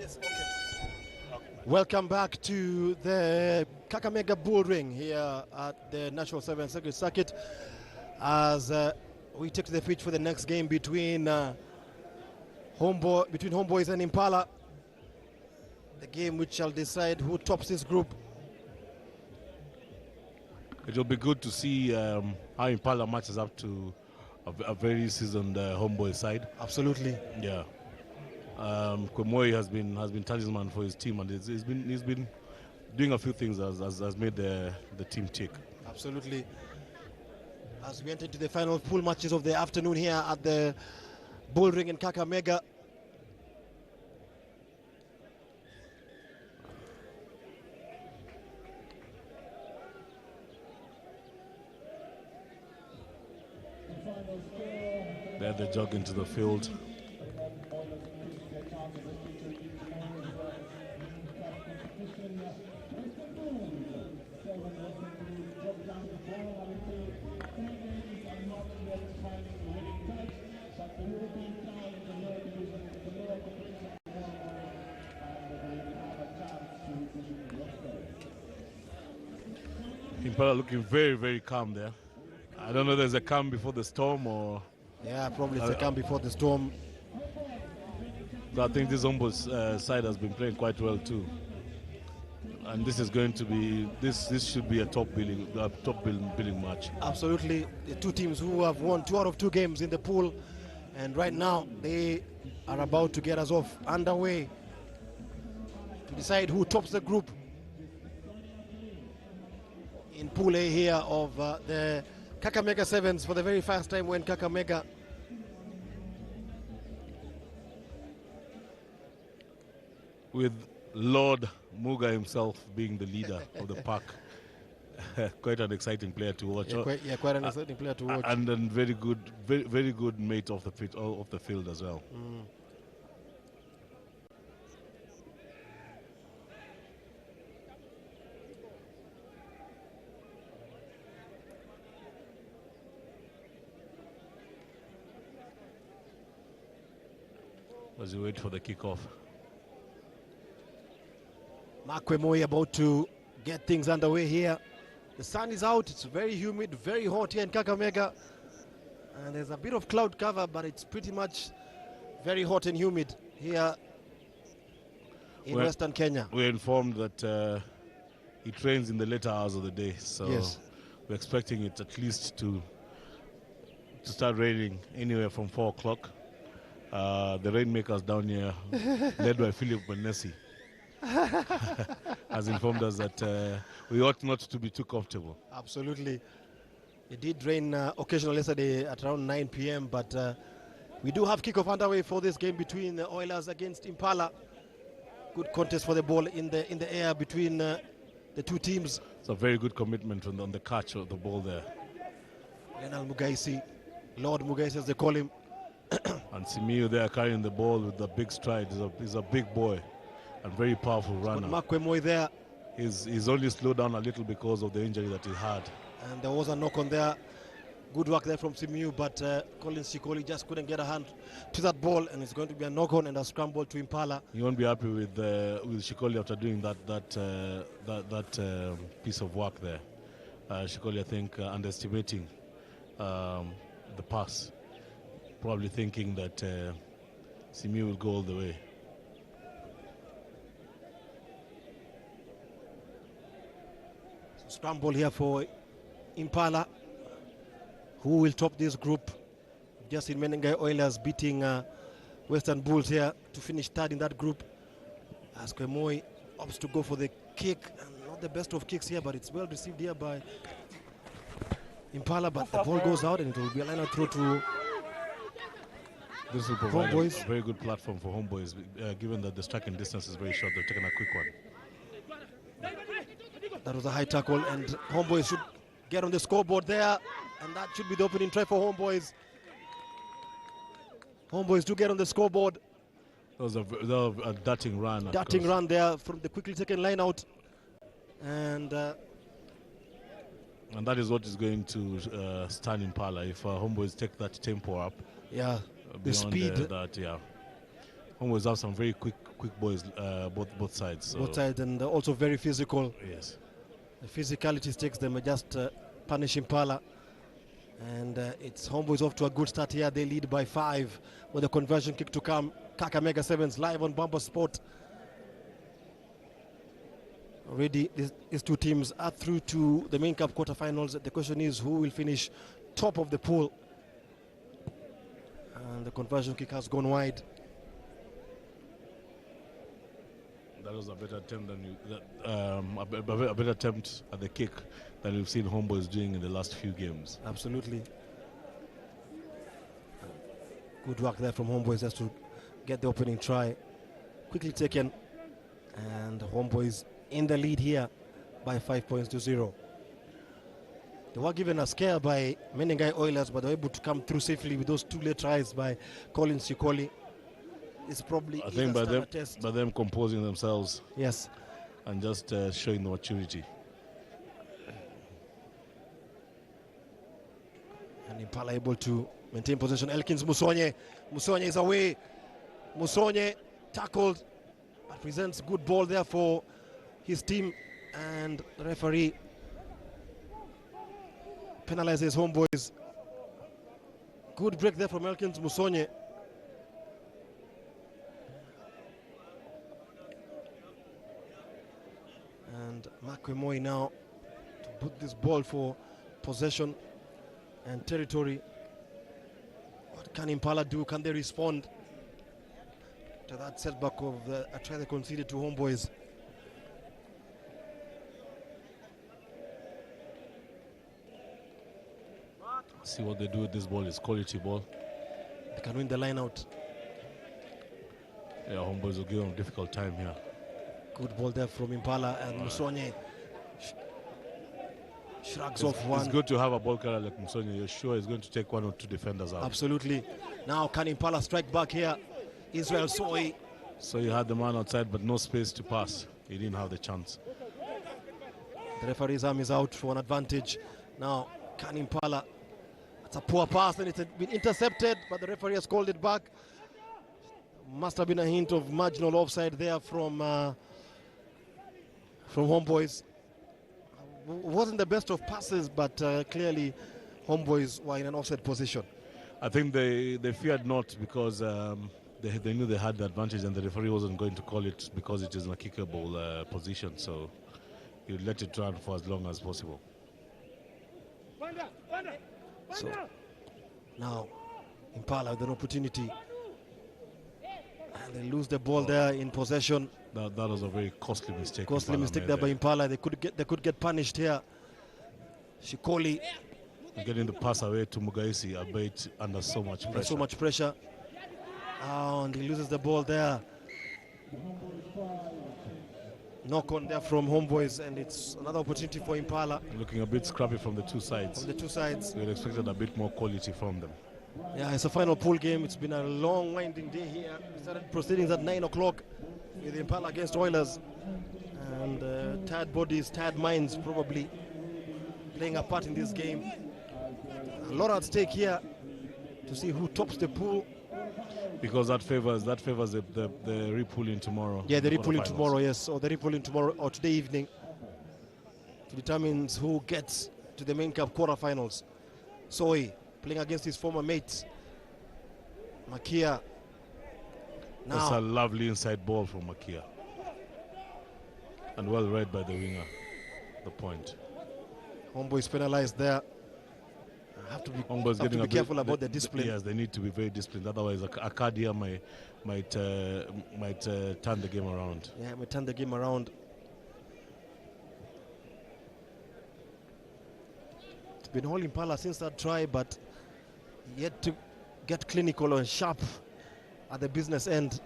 Yes, okay. Welcome back to the Kakamega Bull Ring here at the National 7 Circuit as we take to the pitch for the next game between Homeboys and Impala. The game which shall decide who tops this group. It will be good to see how Impala matches up to a very seasoned Homeboy side. Absolutely. Yeah. Kwemoi has been talisman for his team, and he's been doing a few things as made the team tick. Absolutely. As we enter into the final pool matches of the afternoon here at the Bull Ring in Kakamega. There they jog into the field. Impala looking very, very calm there. I don't know if there's a calm before the storm or... Yeah, probably it's a calm before the storm. I think this Homeboys side has been playing quite well too. And this is going to be, this should be a top billing match. Absolutely. The two teams who have won 2 out of 2 games in the pool. And right now they are about to get us off underway to decide who tops the group in Pool A here of the Kakamega Sevens for the very first time when Kakamega with Lord Muga himself being the leader of the pack. Quite an exciting player to watch. Yeah, quite an exciting player to watch. And then very good mate off the field as well. As you wait for the kickoff. Kwemoi about to get things underway here. The sun is out, it's very humid, very hot here in Kakamega. And there's a bit of cloud cover, but it's pretty much very hot and humid here in Western Kenya. We're informed that he trains in the later hours of the day, so yes, we're expecting it at least to start raining anywhere from 4 o'clock. The rainmakers down here, led by Philip Benesi, has informed us that we ought not to be too comfortable. Absolutely. It did rain occasionally yesterday at around 9 p.m., but we do have kickoff underway for this game between the Oilers against Impala. Good contest for the ball in the air between the two teams. It's a very good commitment on the catch of the ball there. Lenal Mugaisi, Lord Mugaisi as they call him. And Simiyu there carrying the ball with the big stride. He's a big boy and very powerful runner. Kwemoi there. He's only slowed down a little because of the injury that he had. And there was a knock on there. Good work there from Simiyu, but Collins Shikoli just couldn't get a hand to that ball, and it's going to be a knock on and a scramble to Impala. You won't be happy with Shikoli after doing that piece of work there. Shikoli, I think, underestimating the pass. Probably thinking that Simiyu will go all the way. So scramble here for Impala, who will top this group. Just in Menengai Oilers beating Western Bulls here to finish third in that group. As Kwemoi opts to go for the kick, and not the best of kicks here, but it's well received here by Impala, but the ball goes out and it will be a line throw to this will provide Homeboys. A very good platform for Homeboys, given that the striking distance is very short. They've taken a quick one. That was a high tackle, and Homeboys should get on the scoreboard there, and that should be the opening try for Homeboys. Homeboys do get on the scoreboard. That was a darting run. Darting run there from the quickly taken line out, and that is what is going to stand Impala if Homeboys take that tempo up. Yeah. The speed. Homeboys have some very quick boys, both sides. So. Both sides, and also very physical. Yes. The physicality takes them, just punish Impala. And it's Homeboys off to a good start here. They lead by 5 with a conversion kick to come. Kakamega Sevens live on Bumper Sport. Already these two teams are through to the main cup quarterfinals. The question is who will finish top of the pool. And the conversion kick has gone wide. That was a better attempt than a better attempt at the kick than we've seen Homeboys doing in the last few games. Absolutely. Good work there from Homeboys just to get the opening try. Quickly taken, and Homeboys in the lead here by 5 points to 0. They were given a scare by Menengai Oilers, but they were able to come through safely with those 2 late tries by Colin Sikoli. It's probably I think by them composing themselves. Yes. And just showing the maturity. And Impala able to maintain possession. Elkins Musonye. Musonye is away. Musonye tackled, but presents good ball there for his team, and the referee penalizes Homeboys. Good break there from Elkins Musonye. And Makwemoi now to put this ball for possession and territory. What can Impala do? Can they respond to that setback of a try they conceded to Homeboys? See what they do with this ball. It's quality ball. They can win the line out. Yeah, Homeboys will give them a difficult time here. Good ball there from Impala, and Musonye shrugs off one. It's good to have a ball carrier like Musonye. You're sure he's going to take 1 or 2 defenders out. Absolutely. Now can Impala strike back here? Israel Soy. So you had the man outside, but no space to pass. He didn't have the chance. The referee's arm is out for an advantage. Now can Impala? It's a poor pass, and it's been intercepted, but the referee has called it back. Must have been a hint of marginal offside there from Homeboys. Wasn't the best of passes, but clearly Homeboys were in an offside position. I think they feared not, because they knew they had the advantage, and the referee wasn't going to call it because it is in a kickable position. So he would let it run for as long as possible. So now Impala with an opportunity, and they lose the ball there in possession. That was a very costly mistake. Costly mistake there by Impala. They could get punished here. Shikoli getting the pass away to Mugaisi, albeit under so much pressure. So much pressure. Oh, and he loses the ball there. Knock on there from Homeboys, and it's another opportunity for Impala. Looking a bit scrappy from the two sides. From the two sides. We had expected a bit more quality from them. Yeah, it's a final pool game. It's been a long, winding day here. We started proceedings at 9 o'clock with Impala against Oilers. And tired bodies, tired minds probably playing a part in this game. A lot at stake here to see who tops the pool. Because that favors the repooling tomorrow. Yeah, the repooling tomorrow, yes. Or the repooling tomorrow or today evening to determine who gets to the main cup quarterfinals. Soy playing against his former mates. Makia. Now, that's a lovely inside ball from Makia. And well read by the winger. The point. Homeboys penalized there. Have to be careful about the discipline. Yes, they need to be very disciplined. Otherwise, a card here might turn the game around. Yeah, it might turn the game around. It's been all Impala since that try, but yet to get clinical and sharp at the business end.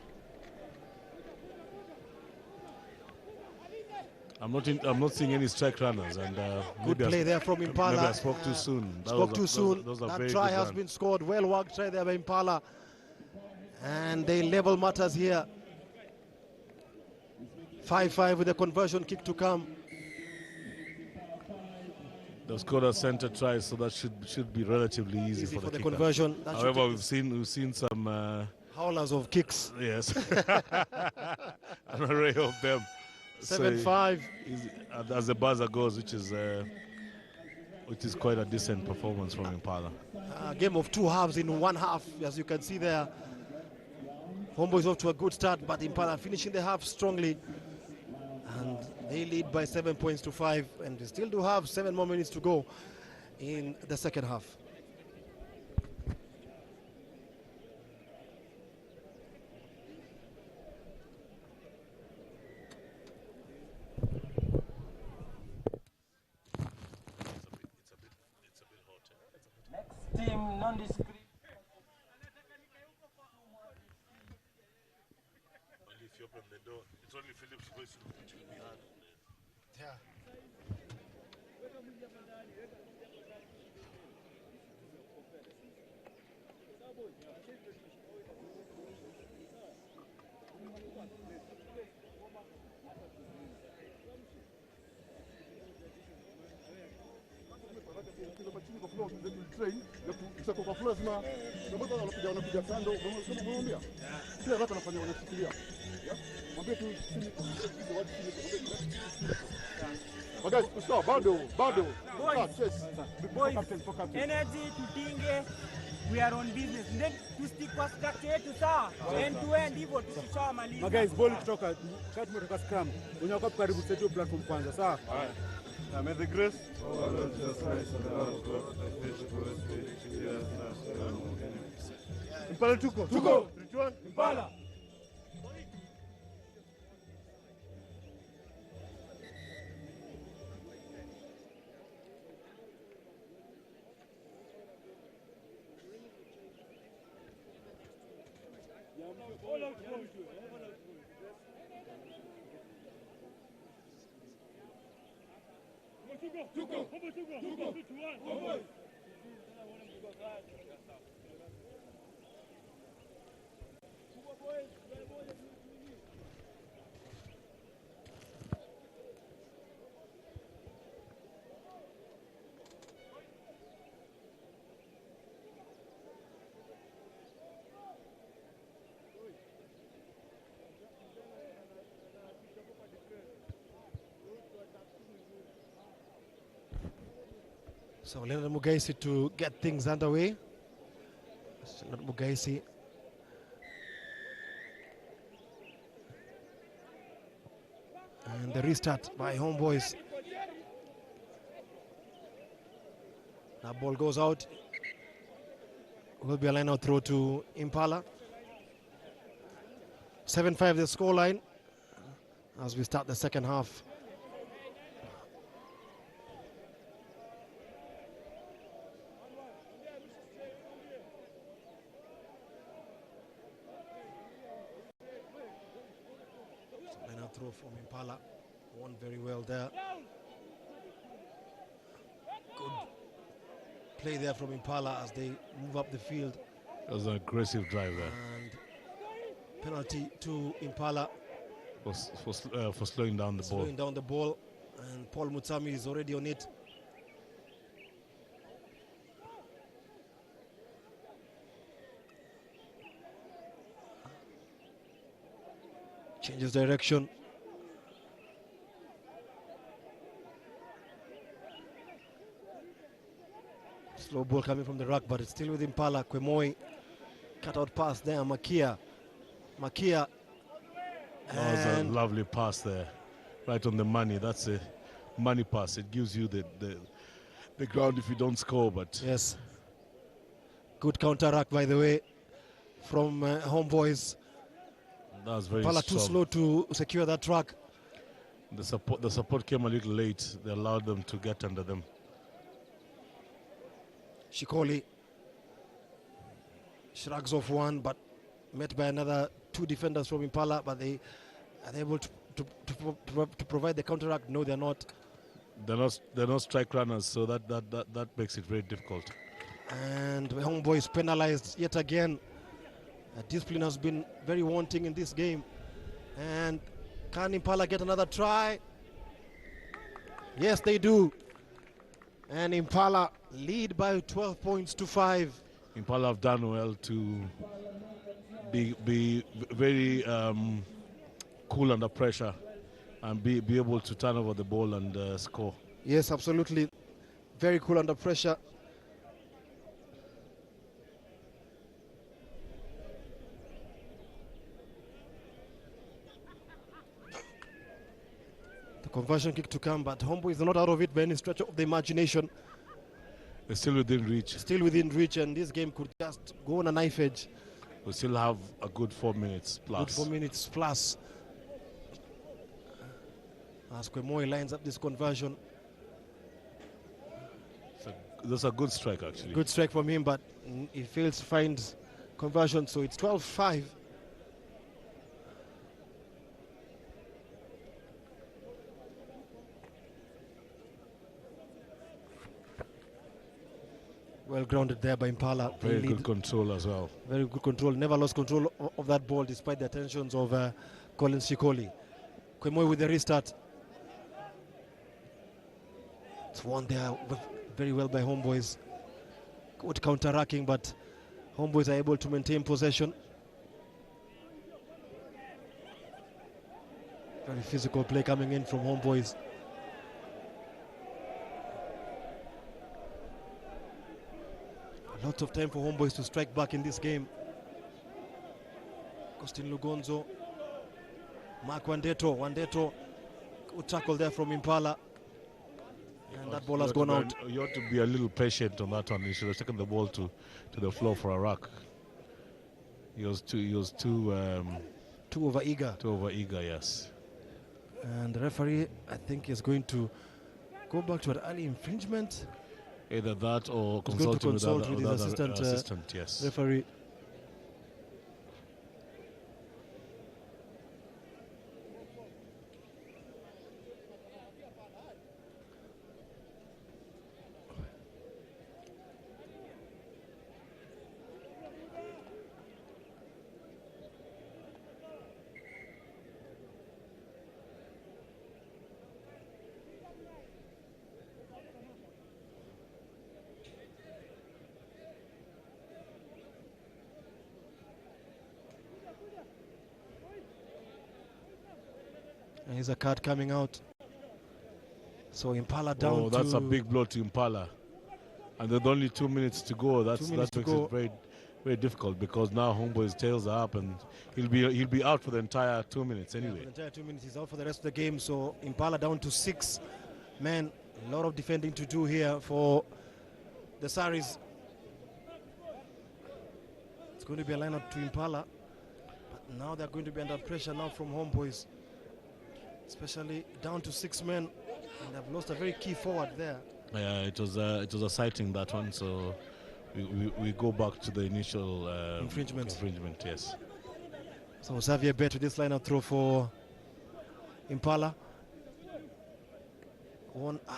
I'm not seeing any strike runners, and good play there from Impala. Maybe I spoke too soon. That try has been scored. Well worked try there by Impala, and they level matters here. 5-5 with a conversion kick to come. They've scored a center try, so that should be relatively easy for the conversion. However, we've seen some Howlers of kicks. Yes. An array of them. 7-5. So, as the buzzer goes, which is quite a decent performance from Impala. A game of two halves in one half, as you can see there. Homeboys off to a good start, but Impala finishing the half strongly. And they lead by 7 points to 5, and they still do have 7 more minutes to go in the second half. Next team, Nondescripts. Only if you open the door, it's only Philip's voice which will be heard. Yeah. Boys, energy tutinge, we are on business. Then to stick kwa structure yetu sawa. End to end hivyo tusishawa maliza. Guys, ball kutoka kati mtoka scrum. Unyakuwa karibu set your platform kwanza, sawa? May the grace of our Lord Jesus Christ and the love of God Impala tuko. Return. Impala. So Leonard Mugaisi to get things underway. Leonard Mugaisi. And the restart by Homeboys. That ball goes out. Will be a line out throw to Impala. 7-5 the scoreline as we start the second half. Throw from Impala, won very well there. Good play there from Impala as they move up the field. It was an aggressive drive there. And penalty to Impala for slowing down the ball. Slowing down the ball, and Paul Mutsami is already on it. Changes direction. Slow ball coming from the ruck, but it's still with Impala. Kwemoi, cut out pass there. Makia. That was a lovely pass there, right on the money. That's a money pass. It gives you the ground if you don't score. But yes, good counter ruck by the way from Homeboys. That was very Impala strong. too slow to secure that truck. The support came a little late. They allowed them to get under them. Shikoli shrugs off one, but met by another two defenders from Impala, but they are able to provide the counteract. No, they're not. They're not strike runners, so that makes it very difficult. And the Homeboys penalized yet again. Discipline has been very wanting in this game. And can Impala get another try? Yes, they do. And Impala lead by 12 points to 5. Impala have done well to be very cool under pressure and be able to turn over the ball and score. Yes, absolutely. Very cool under pressure. The conversion kick to come, but Homeboys are not out of it by any stretch of the imagination. They're still within reach. Still within reach, and this game could just go on a knife edge. We still have a good 4 minutes plus. Good 4 minutes plus. As Kwemoy lines up this conversion. That's a good strike, actually. Good strike from him, but he fails to find conversion, so it's 12-5. Well grounded there by Impala. Very good control as well. Very good control. Never lost control of that ball despite the attentions of Collins Shikoli. Kwemoy with the restart. It's won there very well by Homeboys. Good counter-attacking, but Homeboys are able to maintain possession. Very physical play coming in from Homeboys. Lots of time for Homeboys to strike back in this game. Costin Lugonzo, Mark Wandeto, good tackle there from Impala. And that ball has gone out. You ought to be a little patient on that one. You should have taken the ball to the floor for a ruck. He was too over eager. Too over eager, yes. And the referee, I think, is going to go back to an early infringement. Either that or He's going to consult with his assistant, yes. Referee. And here's a card coming out. So Impala down. Oh, that's a big blow to Impala. And with only 2 minutes to go, that makes it very, very difficult because now Homeboy's tails are up and he'll be out for the entire 2 minutes anyway. Yeah, for the entire 2 minutes, he's out for the rest of the game. So Impala down to 6 men. A lot of defending to do here for the Saris. It's going to be a lineup to Impala, but now they're going to be under pressure now from Homeboys. Especially down to 6 men, and they've lost a very key forward there. Yeah, it was a sighting, that one, so we go back to the initial infringement, yes. So Xavier Bet with this lineup throw for Impala. And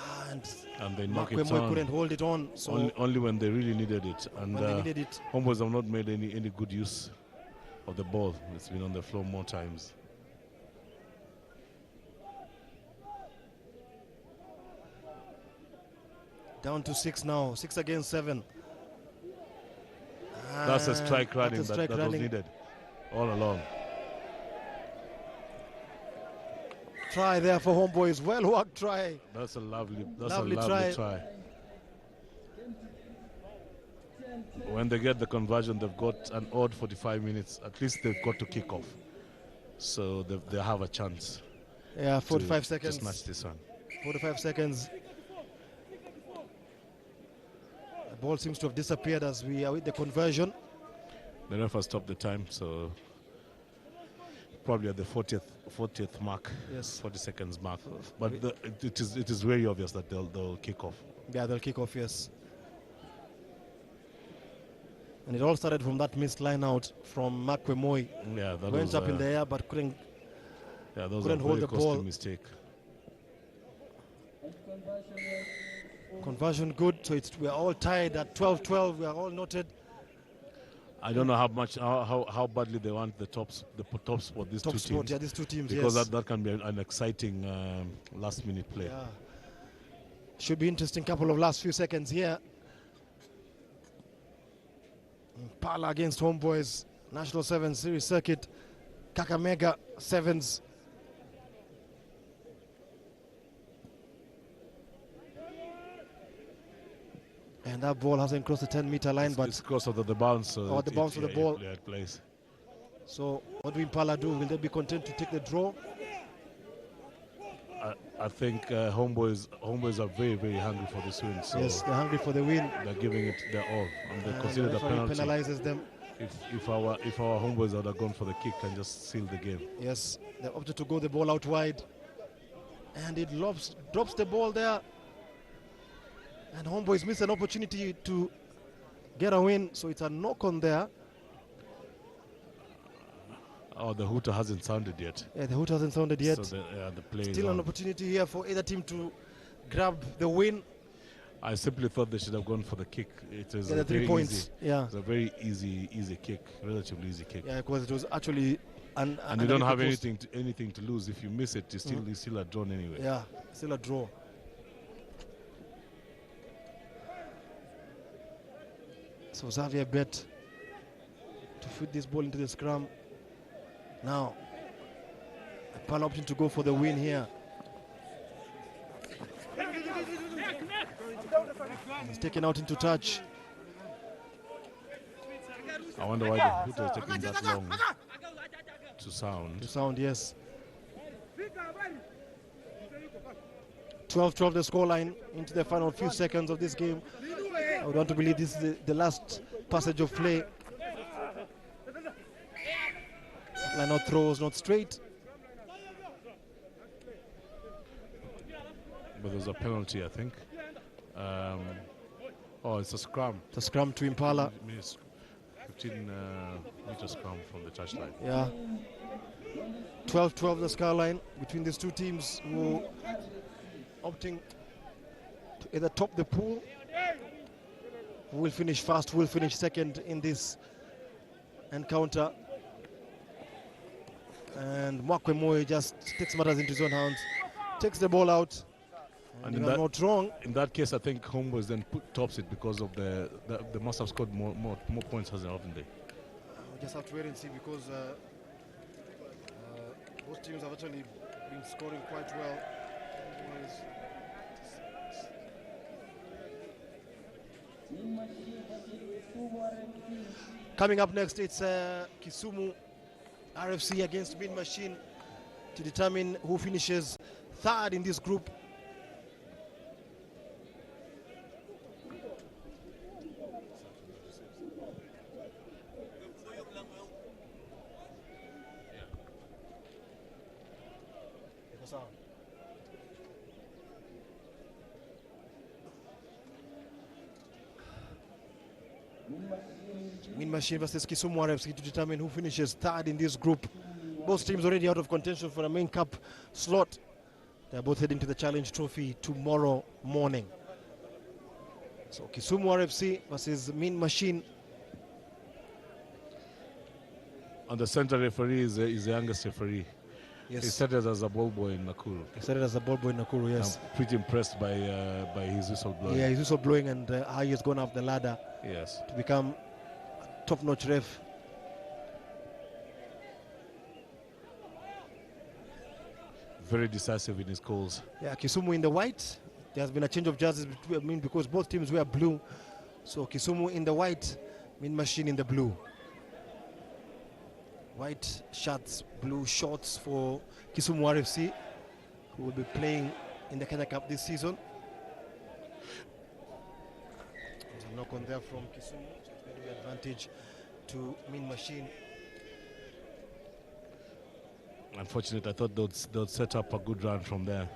they knock it on. Couldn't hold it on. So only when they really needed it. And when they needed it. Homeboys have not made any good use of the ball. It's been on the floor more times. Down to 6 now, 6 against 7. That's a strike running that was needed all along. Try there for Homeboys, well worked try. That's a lovely try. When they get the conversion, they've got an odd 45 minutes. At least they've got to kick off. So they have a chance. Yeah, 45 seconds. To snatch this one. 45 seconds. The ball seems to have disappeared as we are with the conversion. The ref has stopped the time, so probably at the 40th mark, yes, 40 seconds mark. But it is very obvious that they'll kick off. Yeah, they'll kick off, yes. And it all started from that missed line out from Mark Kwemoy. Yeah, that went up in the air but couldn't hold the ball. Mistake. Conversion good, so we're all tied at 12-12. We are all noted. I don't know how badly they want the top spot. These two teams. Yeah, these two teams. Because yes, that can be an exciting last-minute play. Yeah. Should be interesting. Couple of last few seconds here. Impala against Homeboys. National 7 Series circuit, Kakamega 7s. And that ball hasn't crossed the 10-meter line, but it's because of the bounce. So the bounce of the ball. It plays. So what will Impala do? Will they be content to take the draw? I think Homeboys are very, very hungry for this win. So yes, they're hungry for the win. They're giving it their all, and they consider the penalty penalizes them. If our Homeboys would have gone for the kick and just seal the game. Yes, they opted to go the ball out wide, and it drops the ball there. And Homeboys miss an opportunity to get a win, so it's a knock on there. Oh, the hooter hasn't sounded yet. Yeah, the hooter hasn't sounded yet. So the play still an opportunity here for either team to grab the win. I simply thought they should have gone for the kick. It is the 3 points. Easy. Yeah, it's a very easy kick, relatively easy kick. Yeah, because it was actually and you don't have anything to lose. If you miss it, you still a drawn anyway. Yeah, still a draw. So Xavier bet to feed this ball into the scrum. Now, Impala option to go for the win here. He's taken out into touch. I wonder why the hooter is taking that long to sound. To sound, yes. 12-12 the scoreline into the final few seconds of this game. I would want to believe this is the last passage of play. Line out throws, not straight. But there's a penalty, I think. Oh, it's a scrum. It's a scrum to Impala. 15-meter scrum from the touchline. Yeah. 12-12 the scoreline between these two teams who opting to either top the pool. Who will finish first, who will finish second in this encounter. And Mwakwe Moy just takes matters into his own hands, takes the ball out. And if I'm not wrong, in that case, I think Homeboys then tops it because of they must have scored more points, haven't they? We'll just have to wait and see because both teams have actually been scoring quite well. Coming up next, it's Kisumu RFC against Mean Machine to determine who finishes third in this group. Mean Machine versus Kisumu RFC to determine who finishes third in this group. Both teams already out of contention for a main cup slot. They're both heading to the Challenge Trophy tomorrow morning. So Kisumu RFC versus Mean Machine. And the center referee is the youngest referee. Yes. He started as a ball boy in Nakuru. He started as a ball boy in Nakuru, yes. I'm pretty impressed by his whistle blowing. Yeah, his whistle blowing and how he has gone up the ladder. Yes. To become a top-notch ref. Very decisive in his calls. Yeah, Kisumu in the white. There has been a change of jerseys because both teams wear blue. So Kisumu in the white, Mean Machine in the blue. White shirts, blue shorts for Kisumu RFC, who will be playing in the Kenya Cup this season. There's a knock on there from Kisumu, so it's going to be an advantage to Mean Machine. Unfortunately, I thought they'd set up a good run from there.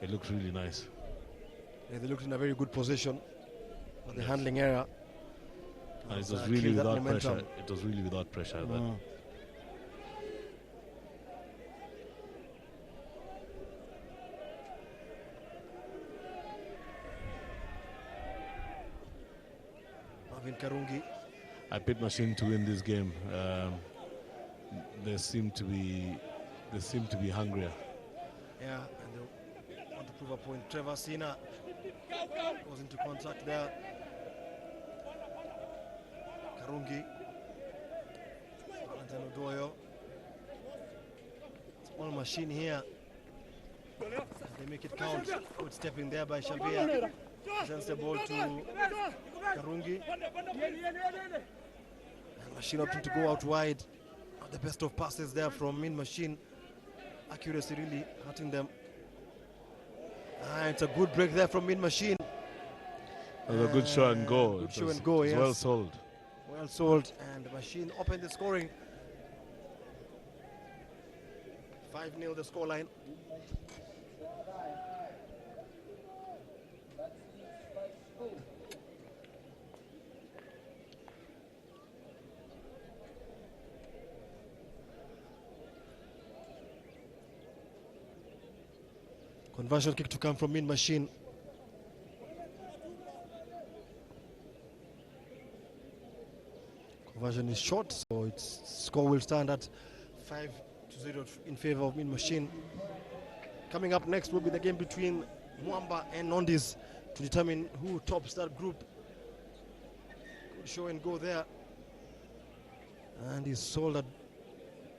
It looked really nice. Yeah, they looked in a very good position for the handling error. And it was really without pressure. It was really without pressure. Marvin Karungi. I picked Machine to win this game. They seem to be hungrier. Yeah, and they want to prove a point. Trevor Sina goes into contact there. Karungi. Doyo. Small machine here. They make it count. Good step in there by Shabia. Sends the ball to Karungi. And Machine opting to go out wide. Not the best of passes there from Min Machine. Accuracy really hurting them. It's a good break there from Min Machine. It was a good show and go. Good show and go, yes. Well sold. Well sold. And the Machine opened the scoring. 5-0 the scoreline. Conversion kick to come from Min Machine. Conversion is short, so its score will stand at 5-0 in favor of Min Machine. Coming up next will be the game between Mwamba and Nondis to determine who tops that group. Good show and go there. And he sold a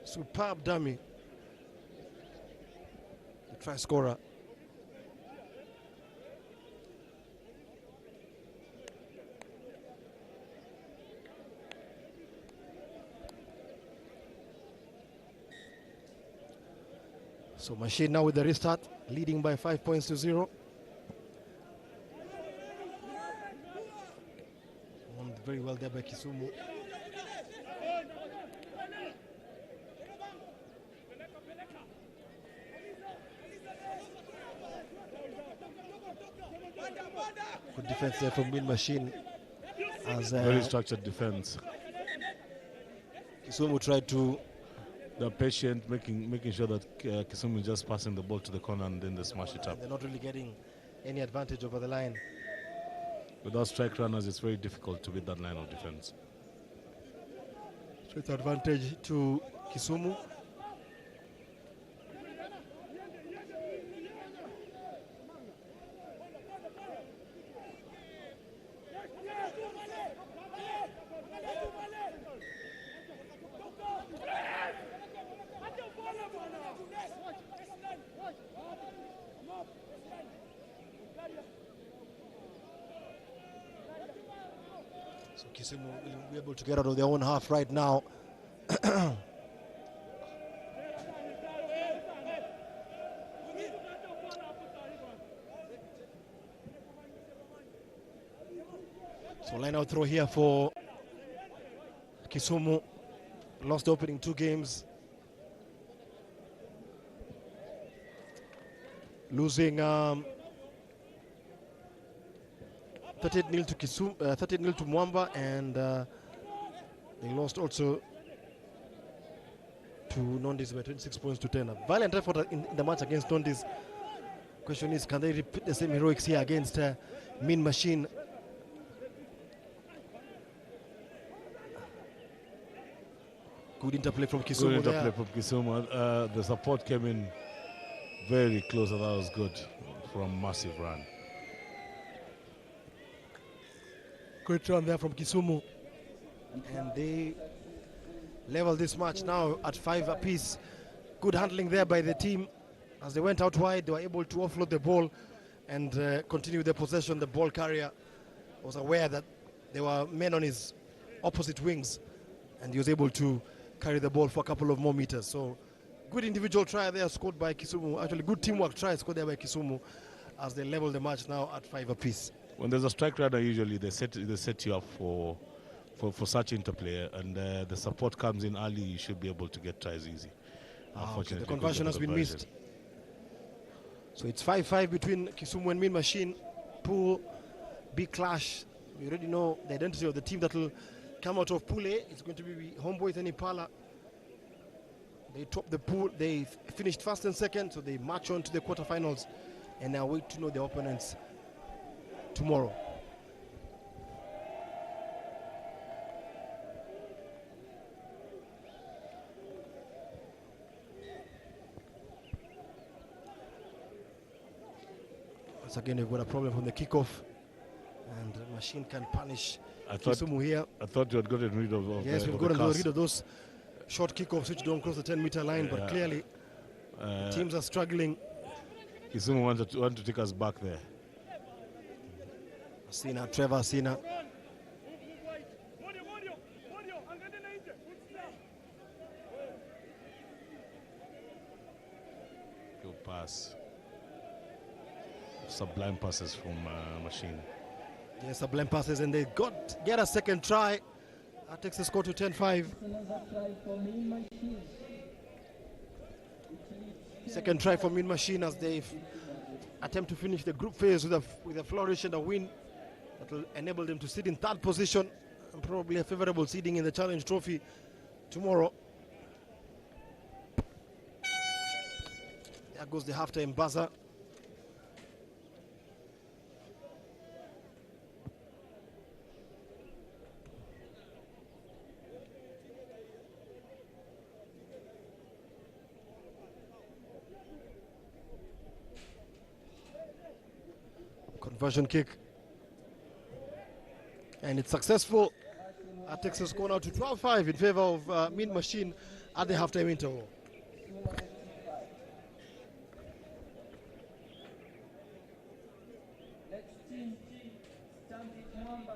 superb dummy. The try scorer. So Machine now with the restart, leading by 5 points to 0. Won very well there by Kisumu. Good defense there from Min Machine. As very structured defense. Kisumu tried to. They're patient, making sure that Kisumu is just passing the ball to the corner and then they smash it up. They're not really getting any advantage over the line. Without strike runners, it's very difficult to beat that line of defense. Straight advantage to Kisumu. So Kisumu will be able to get out of their own half right now. So line out throw here for Kisumu. Lost the opening 2 games. Losing 38-0 to Kisumu, 38-0 to Mwamba, and they lost also to Nondis by 26 points to 10. A valiant effort in the match against Nondis. Question is, can they repeat the same heroics here against Min Machine? Good interplay from Kisumu. Good interplay from Kisumu. The support came in very close, and that was good from massive run. Great run there from Kisumu. And they level this match now at 5 apiece. Good handling there by the team. As they went out wide, they were able to offload the ball and continue their possession. The ball carrier was aware that there were men on his opposite wings, and he was able to carry the ball for a couple of more meters. So good individual try there scored by Kisumu. Actually, good teamwork try scored there by Kisumu as they level the match now at 5 apiece. When there's a strike runner, usually they set you up for such interplay, and the support comes in early. You should be able to get tries easy. Unfortunately, the conversion has been missed. So it's 5-5 between Kisumu and Min Machine. Pool B clash. We already know the identity of the team that will come out of Pool A. It's going to be Homeboys and Impala. They topped the pool. They finished first and second, so they march on to the quarterfinals, and now wait to know their opponents tomorrow. Once again, we've got a problem from the kickoff, and the Machine can punish Kisumu here. I thought you had gotten rid of yes, we've gotten rid of those short kickoffs which don't cross the 10-meter line, but clearly teams are struggling. Kisumu want to take us back there. Trevor Asina. Good pass. Sublime passes from Machine. Yeah, sublime passes, and they get a second try. That takes the score to 10-5. Second try for Mean Machine as they attempt to finish the group phase with a flourish and a win that will enable them to sit in third position and probably a favorable seeding in the Challenge Trophy tomorrow. There goes the halftime buzzer. Conversion kick, and it's successful. That takes the score now to 12-5 in favor of Mean Machine at the halftime interval. Mwamba.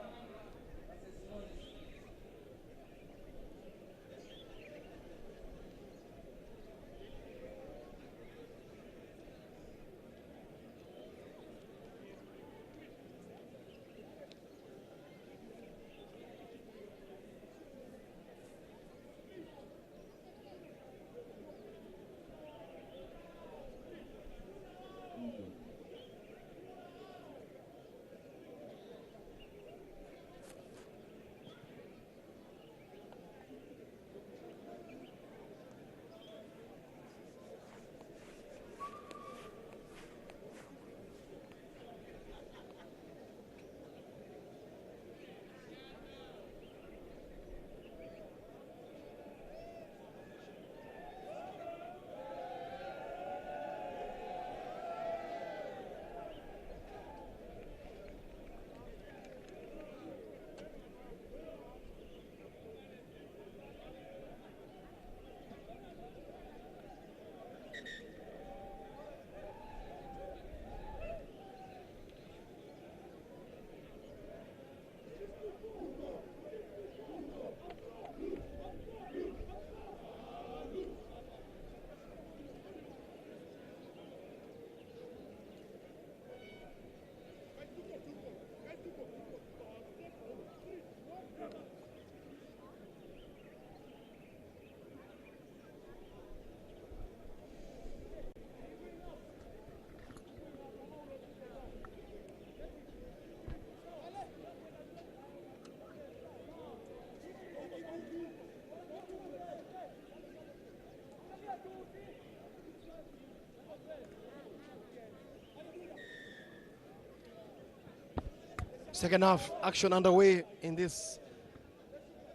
Second half action underway in this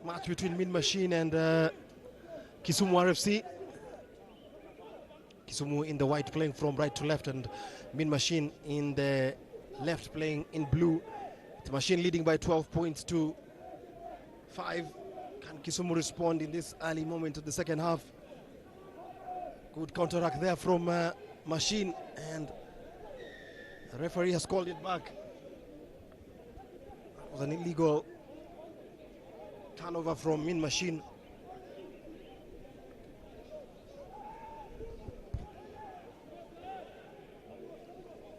match between Mean Machine and Kisumu RFC. Kisumu in the white playing from right to left, and Mean Machine in the left playing in blue. The Machine leading by 12 points to 5. Can Kisumu respond in this early moment of the second half? Good counteract there from Machine, and the referee has called it back. It was an illegal turnover from Mean Machine.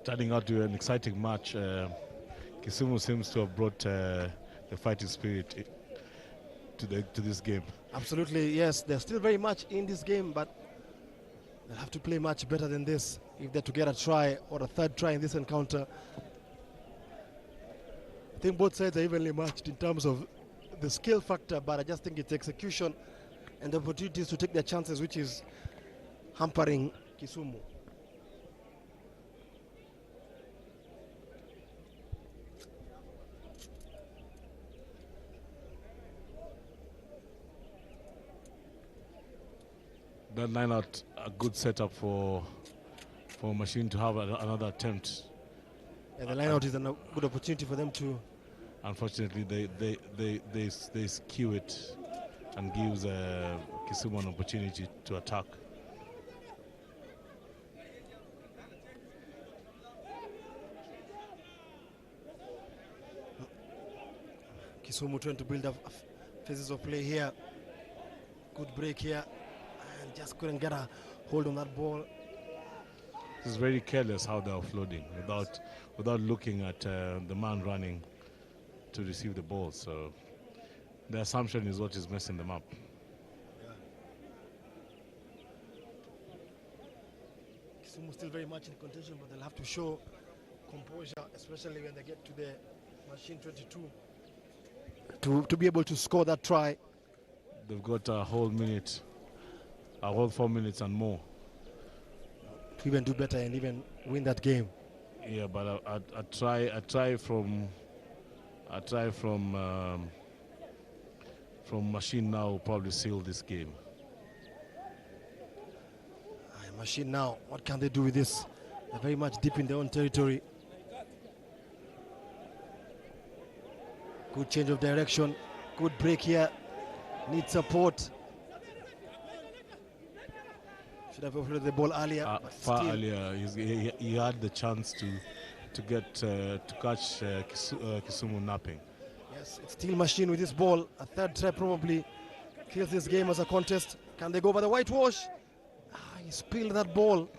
Turning out to be an exciting match. Kisumu seems to have brought the fighting spirit to this game. Absolutely, yes. They're still very much in this game, but they'll have to play much better than this if they're to get a try or a third try in this encounter. I think both sides are evenly matched in terms of the skill factor, but I just think it's execution and the opportunities to take their chances, which is hampering Kisumu. That line out a good setup for Machine to have another attempt. Yeah, the line out is a good opportunity for them to. Unfortunately, they skew it and gives Kisumu an opportunity to attack. Kisumu trying to build up phases of play here. Good break here, and just couldn't get a hold on that ball. It's very careless how they're offloading without looking at the man running to receive the ball. So the assumption is what is messing them up. Kisumu still very much in contention, but they'll have to show composure, especially when they get to the machine 22, to be able to score that try. They've got a whole 4 minutes and more to even do better and even win that game. Yeah, but I try from machine now will probably seal this game. Machine now, what can they do with this? They're very much deep in their own territory. Good change of direction, good break here. Need support. Should have offloaded the ball earlier. Far earlier, he had the chance to catch Kisumu napping. Yes, it's still machine with this ball. A third try probably kills this game as a contest. Can they go over the whitewash? He spilled that ball.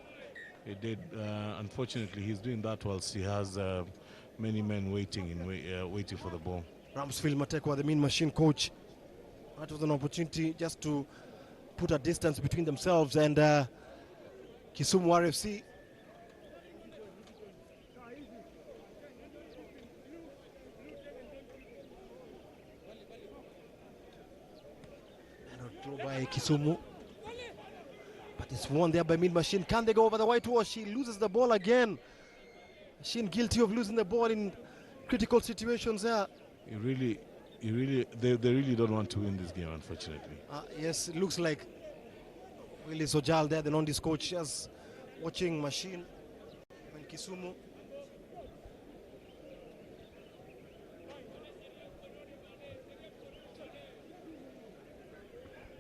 He did. Unfortunately, he's doing that whilst he has many men waiting for the ball. Ramsfield Matekwa, the mean machine coach. That was an opportunity just to put a distance between themselves and Kissi RFC. And a throw by Kisumu. But it's won there by Mid Machine. Can they go over the whitewash? He loses the ball again. Machine guilty of losing the ball in critical situations there. They really don't want to win this game, unfortunately. Yes, it looks like Willie Sojal there, the Nondescripts coach, is watching Machine and Kisumu.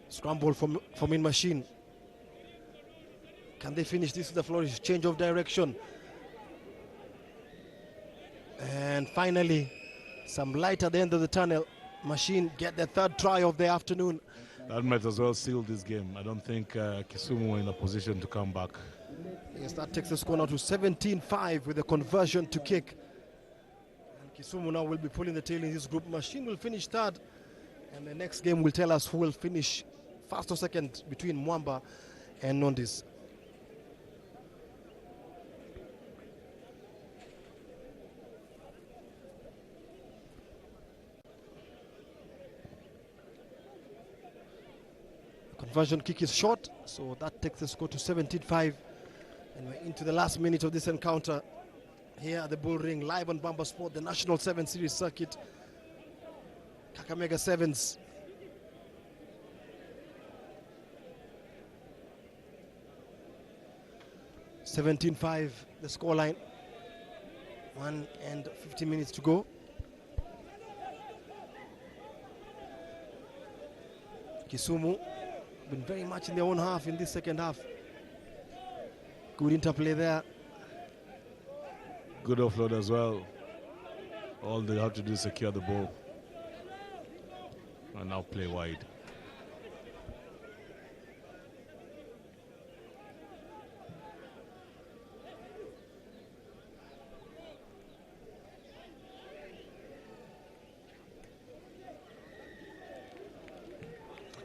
Scramble from in Machine. Can they finish this with the flourish? Change of direction. And finally, some light at the end of the tunnel. Machine get the third try of the afternoon. That might as well seal this game. I don't think Kisumu were in a position to come back. Yes, that takes the score now to 17-5 with a conversion to kick. And Kisumu now will be pulling the tail in this group. Machine will finish third. And the next game will tell us who will finish first or second between Mwamba and Nondis. Conversion kick is short, so that takes the score to 17-5. And we're into the last minute of this encounter here at the Bull Ring, live on Bamba Sport, the National 7 Series circuit. Kakamega Sevens. (17-5) the scoreline. 1 and 50 minutes to go. Kisumu been very much in their own half in this second half. Good interplay there. Good offload as well. All they have to do is secure the ball. And now play wide.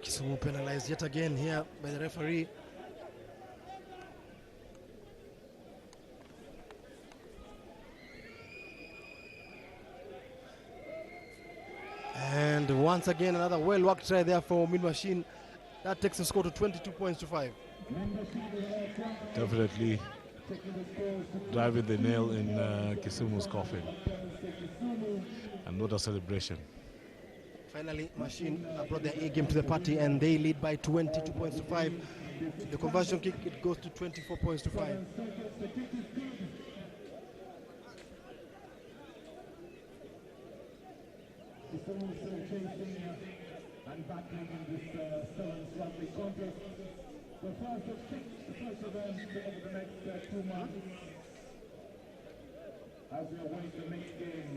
Kisumu penalized yet again here by the referee. And once again, another well-worked try there for Mid Machine. That takes the score to 22 points to 5. Definitely driving the nail in Kisumu's coffin. And what a celebration. Finally, Machine brought their A game to the party and they lead by 22 points to 5. The conversion kick, it goes to 24 points to 5. battling in this sevens rugby contest. The first of 6 events over the next 2 months. As we await the next game,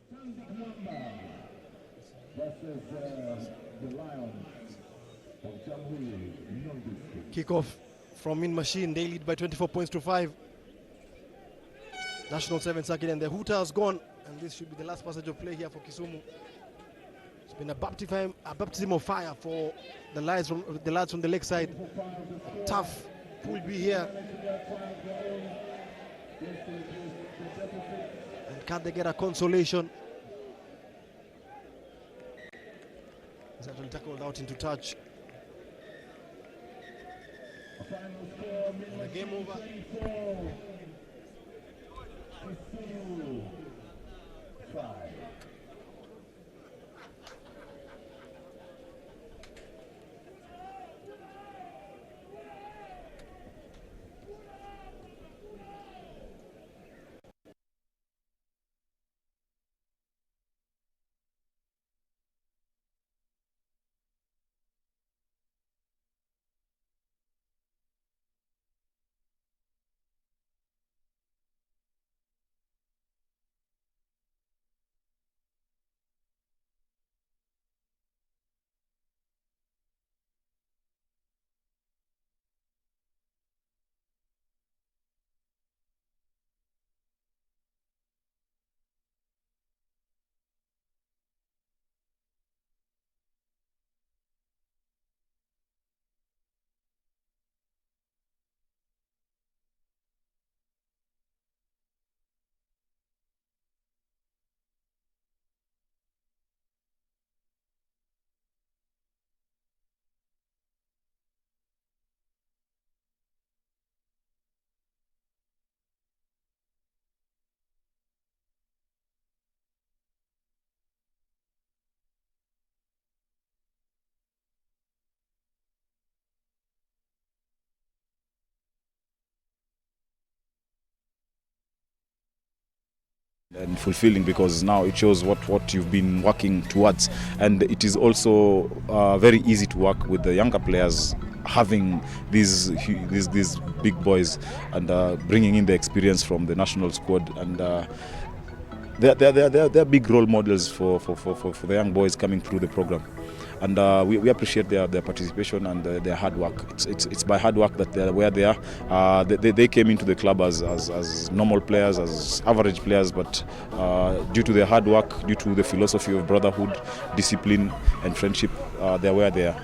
Stanbic Mwamba versus the Lions of Jamhuri Nondescripts. Kickoff from In Machine. They lead by 24 points to 5. National 7 circuit, and the hooter has gone, and this should be the last passage of play here for Kisumu. It's been a baptism of fire for the lads from the lakeside. A tough pool B here. And can they get a consolation? That will tackled out into touch. And the game over. Kisumu 5. And fulfilling, because now it shows what you've been working towards, and it is also very easy to work with the younger players, having these big boys and bringing in the experience from the national squad, and they're big role models for the young boys coming through the program. And we appreciate their participation and their hard work. It's by hard work that they're where they are. They came into the club as normal players, as average players, but due to their hard work, due to the philosophy of brotherhood, discipline and friendship, they're where they are.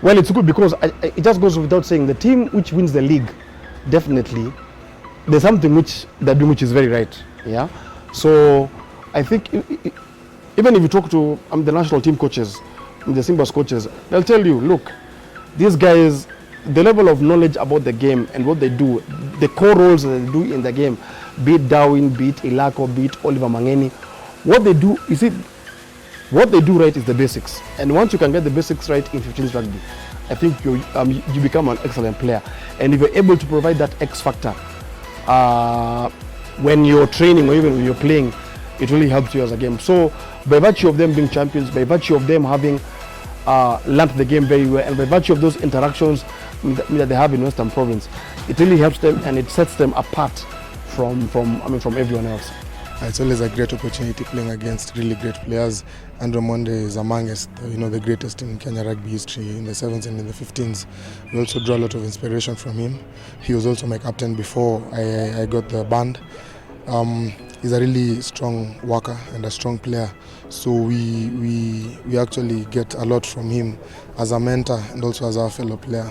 Well, it's good because it just goes without saying, the team which wins the league, definitely, there's something which they're doing which is very right. Yeah. So I think even if you talk to the national team coaches, the Simba's coaches, they'll tell you, look, these guys, the level of knowledge about the game and what they do, the core roles that they do in the game, be it Darwin, be it Ilako, be it Oliver Mangeni, what they do, you see, what they do right is the basics. And once you can get the basics right in 15s rugby, I think you become an excellent player. And if you're able to provide that X factor when you're training or even when you're playing, it really helps you as a game. So by virtue of them being champions, by virtue of them having learned the game very well, and by virtue of those interactions that they have in Western Province, it really helps them and it sets them apart from everyone else. It's always a great opportunity playing against really great players. Andrew Monde is amongst the greatest in Kenya rugby history in the 7s and in the 15s. We also draw a lot of inspiration from him. He was also my captain before I got the band. He's a really strong worker and a strong player, so we actually get a lot from him as a mentor and also as our fellow player.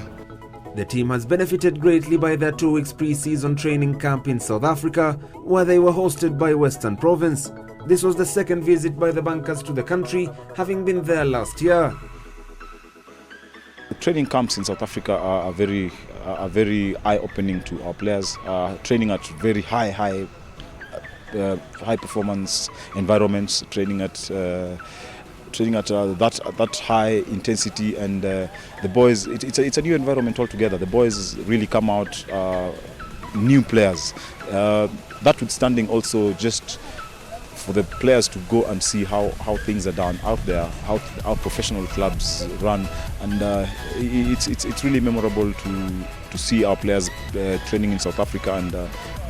The team has benefited greatly by their 2 weeks pre-season training camp in South Africa, where they were hosted by Western Province. This was the second visit by the Bankers to the country, having been there last year. The training camps in South Africa are very eye-opening to our players. Training at very high performance environments, training at that high intensity, and the boys, it's a new environment altogether. The boys really come out new players. That withstanding, also just for the players to go and see how things are done out there, how professional clubs run, and it's really memorable to see our players training in South Africa and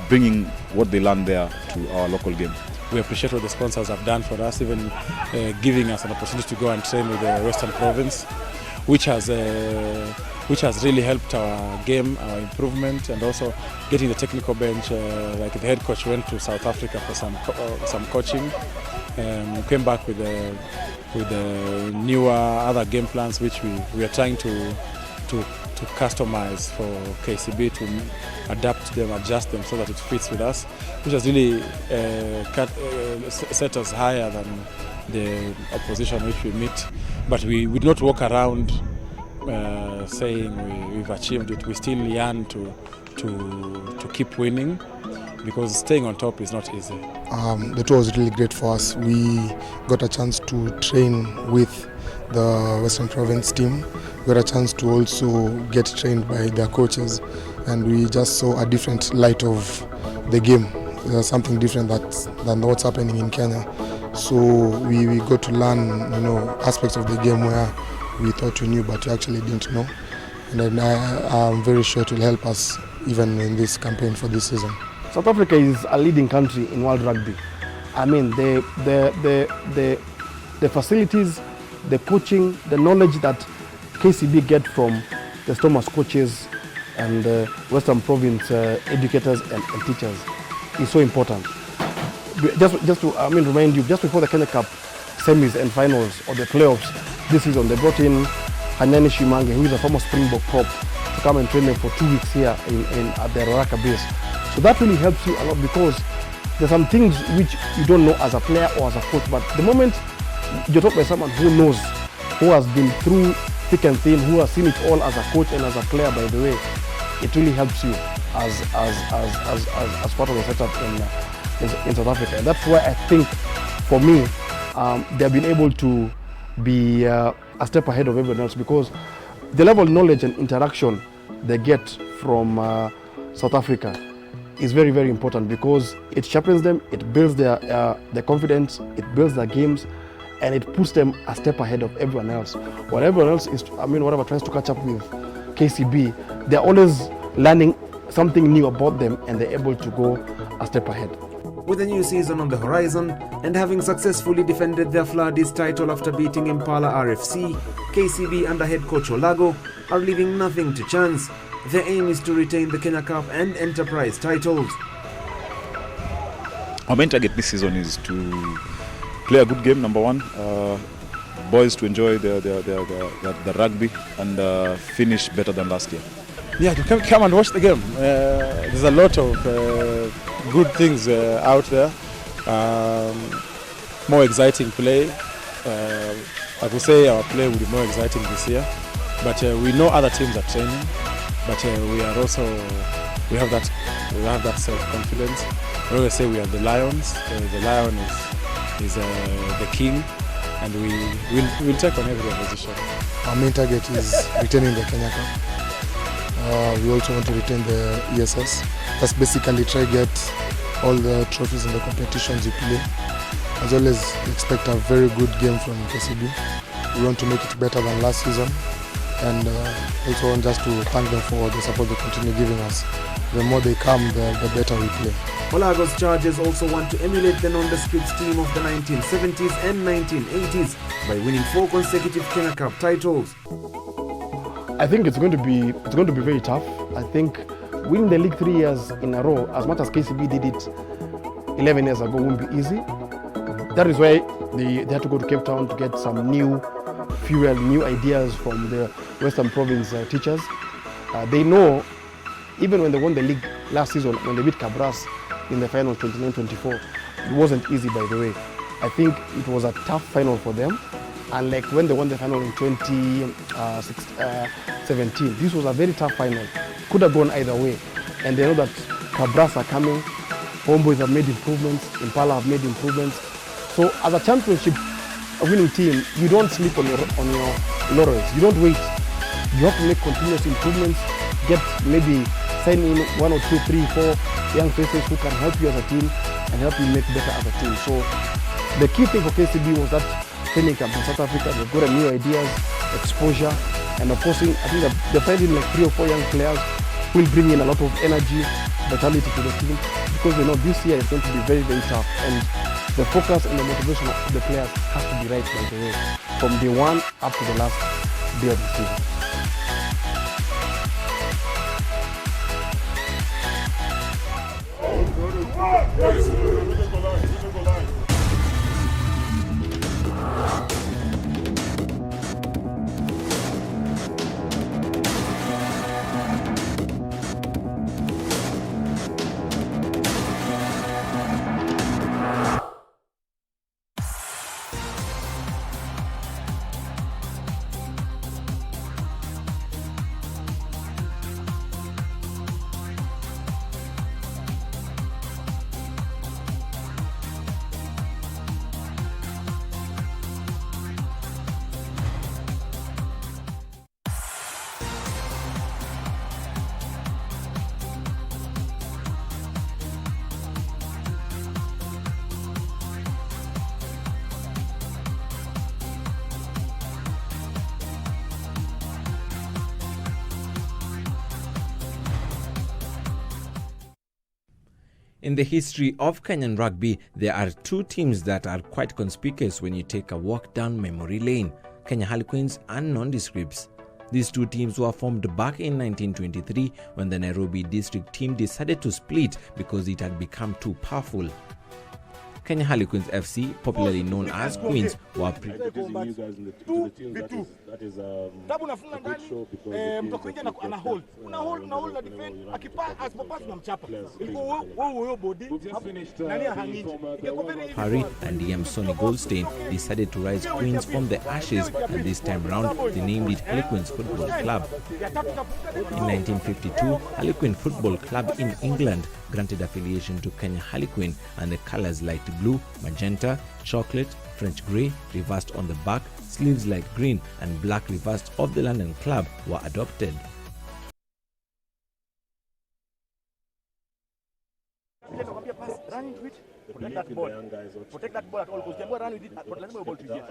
bringing what they learn there to our local game. We appreciate what the sponsors have done for us, even giving us an opportunity to go and train with the Western Province, which has really helped our game, our improvement, and also getting the technical bench. Like the head coach went to South Africa for some coaching, came back with the newer other game plans, which we are trying to customize for KCB, to adapt them, adjust them so that it fits with us, which has really set us higher than the opposition which we meet. But we would not walk around saying we've achieved it. We still yearn to keep winning, because staying on top is not easy. The tour was really great for us. We got a chance to train with the Western Province team. We got a chance to also get trained by their coaches, and we just saw a different light of the game. There's something different than what's happening in Kenya. So we got to learn, aspects of the game where we thought we knew but we actually didn't know. And I'm very sure it will help us even in this campaign for this season. South Africa is a leading country in world rugby. I mean, the facilities, the coaching, the knowledge that KCB get from the Thomas coaches and Western Province educators and teachers is so important. Just to remind you, just before the Kenya Cup semis and finals or the playoffs this season, they brought in Hanyani Shimange, who is a former Springbok prop, to come and train them for 2 weeks here at the Roraka base. So that really helps you a lot, because there's some things which you don't know as a player or as a coach, but the moment you're talking by someone who knows, who has been through thick and thin, who has seen it all as a coach and as a player, by the way, it really helps you as part of the setup in South Africa. And that's why I think, for me, they've been able to be a step ahead of everyone else, because the level of knowledge and interaction they get from South Africa is very, very important, because it sharpens them, it builds their confidence, it builds their games, and it puts them a step ahead of everyone else. While everyone else is, whatever tries to catch up with KCB, they're always learning something new about them, and they're able to go a step ahead. With a new season on the horizon and having successfully defended their Fladis title after beating Impala RFC, KCB under head coach Olago are leaving nothing to chance. Their aim is to retain the Kenya Cup and Enterprise titles. Our main target this season is to play a good game, number one, boys to enjoy the rugby, and finish better than last year. Yeah, to come and watch the game. There's a lot of good things out there. More exciting play. I would say our play will be more exciting this year. But we know other teams are training. But we have that self-confidence. We always say we are the Lions. The Lion is the king, and we'll take on every opposition. Our main target is retaining the Kenya Cup. We also want to retain the ESS. That's basically try to get all the trophies in the competitions you play. As well as expect a very good game from KCB. We want to make it better than last season, and also want just to thank them for the support they continue giving us. The more they come, the better we play. Olago's Chargers also want to emulate the Nondescripts team of the 1970s and 1980s by winning 4 consecutive Kenya Cup titles. I think it's going to be very tough. I think winning the league 3 years in a row, as much as KCB did it 11 years ago, won't be easy. That is why they had to go to Cape Town to get some new fuel, new ideas from the Western Province teachers. They know, even when they won the league last season, when they beat Cobras in the final 29-24, it wasn't easy, by the way. I think it was a tough final for them. And like when they won the final in 2017, this was a very tough final. Could have gone either way. And they know that Cobras are coming, Homeboys have made improvements, Impala have made improvements. So as a championship winning team, you don't sleep on your laurels. You don't wait. You have to make continuous improvements, sign in 1 or 2, 3, 4 young faces who can help you as a team, and help you make better as a team. So the key thing for KCB was that training camp in South Africa. They've got new ideas, exposure, and of course, I think they're finding like 3 or 4 young players who will bring in a lot of energy, vitality to the team, because they know this year is going to be very, very tough, and the focus and the motivation of the players has to be right, by the way, from day one up to the last day of the season. In the history of Kenyan rugby, there are 2 teams that are quite conspicuous when you take a walk down memory lane: Kenya Harlequins and Nondescripts. These 2 teams were formed back in 1923 when the Nairobi district team decided to split because it had become too powerful. Kenya Harlequins FC, popularly known as Queens, were introducing you guys into the team. That is a good show because Harry and DM Sonny Goldstein decided to rise Queens from the ashes, and this time round they named it Harlequins Football Club. In 1952, Harlequin Football Club in England granted affiliation to Kenya Harlequin, and the colors light blue, magenta, chocolate, French grey reversed on the back, sleeves light green, and black reversed of the London club were adopted. Protect that ball. Protect that ball at all costs. Run with it, but let me ball to get.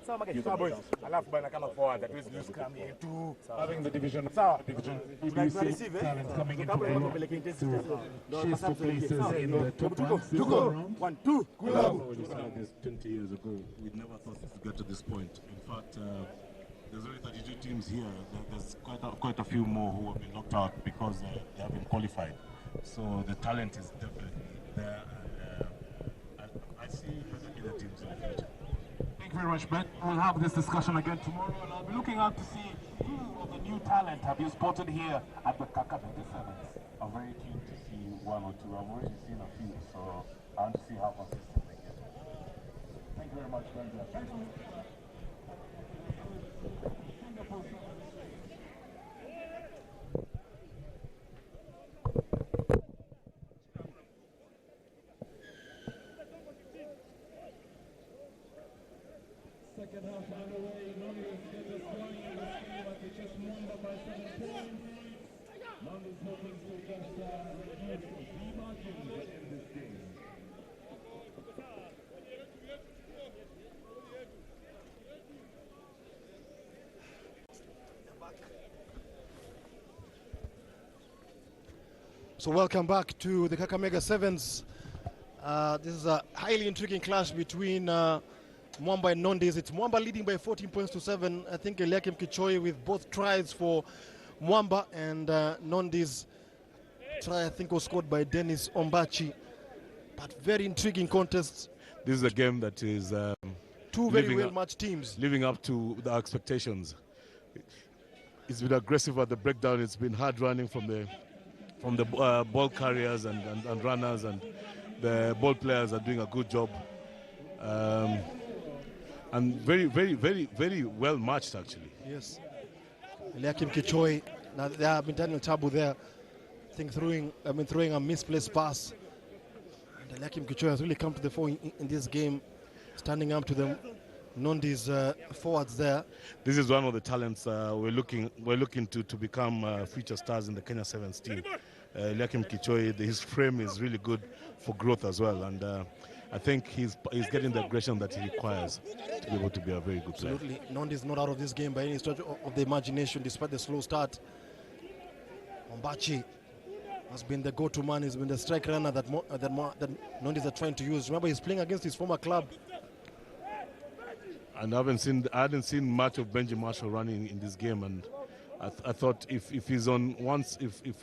Sawa magari. Boys. Alafu bana kama forward that is lose come here too. Having the division. Sawa. Division. Receive coming in to chase for places in the top round. 1, 2. When you started this 20 years ago, we never thought this would get to this point. In fact, there's only 32 teams here. There's quite a few more who have been knocked out because they have been qualified. So the talent is definitely there. I see other teams in the future. Thank you very much, Ben. We'll have this discussion again tomorrow, and I'll be looking out to see who of the new talent have you spotted here at the Kakamega Sevens. I'm very keen to see 1 or 2. I've already seen a few, so I want to see how consistent they get. Thank you very much, Ben. Thank you. Second half underway, Nondescripts is going in the scheme, but they just Mwamba by 7 points. Nondescripts hoping to just reduce the margin in this game. So welcome back to the Kakamega Sevens. This is a highly intriguing clash between Mwamba and Nondis. It's Mwamba leading by 14 points to 7. I think Eliakim Kichoi with both tries for Mwamba, and Nondis try I think was scored by Dennis Ombachi. But very intriguing contest. This is a game that is 2 very well-matched teams. Living up to the expectations. It's been aggressive at the breakdown. It's been hard running from the ball carriers and runners, and the ball players are doing a good job. And very well matched, actually. Yes. Eliakim Kichoi, now there have been Daniel Tabu there, I think throwing a misplaced pass. And Eliakim Kichoi has really come to the fore in this game, standing up to the Nondi's forwards there. This is one of the talents we're looking to become future stars in the Kenya Sevens team. Eliakim Kichoi, his frame is really good for growth as well, and I think he's getting the aggression that he requires to be able to be a very good player. Absolutely. Nondi is not out of this game by any stretch of the imagination, despite the slow start. Ombachi has been the go-to man. He's been the strike runner that Nondis are trying to use. Remember, he's playing against his former club. And I hadn't seen much of Benji Marshall running in this game, and I thought if he's on once, if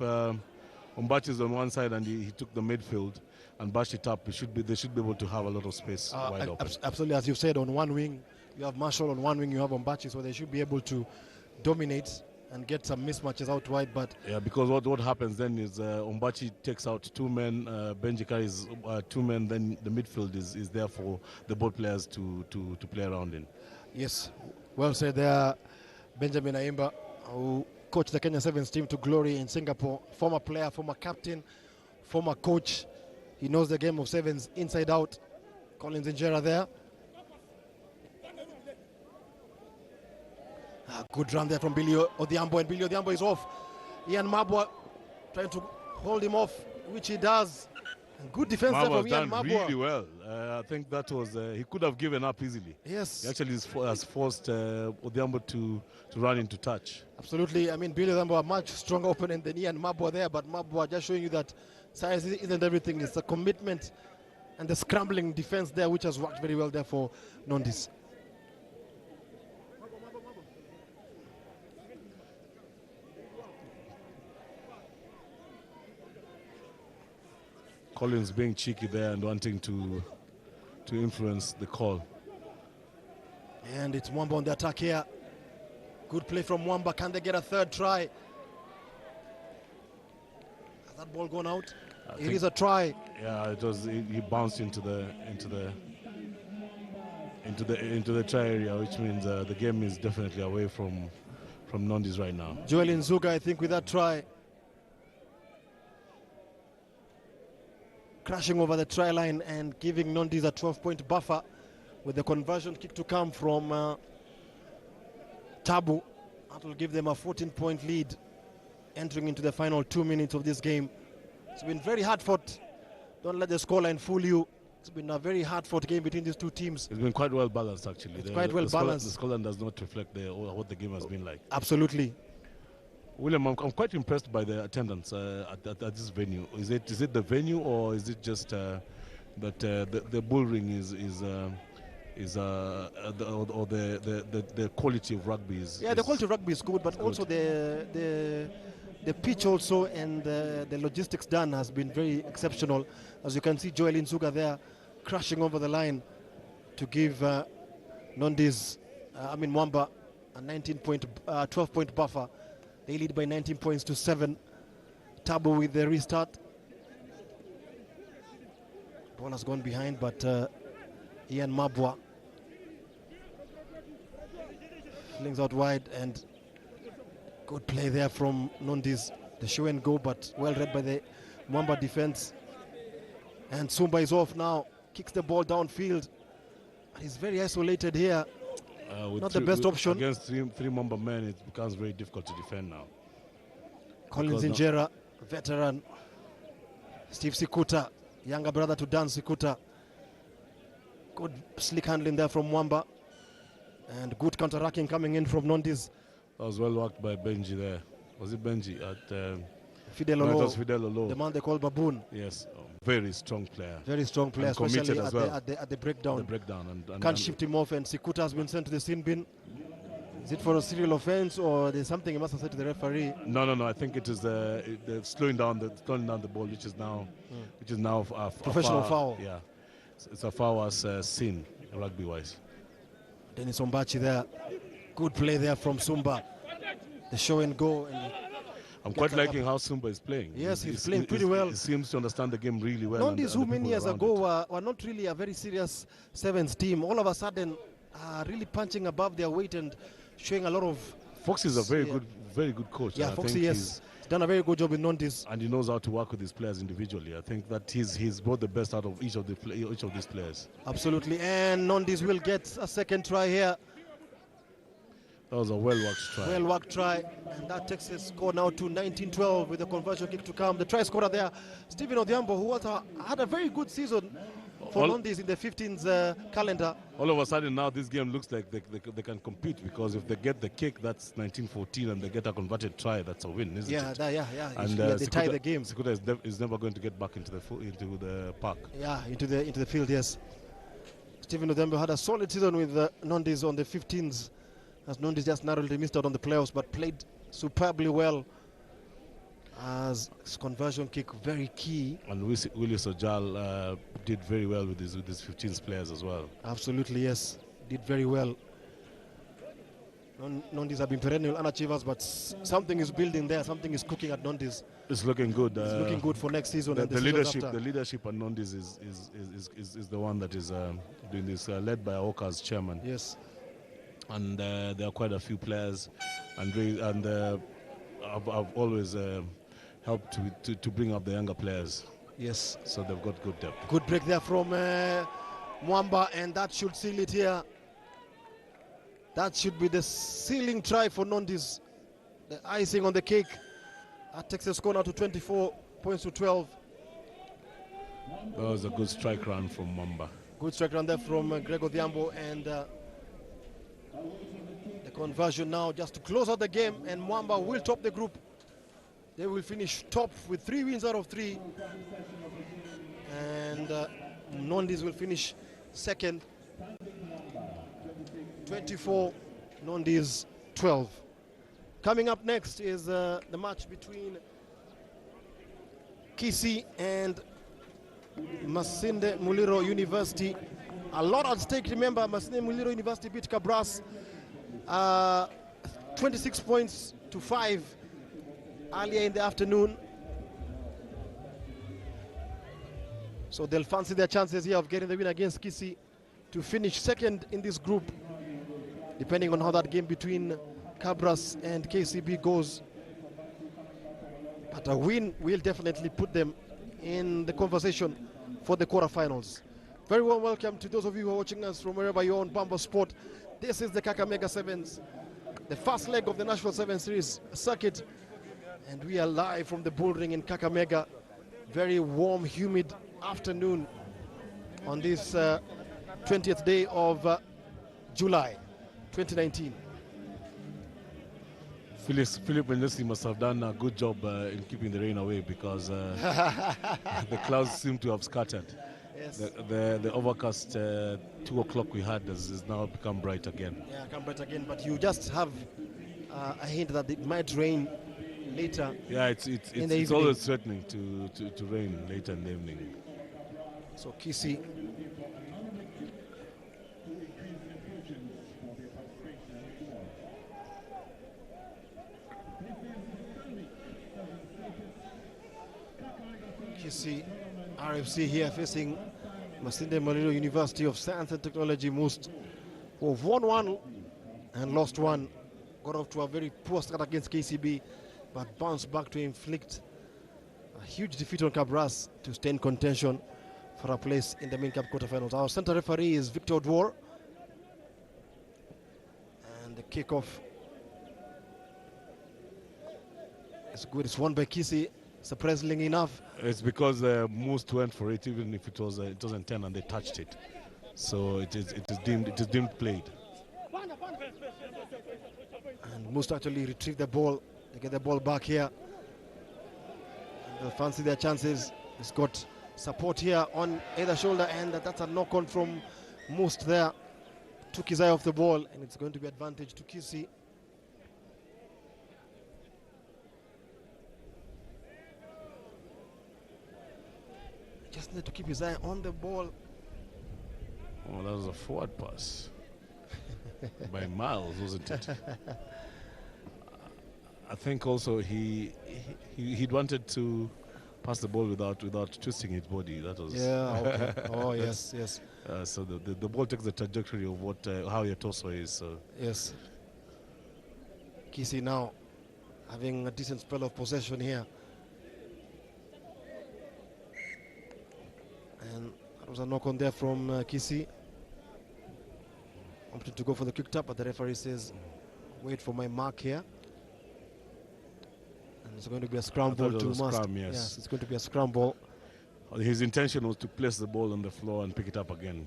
Ombachi is on one side and he took the midfield and bashed it up, they should be able to have a lot of space wide open. Absolutely, as you said, on one wing you have Marshall, on one wing you have Ombachi, so they should be able to dominate and get some mismatches out wide. But yeah, because what happens then is Ombachi takes out 2 men, Benji carries 2 men, then the midfield is there for the ball players to play around in. Yes, well said there, Benjamin Aimba, who coached the Kenya Sevens team to glory in Singapore, former player, former captain, former coach. He knows the game of sevens inside out. Collins Injera there. Good run there from Billy Odhiambo, and Billy Odhiambo is off. Ian Mabwa trying to hold him off, which he does. And good defense there from Ian Mabwa. Really well. I think that was, he could have given up easily. Yes. He actually has forced Odhiambo to run into touch. Absolutely. I mean, Billy Odhiambo a much stronger opponent than Ian Mabwa there, but Mabwa just showing you that size isn't everything. It's the commitment and the scrambling defense there, which has worked very well there for Nondis. Collins being cheeky there and wanting to influence the call. And it's Mwamba on the attack here. Good play from Mwamba. Can they get a third try? Has that ball gone out? It is a try. Yeah, it was. He bounced into the try area, which means the game is definitely away from Nondis right now. Joel Nzuga, I think, with that try. Crashing over the try line and giving Nondis a 12-point buffer with the conversion kick to come from Tabu. That will give them a 14-point lead entering into the final 2 minutes of this game. It's been very hard fought. Don't let the scoreline fool you. It's been a very hard fought game between these two teams. It's been quite well balanced, actually. It's quite well balanced. The scoreline does not reflect what the game has been like. Absolutely. William, I'm quite impressed by the attendance at this venue. Is it the venue, or is it just that the bull ring the quality of rugby is? Yeah, the quality of rugby is good, but also the pitch also and the logistics done has been very exceptional. As you can see, Joel Nzuga there crashing over the line to give Nondis, Mwamba, a 12-point buffer. They lead by 19 points to 7. Tabu with the restart. Ball has gone behind, but Ian Mabwa flings out wide, and good play there from Nondis. The show and go, but well read by the Mwamba defense. And Sumba is off now. Kicks the ball downfield. He's very isolated here. Not the best option. Against three Mwamba men, it becomes very difficult to defend now. Collins Injera, veteran. Steve Sikuta, younger brother to Dan Sikuta. Good slick handling there from Mwamba. And good counter-racking coming in from Nondis. That was well worked by Benji there. Was it Benji? Fidel no, Olo, it was Fidel Olo. the man they call Baboon. Yes, very strong player. Very strong player, and especially as well. at the breakdown. The breakdown. Can't shift him off, and Sikuta has been sent to the sin bin. Is it for a serial offense, or there's something he must have said to the referee? No. I think it is the slowing down the ball, which is now a professional foul. Yeah, it's a foul as sin rugby-wise. Dennis Ombachi there, good play there from Sumba. The show and go. And I'm quite liking how Sumba is playing. Yes, he's playing pretty well. He seems to understand the game really well. Nondis, who many years ago were not really a very serious sevens team, all of a sudden are really punching above their weight and showing a lot of... Fox is a very good coach. Yeah, Foxy, yes. He's done a very good job in Nondis. And he knows how to work with his players individually. I think that he's brought the best out of each of these players. Absolutely. And Nondis will get a second try here. That was a well-worked try. Well-worked try, and that takes the score now to 19-12 with the conversion kick to come. The try scorer there, Stephen Odhiambo, who also had a very good season for Nondis in the 15th calendar. All of a sudden now this game looks like they can compete, because if they get the kick, that's 19-14, and they get a converted try, that's a win, isn't it? Yeah. And they tie the game. Sikuta is never going to get back into the park. Yeah, into the field, yes. Stephen Odhiambo had a solid season with Nondis on the 15s, as Nondis just narrowly missed out on the playoffs, but played superbly well. As conversion kick very key. And Willie Sojal did very well with his 15th players as well. Absolutely, yes, did very well. Nondis have been perennial unachievers, but something is building there. Something is cooking at Nondis. It's looking good. It's looking good for next season. The leadership at Nondis is the one that is doing this, led by Aoka's chairman. Yes. And there are quite a few players, and I've always helped to bring up the younger players. Yes. So they've got good depth. Good break there from Mwamba, and that should seal it here. That should be the sealing try for Nondis. The icing on the cake. That takes the score now to 24 points to 12. That was a good strike run from Mwamba. Good strike run there from Greg Odhiambo, and the conversion now just to close out the game, and Mwamba will top the group. They will finish top with 3 wins out of 3, and Nondis will finish second. 24, Nondis 12. Coming up next is the match between Kissi and Masinde Muliro University. A lot at stake, remember. Masinde Muliro University beat Cobras 26 points to 5 earlier in the afternoon. So they'll fancy their chances here of getting the win against Kissi to finish second in this group, depending on how that game between Cobras and KCB goes. But a win will definitely put them in the conversation for the quarterfinals. Very warm welcome to those of you who are watching us from wherever you're on Bamba Sport. This is the Kakamega Sevens, the first leg of the National 7 Series circuit, and we are live from the bull ring in Kakamega. Very warm, humid afternoon on this 20th day of July 2019. Philip and Leslie must have done a good job in keeping the rain away, because the clouds seem to have scattered. Yes. The overcast 2 o'clock we had has now become bright again. Yeah, become bright again, but you just have a hint that it might rain later. Yeah, it's always threatening to rain later in the evening. So Kissi RFC here facing Masinde Muliro University of Science and Technology, most who have won 1 and lost 1. Got off to a very poor start against KCB, but bounced back to inflict a huge defeat on Cobras to stay in contention for a place in the main cup quarterfinals. Our center referee is Victor Dwar, and the kickoff is good. It's won by Kissi, surprisingly enough. It's because most went for it, even if it wasn't 10 and they touched it. So it is deemed played. And most actually retrieve the ball. They get the ball back here. And they'll fancy their chances. He's got support here on either shoulder, and that's a knock-on from Most there. Took his eye off the ball, and it's going to be advantage to Kissi. Just need to keep his eye on the ball. Oh, that was a forward pass. By miles, wasn't it? I think also he'd wanted to pass the ball without twisting his body. That was okay. Oh yes. So the ball takes the trajectory of how your torso is. So yes. Kissi now having a decent spell of possession here, and that was a knock on there from Kissi. Opted to go for the quick tap, but the referee says Wait for my mark here. And it's going to be a scramble to Must. Yes, it's going to be a scramble. His intention was to place the ball on the floor and pick it up again.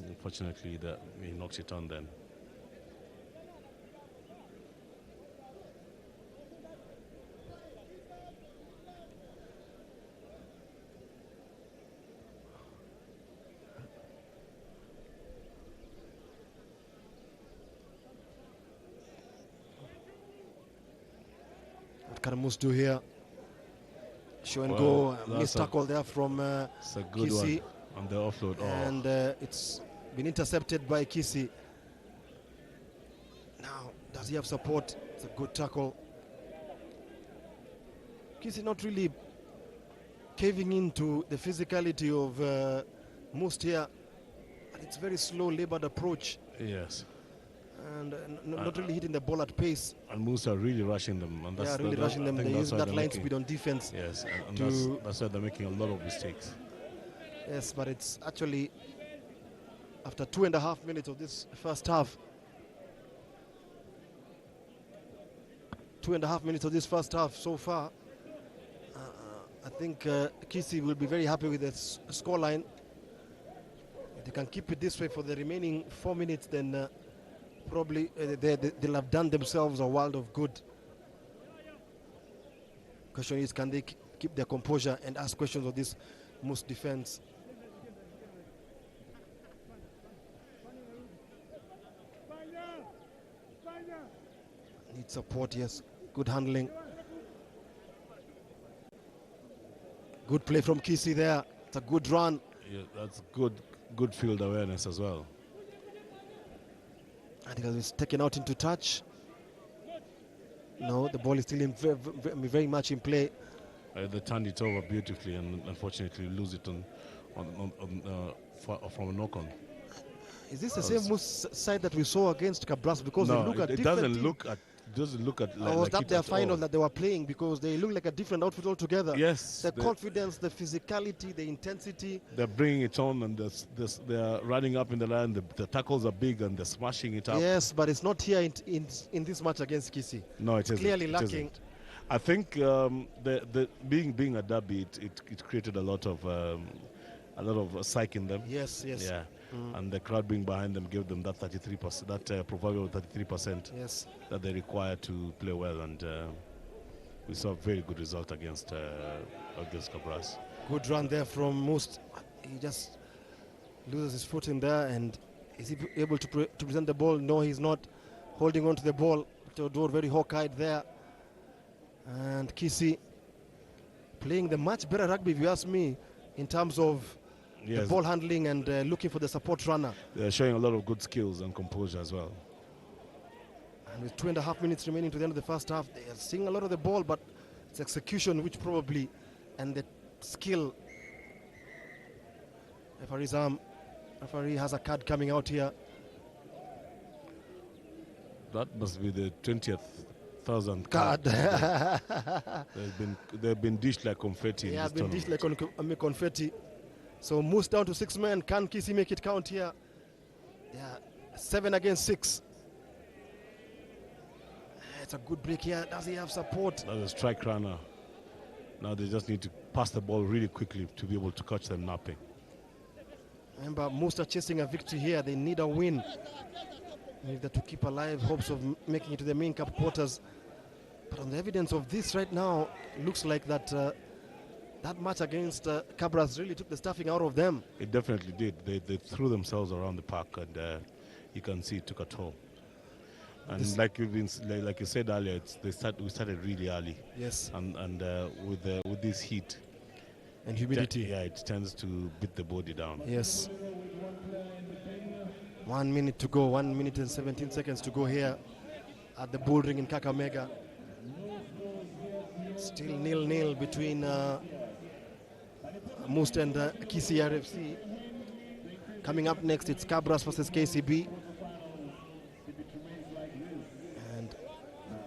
Unfortunately, he knocks it on then. What can Must do here? Show and go, missed tackle there from it's a good Kissi. One on the offload. Oh. And it's been intercepted by Kissi. Now, does he have support? It's a good tackle. Kissi not really caving into the physicality of Must here. But it's very slow, labored approach. Yes. And not really hitting the ball at pace. And Moose are really rushing them. And that's really rushing them. They're using that line speed on defense. Yes, and that's why they're making a lot of mistakes. Yes, but it's actually after 2.5 minutes of this first half. 2.5 minutes of this first half so far. I think Kissi will be very happy with the scoreline. If they can keep it this way for the remaining 4 minutes, then probably they'll have done themselves a world of good. Question is, can they keep their composure and ask questions of this Must defense? Need support, yes. Good handling. Good play from Kissi there. It's a good run. Yeah, that's good field awareness as well. I think it's taken out into touch. No, the ball is still very much in play. They turned it over beautifully and unfortunately lose it from a knock-on. Is this the same side that we saw against Cobras? Because no, they look at it doesn't look at like, was that their final that they were playing? Because they look like a different outfit altogether. Yes. The confidence, the physicality, the intensity. They're bringing it on and they're running up in the line. The tackles are big and they're smashing it up. Yes, but it's not here in this match against Kissi. No, it isn't. Clearly lacking. I think being a derby, it created a lot of psyche in them. Yes. Yeah. And the crowd being behind them gave them that 33%, that proverbial 33% that they require to play well, and we saw a very good result against Cobras. Good run there from Must. He just loses his foot in there, and is he able to present the ball? No, he's not holding on to the ball. Theodore very hawk-eyed there, and Kissi playing the much better rugby, if you ask me, in terms of the ball handling and looking for the support runner. They're showing a lot of good skills and composure as well. And with 2.5 minutes remaining to the end of the first half, they are seeing a lot of the ball, but it's execution which probably, and the skill. Referee has a card coming out here. That must be the 20,000th card. They've been dished like confetti. Yeah, been dished like confetti. So Moose down to 6 men. Can Kissi make it count here? Yeah, 7 against 6. It's a good break here. Does he have support? That's a strike runner. Now they just need to pass the ball really quickly to be able to catch them napping. Remember, Moose are chasing a victory here. They need a win. They need to keep alive hopes of making it to the main cup quarters. But on the evidence of this right now, it looks like that that match against Cobras really took the stuffing out of them. It definitely did. They threw themselves around the park, and you can see it took a toll. And like you said earlier, we started really early. Yes. And with this heat and humidity, it tends to beat the body down. Yes. 1 minute to go. 1 minute and 17 seconds to go here at the Bull Ring in Kakamega. Still 0-0 between Must and Kissi RFC. Coming up next, it's Cobras versus KCB. And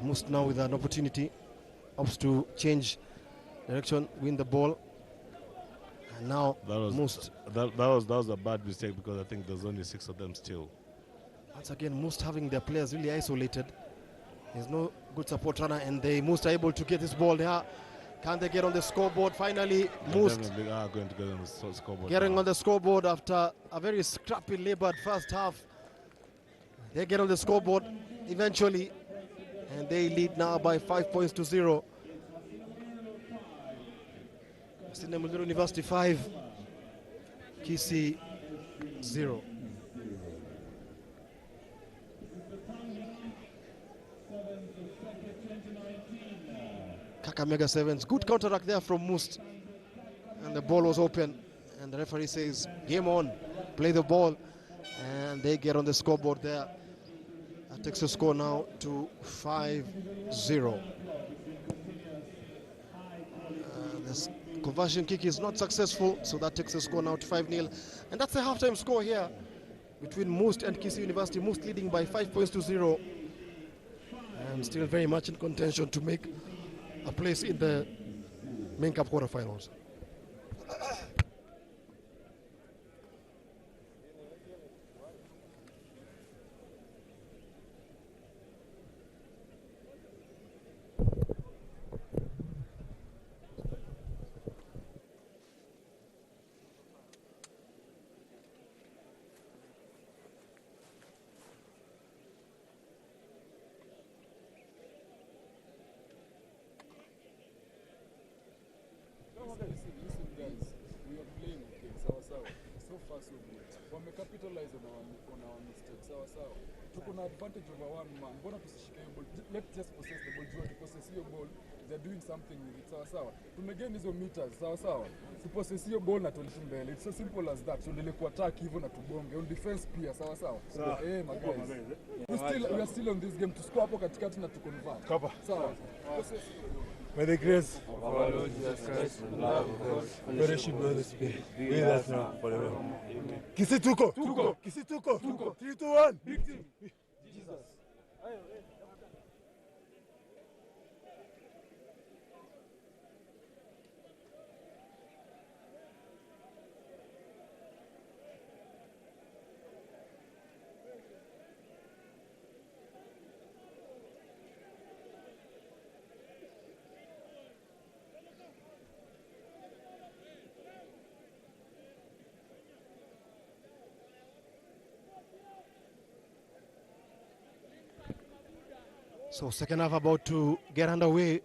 Must now with an opportunity, opts to change direction, win the ball. And now Must. That was a bad mistake, because I think there's only 6 of them still. Once again, Must having their players really isolated. There's no good support runner, and they Moose are able to get this ball there. Can they get on the scoreboard? Finally, Moose Definitely are going to get on the scoreboard. getting on the scoreboard after a very scrappy, labored first half. They get on the scoreboard eventually, and they lead now by 5 points to 0. Sydney University 5, Kissi 0. Kakamega Sevens, good counterattack there from Must, and the ball was open, and the referee says game on, play the ball, and they get on the scoreboard there. That takes the score now to 5-0. This conversion kick is not successful, so that takes the score now to 5-0, and that's the halftime score here between Must and Kissi University. Must leading by 5 points to 0, and still very much in contention to make a place in the main cup quarterfinals. Listen guys, we are playing okay, sawa. So far so good. Wamecapitalize on our mistakes, sawa. Tuko na advantage over one man. Mbona tusishike hiyo ball? Let's just possess the ball. Jua possess hiyo ball. They're doing something with it, sawa. Tumegain hizo meters, sawa. Tupossess hiyo ball na tulishe mbele. It's so simple as that. Tuendelee kuattack hivyo na tubonge. On defense pia, sawa. My guys. We are still on this game. To score hapo katikati na to convert. Sawa. May the grace of our Lord Jesus Christ and the love of God and the fellowship of the Holy Spirit be with us now forever. Kissi tuko. Kissi tuko. 3, 2, 1. Big team. Jesus. So second half about to get underway.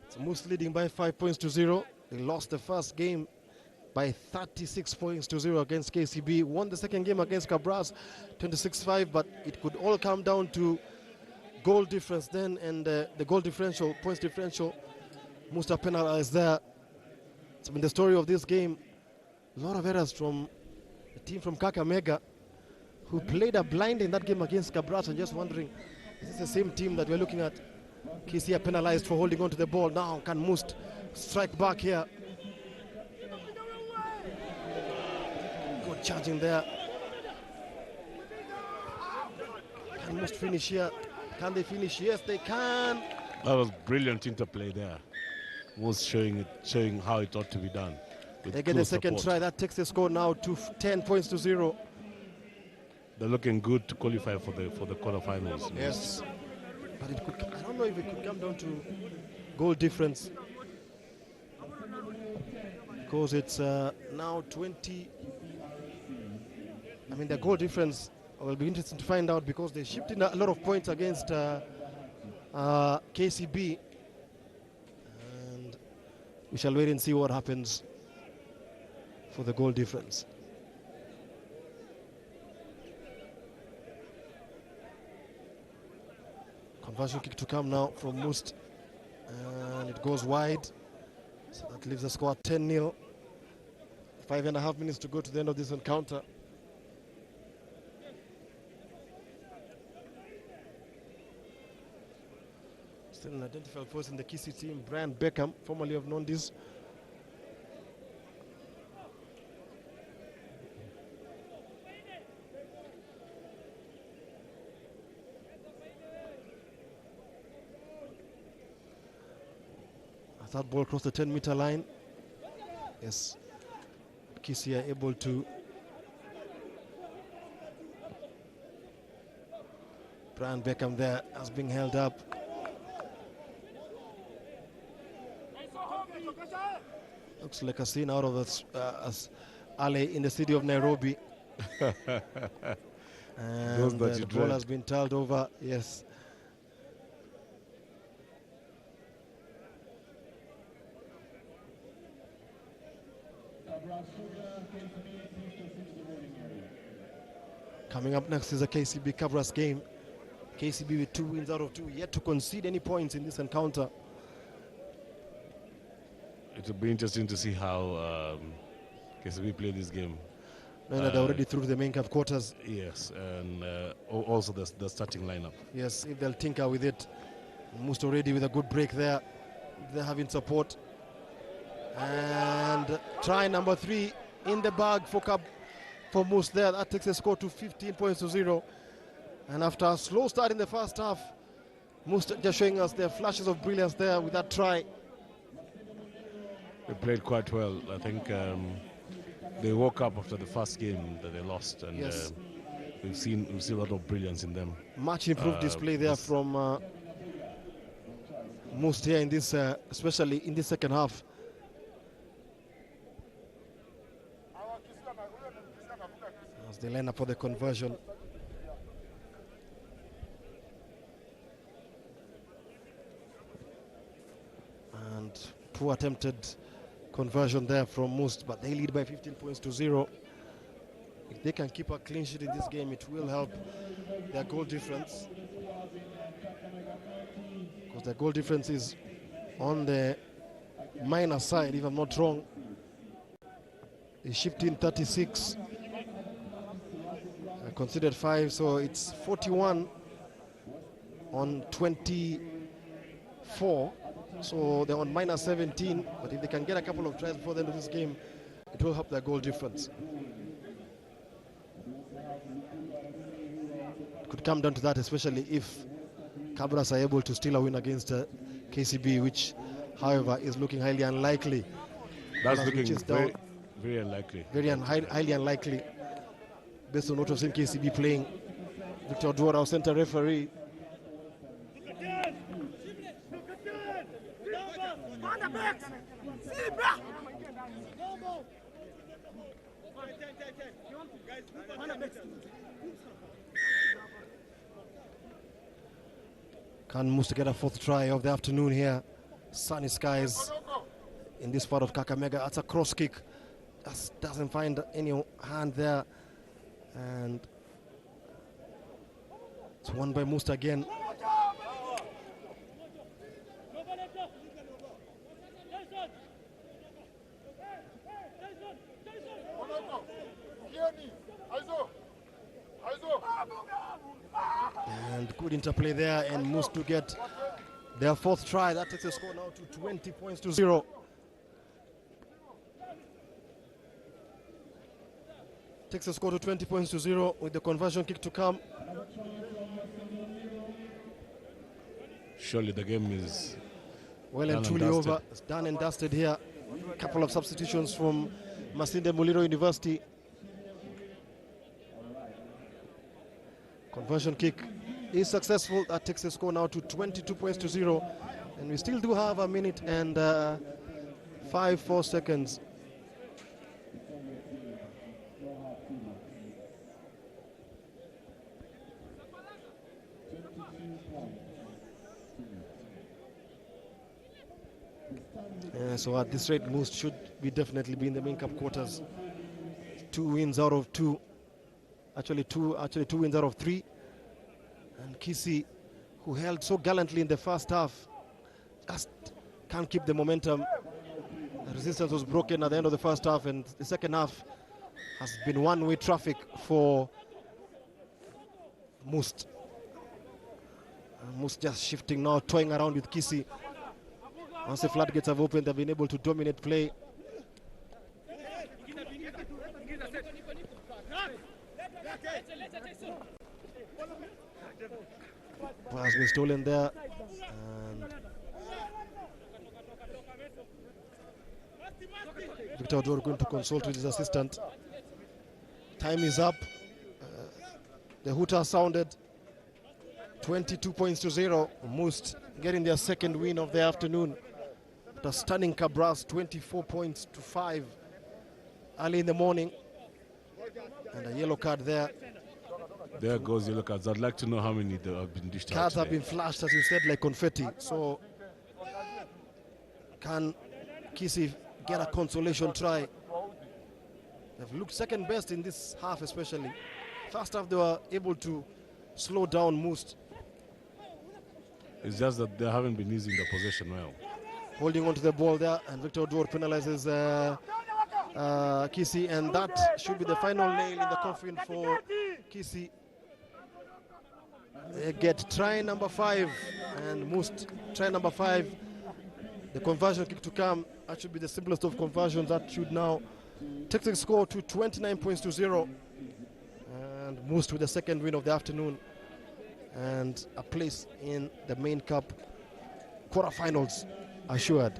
It's Moose leading by 5 points to 0. They lost the first game by 36 points to 0 against KCB. Won the second game against Cobras 26-5, but it could all come down to goal difference then, and the goal differential, points differential. Moose are penalized there. So in the story of this game, a lot of errors from the team from Kakamega, who played a blind in that game against Cobras, and just wondering, is this the same team that we're looking at? Kissi are penalized for holding on to the ball. Now can Must strike back here? Good charging there. Can Must finish here? Can they finish? Yes, they can. That was brilliant interplay there. Must showing how it ought to be done. They get the second try. That takes the score now to 10 points to 0. They're looking good to qualify for the quarterfinals. Yes, but it could. I don't know if it could come down to goal difference, because it's now 20. I mean, the goal difference will be interesting to find out, because they shipped in a lot of points against KCB, and we shall wait and see what happens for the goal difference. Conversion kick to come now from Must, and it goes wide, so that leaves the score at 10-0. 5.5 minutes to go to the end of this encounter. Still an identified force in the Kissi team, Brian Beckham, formerly of Nondescripts. That ball crossed the 10-meter line. Yes, Kissi are able to Brian Beckham there as being held up. Looks like a scene out of a alley in the city of Nairobi. And the ball has been turned over, yes. Coming up next is a KCB Cobras game. KCB with 2 wins out of 2, yet to concede any points in this encounter. It will be interesting to see how KCB play this game. They're already through the main cup quarters. Yes, and also the starting lineup. Yes, if they'll tinker with it. Most already with a good break there. They're having support. And try number 3 in the bag for Moose there. That takes the score to 15 points to 0. And after a slow start in the first half, Moose just showing us their flashes of brilliance there with that try. They played quite well. I think they woke up after the first game that they lost, and yes. we've seen a lot of brilliance in them. Much improved display there from Moose here in this, especially in the second half. As they line up for the conversion. And poor attempted conversion there from Moose, but they lead by 15 points to 0. If they can keep a clean sheet in this game, it will help their goal difference. Because their goal difference is on the minus side, if I'm not wrong. They shipped in 36. Considered 5, so it's 41 on 24. So they're on minus 17, but if they can get a couple of tries before the end of this game, it will help their goal difference. It could come down to that, especially if Cobras are able to steal a win against KCB, which, however, is looking highly unlikely. That's looking very unlikely. Highly unlikely, based on what we've seen KCB playing. Victor Duara, our center referee. Can Moose to get a 4th try of the afternoon here. Sunny skies in this part of Kakamega. That's a cross kick. Just doesn't find any hand there. And it's won by Moose again. And good interplay there, and Moose to get their 4th try. That takes the score now to 20 points to 0. Takes the score to 20 points to 0 with the conversion kick to come. Surely the game is well and truly over. It's done and dusted here. A couple of substitutions from Masinde Muliro University. Conversion kick is successful. That takes the score now to 22 points to 0. And we still do have a minute and 4 seconds. So at this rate, Moose should definitely be in the main cup quarters. 2 wins out of 2. Actually two wins out of 3. And Kissi, who held so gallantly in the first half, just can't keep the momentum. The resistance was broken at the end of the first half, and the second half has been one-way traffic for Moose. Moose just shifting now, toying around with Kissi. Once the floodgates have opened, they've been able to dominate play. Ball has been stolen there. And Victor Odor going to consult with his assistant. Time is up. The hooter sounded. 22-0. Most getting their second win of the afternoon. After stunning Cobras 24-5 early in the morning. And a yellow card there. There goes yellow cards. I'd like to know how many there have been dished out. Cards have been flashed, as you said, like confetti. So can Kissi get a consolation try? They've looked second best in this half, especially. First half, they were able to slow down most. It's just that they haven't been using the possession well. Holding on to the ball there, and Victor Odor penalizes Kissi, and that should be the final nail in the coffin for Kissi. They get try number 5, and most try number 5. The conversion kick to come. That should be the simplest of conversions. That should now take the score to 29-0. And most with the second win of the afternoon. And a place in the main cup quarterfinals assured.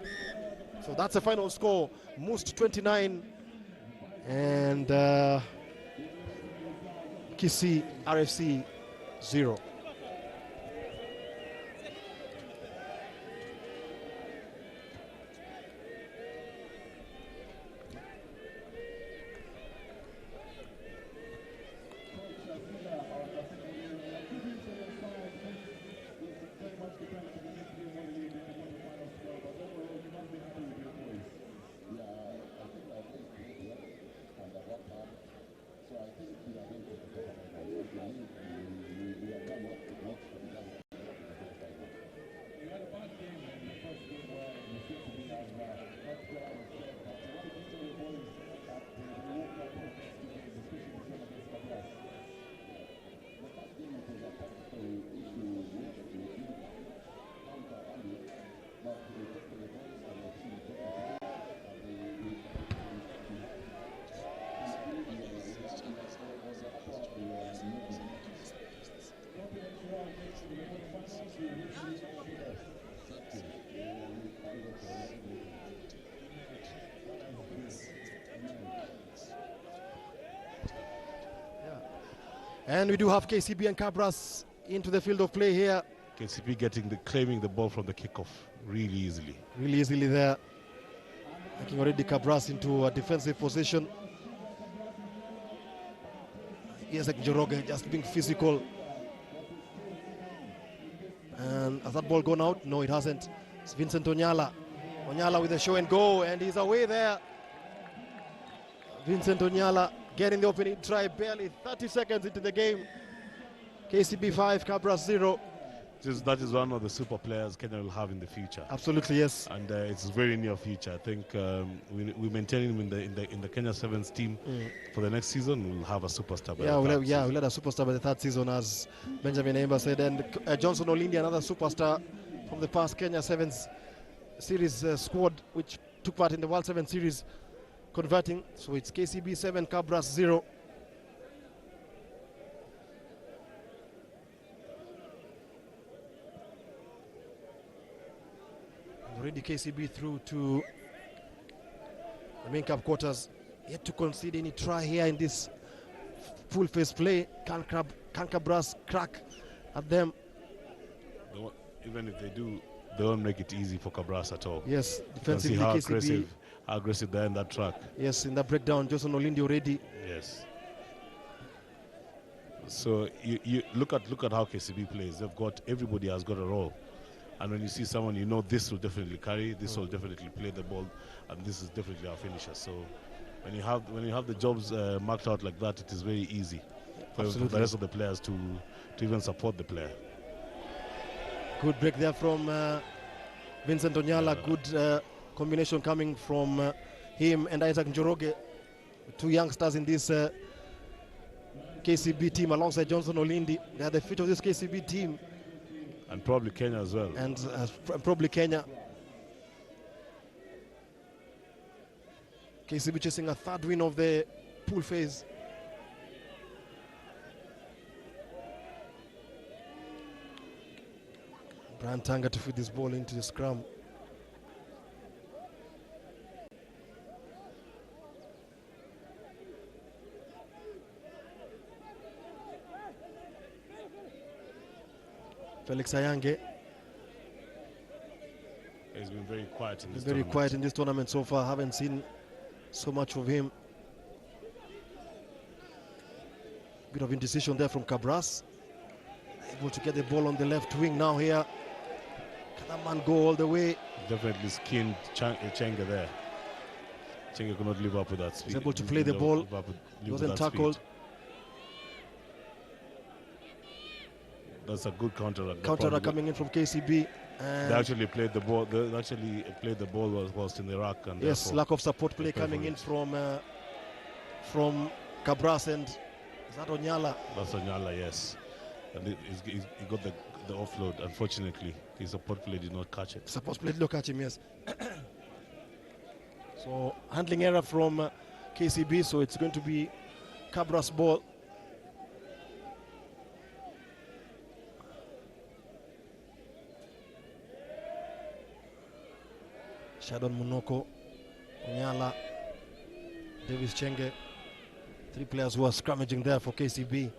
So that's the final score. Most 29 and Kissi RFC 0. And we do have KCB and Cobras into the field of play here. KCB claiming the ball from the kickoff really easily. Really easily there. Making already Cobras into a defensive position. Here's like Njoroge just being physical. And has that ball gone out? No, it hasn't. It's Vincent Onyala. Onyala with a show and go, and he's away there. Vincent Onyala getting the opening try, barely 30 seconds into the game. KCB 5, Cobras 0. That is one of the super players Kenya will have in the future. Absolutely, yes. And it's very near future. I think we maintain him in the Kenya Sevens team for the next season. We'll have a superstar. We'll have a superstar by the third season, as Benjamin Emba said. And Johnson Olindi, another superstar from the past Kenya Sevens series squad, which took part in the World Sevens series, converting. So it's KCB 7, Cobras 0. Already KCB through to the main cup quarters. Yet to concede any try here in this full face play. Can Cobras crack at them? Even if they do, they won't make it easy for Cobras at all. Yes, defensively how KCB. aggressive they are in that track. Yes, in that breakdown, Johnson Olindi already. Yes. So you look at how KCB plays. Everybody has got a role. And when you see someone, you know this will definitely carry, this will definitely play the ball, and this is definitely our finisher. So when you have the jobs marked out like that, it is very easy for the rest of the players to even support the player. Good break there from Vincent Onyala. Good combination coming from him and Isaac Njoroge, two youngsters in this KCB team alongside Johnson Olindi. They are the future of this KCB team. And probably Kenya as well. And probably Kenya. KCB chasing a third win of the pool phase. Brian Tanga to feed this ball into the scrum. Felix Ayange. He's been very quiet in this Very tournament. quiet in this tournament so far. Haven't seen so much of him. Bit of indecision there from Cobras. Able to get the ball on the left wing now here. Can that man go all the way? Definitely skinned Chenga there. Chenga could not live up with that speed. He's able to play the ball. He wasn't tackled. That's a good counter. Counter coming in from KCB. They actually played the ball. They actually played the ball whilst in the ruck. And yes, lack of support play coming in from Cobras, and is that Onyala? That's Onyala, yes. And he got the offload. Unfortunately, his support play did not catch it. Support play did not catch him, yes. So handling error from KCB. So it's going to be Cobras ball. Shadon Munoko, Onyala, Davis Chenge, 3 players who are scrummaging there for KCB.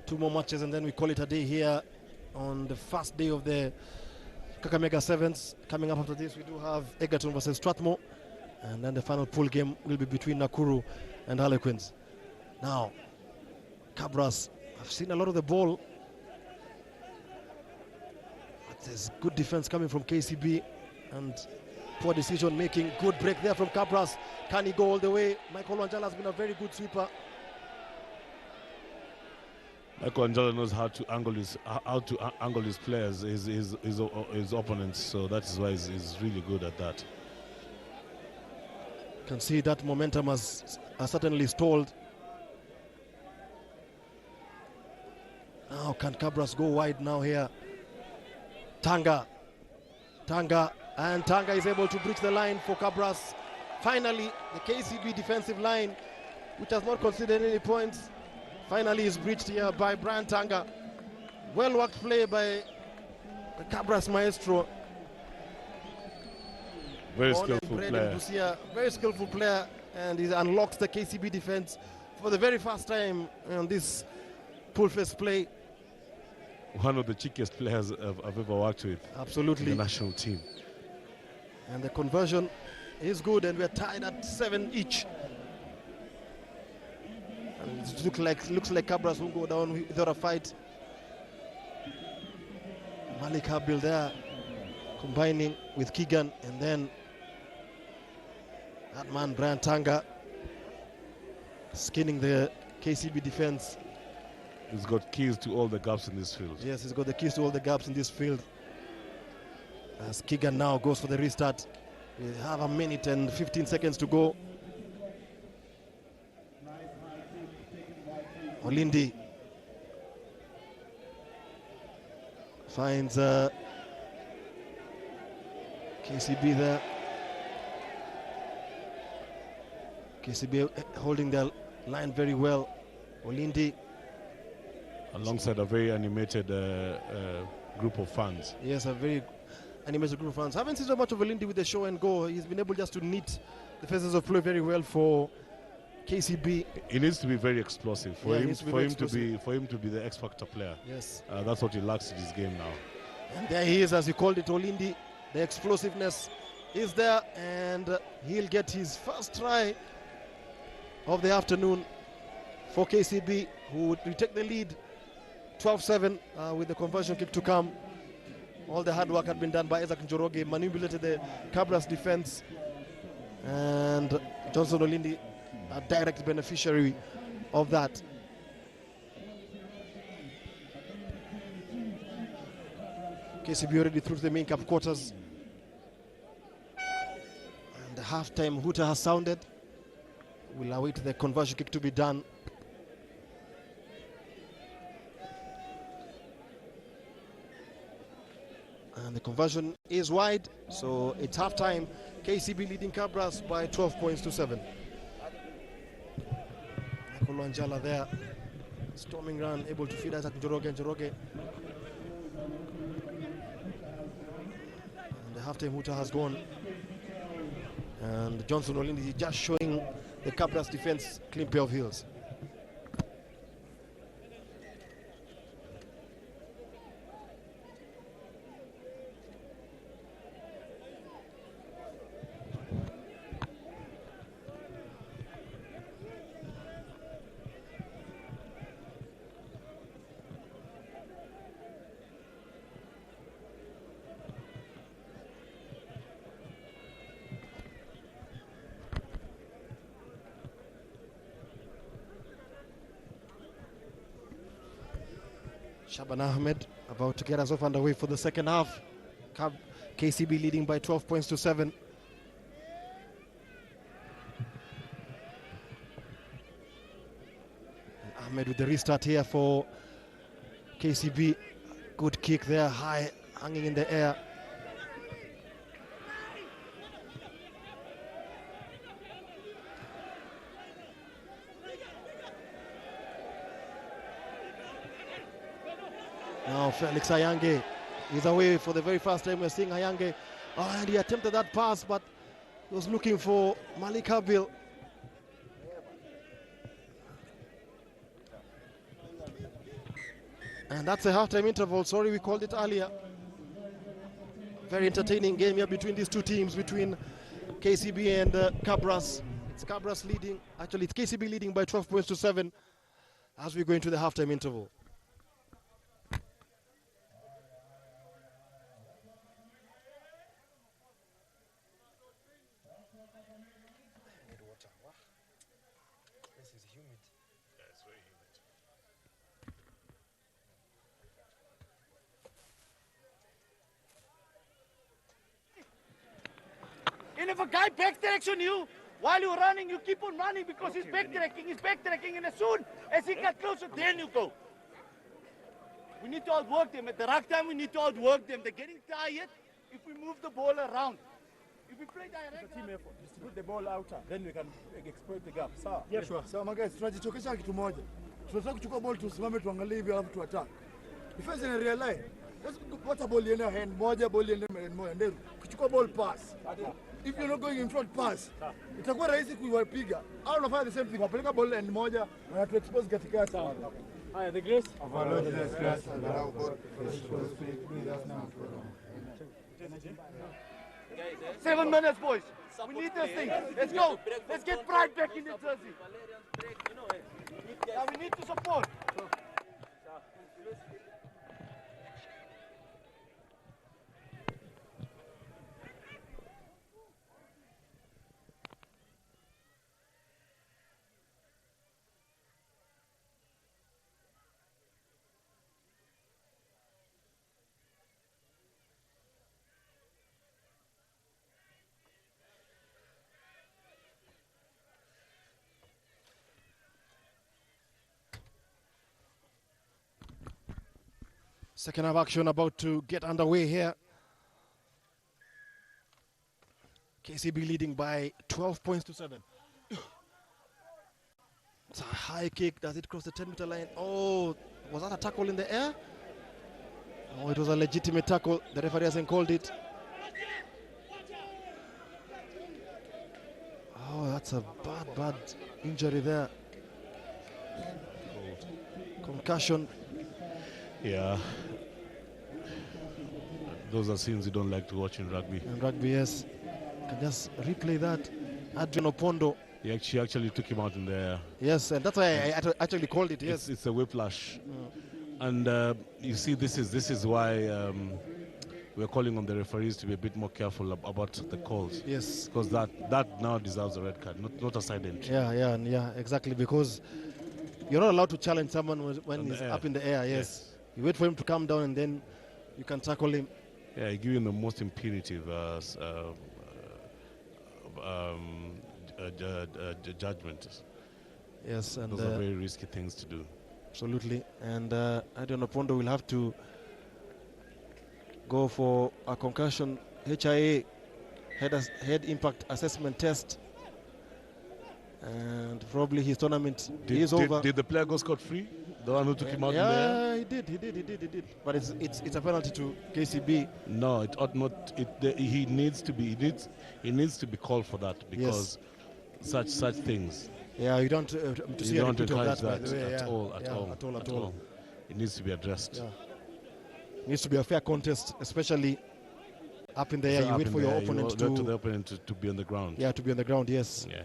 Two more matches and then we call it a day here on the first day of the Kakamega Sevens. Coming up after this, we do have Egerton versus Strathmore, and then the final pool game will be between Nakuru and Harlequins. Now, Cobras, I've seen a lot of the ball. There's good defense coming from KCB and poor decision making. Good break there from Cobras. Can he go all the way? Michael Wanjala has been a very good sweeper. Michael Wanjala knows how to angle his players, his opponents. So that is why he's really good at that. You can see that momentum has certainly stalled. Now can Cobras go wide now here? Tanga, and Tanga is able to breach the line for Cobras. Finally, the KCB defensive line, which has not conceded any points, finally is breached here by Brian Tanga. Well worked play by the Cobras maestro. Very skillful player. Busia, very skillful player, and he unlocks the KCB defense for the very first time on this pool phase play. One of the cheekiest players I've ever worked with. Absolutely. In the national team. And the conversion is good, and we're tied at 7 each. And it looks like Cobras will go down without a fight. Malik Habil there, combining with Keegan, and then that man Brian Tanga skinning the KCB defense. He's got keys to all the gaps in this field. Yes, he's got the keys to all the gaps in this field. As Keegan now goes for the restart. We have a minute and 15 seconds to go. Olindi finds KCB there. KCB holding their line very well. Olindi alongside a very animated group of fans. Yes, a very animated group of fans. Haven't seen so much of Olindi with the show and go. He's been able just to knit the phases of play very well for KCB. He needs to be very explosive for him to be the X Factor player. Yes, that's what he lacks in his game now. And there he is, as you called it, Olindi. The explosiveness is there, and he'll get his first try of the afternoon for KCB, who would retake the lead 12-7 with the conversion kick to come. All the hard work had been done by Isaac Njoroge, manipulated the Cobras defense, and Johnson Olindi, a direct beneficiary of that. KCB already through to the main cup quarters, and the halftime hooter has sounded. We'll await the conversion kick to be done. And the conversion is wide, so it's halftime. KCB leading Cobras by 12 points to 7. Michael Wanjala there, storming run, able to feed Isaac Njoroge. And the halftime hooter has gone. And Johnson Olindi just showing the Cobras defense clean pair of heels. Shaban Ahmed about to get us off underway for the second half. KCB leading by 12 points to 7. And Ahmed with the restart here for KCB. Good kick there, high, hanging in the air. Now Felix Ayange is away for the very first time. We're seeing Ayange. Oh, and he attempted that pass, but he was looking for Malik Abil. And that's a halftime interval. Sorry, we called it earlier. Very entertaining game here between these two teams, between KCB and Cobras. It's Cobras leading. Actually, it's KCB leading by 12 points to 7 as we go into the halftime interval. And if a guy backtracks on you, while you're running, you keep on running because he's backtracking, and as soon as he gets closer, then you go. We need to outwork them. At the right time, we need to outwork them. They're getting tired if we move the ball around. If we play direct, team effort. Distribute the ball out, then we can exploit the gap. Sawa? Yeah, sure. Sawa, guys, tunajitokesha kitu moja. Tunataka kuchukua ball tusimame tuangalie hivi alafu tu attack. Defense in a real line. Let's put a ball in your hand moja, ball in hand moja, and then kuchukua ball pass. If you're not going in front pass, itakuwa rahisi kuiwapiga. Au unafanya the same thing, wapeleka ball end moja na tu expose katikati. Haya, the grace of our Lord Jesus Christ and our God, precious spirit, be with us now and forever. 7 minutes, boys. We need this thing. Let's go. Let's get pride back in the jersey. Now we need to support. Second half action about to get underway here. KCB leading by 12 points to 7. It's a high kick. Does it cross the 10-meter line? Oh, was that a tackle in the air? Oh, it was a legitimate tackle. The referee hasn't called it. Oh, that's a bad injury there. Concussion. Yeah. Those are scenes you don't like to watch in rugby. In rugby, yes. Can just replay that. Adrian Opondo. She actually took him out in the air. Yes, and that's why I actually called it, yes. It's a whiplash. And you see, this is why we're calling on the referees to be a bit more careful about the calls. Yes. Because that now deserves a red card, not a side entry. Yeah, exactly. Because you're not allowed to challenge someone when he's up in the air, yes. You wait for him to come down and then you can tackle him. Yeah, you give him the most impunitive judgment. Yes, and those are very risky things to do. Absolutely, and Adrian Opondo will have to go for a concussion HIA head impact assessment test, and probably his tournament is over. Did the player go scot-free? The one who took him out in there? Yeah, he did. But it's a penalty to KCB. No, it ought not. He needs to be called for that because such things. Yeah, you don't you don't encourage that at all. It needs to be addressed. Yeah. It needs to be a fair contest, especially up in the air. You wait for your opponent to be on the ground. Yeah, to be on the ground. Yes. Yeah.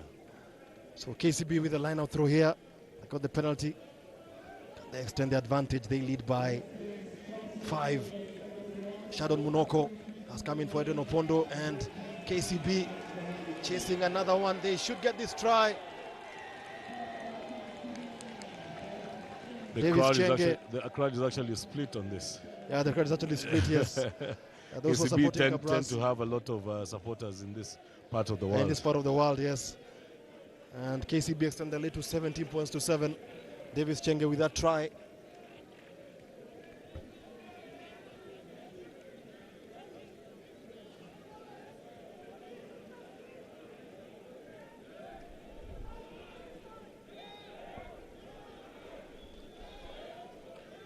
So KCB with a line-out throw here. They got the penalty. They extend the advantage. They lead by 5. Shadon Munoko has come in for Adrian Opondo, and KCB chasing another one. They should get this try. The crowd is actually split on this. Yeah, the crowd is actually split, yes. Those who are KCB supporting tend to have a lot of supporters in this part of the world. In this part of the world, yes. And KCB extend the lead to 17 points to 7. Davis Chenge with that try.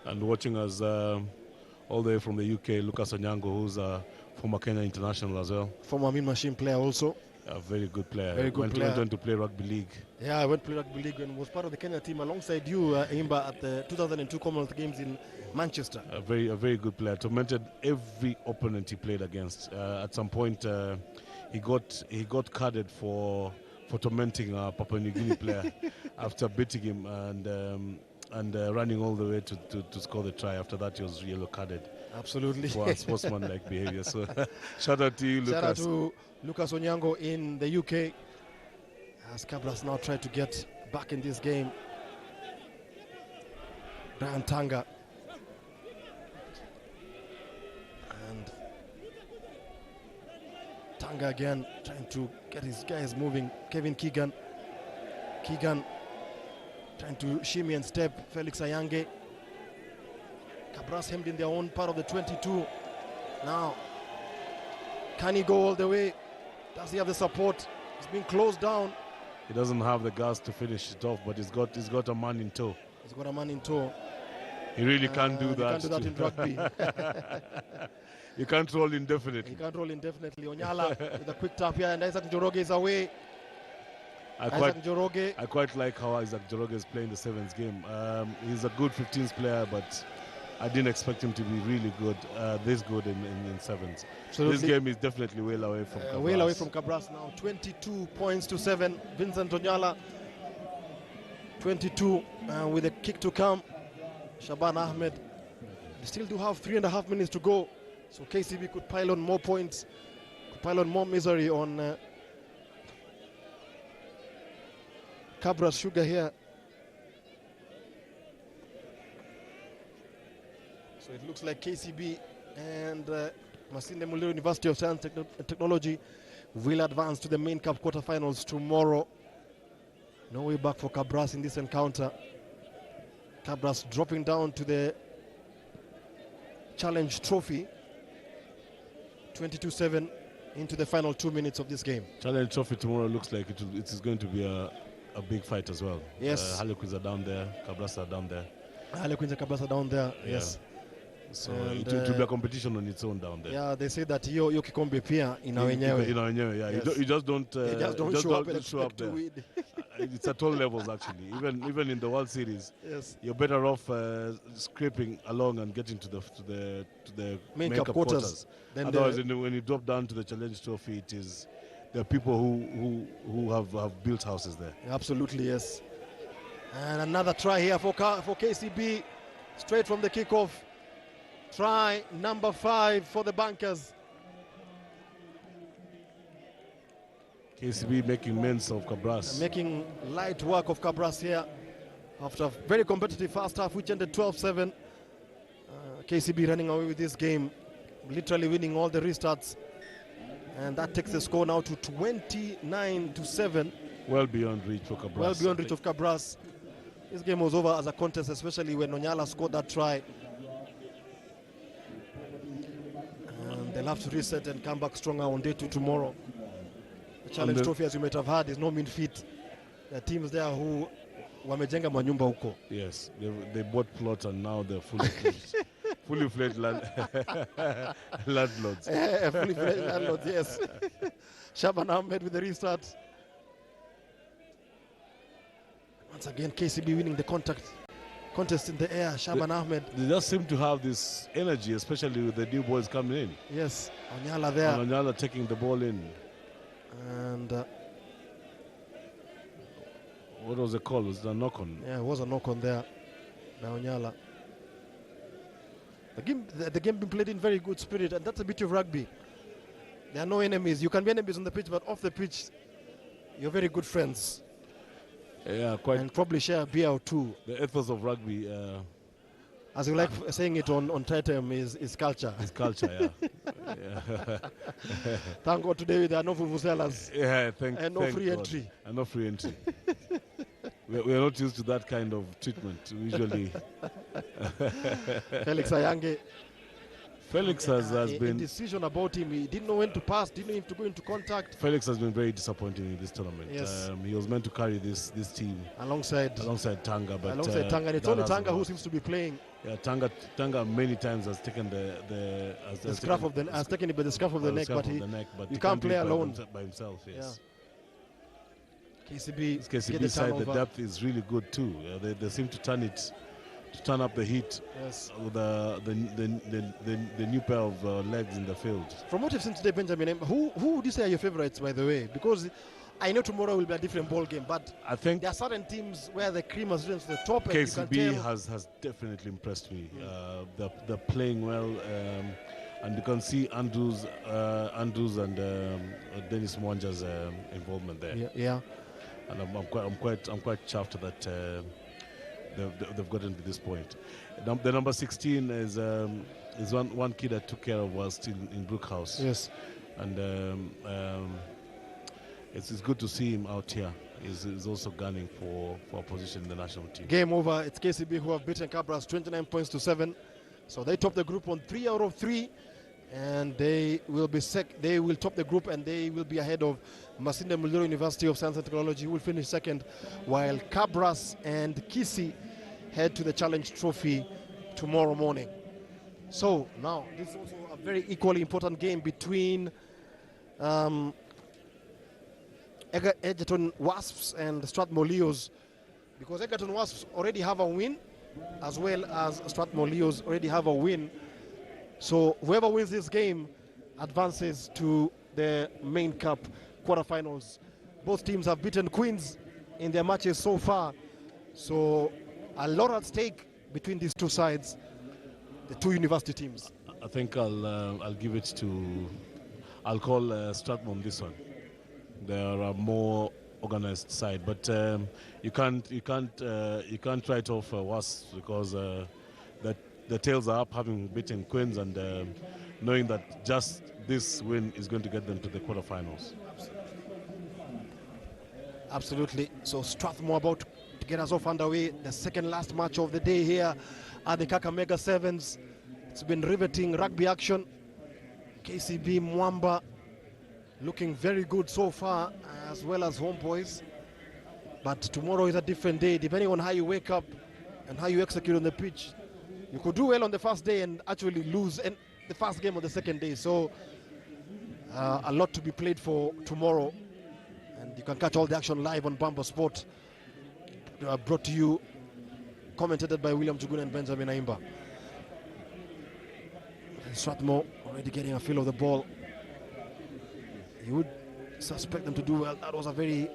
And watching us all the way from the UK, Lucas Onyango, who's a former Kenya international as well. Former Mean Machine player also. A very good player. Very good player. Went on to play Rugby League. Yeah, I went to play Rugby League and was part of the Kenya team alongside you, Imba, at the 2002 Commonwealth Games in Manchester. A very good player. Tormented every opponent he played against. At some point, he got carded for tormenting a Papua New Guinea player after beating him and running all the way to score the try. After that, he was yellow carded. Absolutely. For sportsman-like behavior. So shout out to you, Lucas. Shout out to Lucas Onyango in the UK. As Cobras now try to get back in this game. Brian Tanga. And Tanga again trying to get his guys moving. Kevin Keegan. Keegan trying to shimmy and step. Felix Ayange. Cobras hemmed in their own part of the 22. Now, can he go all the way? Does he have the support? He's been closed down. He doesn't have the gas to finish it off, but he's got a man in tow. He's got a man in tow. He really can't do that. He can't do that in rugby. You can't roll indefinitely. He can't roll indefinitely. Onyala with a quick tap here, and Isaac Njoroge is away. I quite like how Isaac Njoroge is playing the sevens game. He's a good 15th player, but I didn't expect him to be really good, this good in sevens. So this game is definitely well away from Cobras. Well away from Cobras now. 22 points to 7. Vincent Onyala, 22 with a kick to come. Shaban Ahmed. They still do have 3.5 minutes to go. So KCB could pile on more points, could pile on more misery on Cobras Sugar here. So it looks like KCB and Masinde Muliro University of Science and Technology will advance to the main cup quarterfinals tomorrow. No way back for Cobras in this encounter. Cobras dropping down to the Challenge Trophy. 22-7 into the final 2 minutes of this game. Challenge Trophy tomorrow looks like it is going to be a big fight as well. Yes. Harlequins are down there, Cobras are down there. Harlequins and Cobras are down there, Yeah. yes. So it will be a competition on its own down there. Yeah, they say that yo kikombe pia ina wenyewe. Ina wenyewe, yeah. Yes. You just don't show up to there. win. It's at all levels actually. Even in the World Series, Yes. you're better off scraping along and getting to the Main cup quarters. Then Otherwise, when you drop down to the Challenge Trophy, there are people who have built houses there. Absolutely, yes. And another try here for KCB, straight from the kickoff. Try number 5 for the Bankers. KCB making men's of Cobras. Making light work of Cobras here after a very competitive first half, which ended 12-7. KCB running away with this game, literally winning all the restarts. And that takes the score now to 29-7. Well beyond reach for Cobras. Well beyond reach of Cobras. This game was over as a contest, especially when Onyala scored that try. And they'll have to reset and come back stronger on day 2 tomorrow. The Challenge Trophy, as you might have heard, is no mean feat. There are teams there who wamejenga manyumba huko. Yes, they bought plots and now they're fully fledged landlords. Fully fledged landlords, yes. Shaban Ahmed with the restart. Once again, KCB winning the contest in the air. Shaban Ahmed. They just seem to have this energy, especially with the new boys coming in. Yes, Onyala there. And Onyala taking the ball in. And what was the call? Was it a knock on? Yeah, it was a knock on there by Onyala. The game been played in very good spirit, and that's the beauty of rugby. There are no enemies. You can be enemies on the pitch, but off the pitch, you're very good friends. Yeah, quite. And probably share a beer or two. The ethos of rugby. As you like saying it on Titan is culture. It's culture, yeah. Thank God today there are no vuvuzelas. Yeah, and no free God. entry. And no free entry. we are not used to that kind of treatment. Usually. Felix Ayange. Felix has been decision about him. He didn't know when to pass. Didn't know if to go into contact. Felix has been very disappointing in this tournament. Yes. He was meant to carry this team alongside Tanga, but alongside Tanga. And it's only Tanga who seems to be playing. Yeah, Tanga many times has taken has taken it by the scruff of the neck, but you can't play alone by himself. Yes. Yeah. KCB. This KCB side, the depth is really good too. They seem to turn up the heat. Yes. With the new pair of legs in the field. From what you've seen today, Benjamin, who would you say are your favorites, by the way? Because I know tomorrow will be a different ball game, but I think there are certain teams where the cream has risen to the top. KCB has definitely impressed me. They're playing well, and you can see Andrews and Dennis Mwanja's involvement there. Yeah. And I'm quite chuffed that they've gotten to this point. The number 16 is one kid that took care of was still in Brookhouse. Yes. And it's good to see him out here. He's also gunning for a position in the national team. Game over. It's KCB who have beaten Cobras 29 points to 7. So they top the group on 3 out of 3. And they will be they will top the group, and they will be ahead of Masinde Muliro University of Science and Technology, who will finish second, while Cobras and Kissi head to the Challenge Trophy tomorrow morning. So now this is also a very equally important game between Egerton Wasps and Strathmore Leos, because Egerton Wasps already have a win, as well as Strathmore Leos already have a win. So whoever wins this game advances to the main cup quarterfinals. Both teams have beaten Queens in their matches so far. So a lot at stake between these two sides, the two university teams. I think I'll give it to, I'll call Strathmore on this one. They are a more organized side, but you can't write off Wasps because the tails are up, having beaten Queens, and knowing that just this win is going to get them to the quarterfinals. Absolutely. So Strathmore about to get us off underway. The second last match of the day here at the Kakamega Sevens. It's been riveting rugby action. KCB Mwamba looking very good so far, as well as Homeboys. But tomorrow is a different day. Depending on how you wake up and how you execute on the pitch, you could do well on the first day and actually lose in the first game on the second day. So a lot to be played for tomorrow. And you can catch all the action live on Bamba Sport. Brought to you, commentated by William Chuguna and Benjamin Aimba. And Strathmore already getting a feel of the ball. You would suspect them to do well. That was a very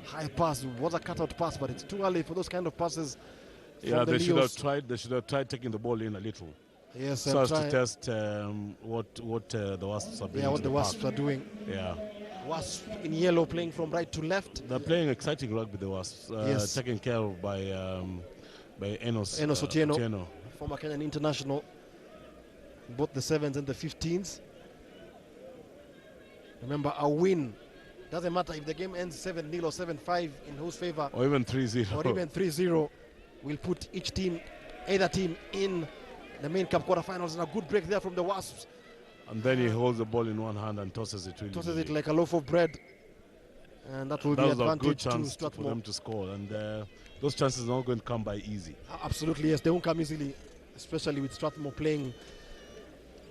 high pass. It was a cutout pass, but it's too early for those kind of passes. Yeah, they should have tried. They should have tried taking the ball in a little. Yes, so as to test what the Wasps are doing. Yeah, what the Wasps are doing. Yeah. Wasps in yellow playing from right to left. They're playing exciting rugby, the Wasps. Yes. Taken care of by Enos Otieno, former Kenyan international, both the 7s and the 15s. Remember, a win. Doesn't matter if the game ends 7-0 or 7-5 in whose favor. Or even 3-0. Or even 3-0. Will put either team in the main cup quarterfinals, and a good break there from the Wasps. And then he holds the ball in one hand and tosses it. Really tosses it like a loaf of bread. And that will be advantage a good chance to for them to score. And those chances are not going to come by easy. Absolutely, yes. They won't come easily, especially with Strathmore playing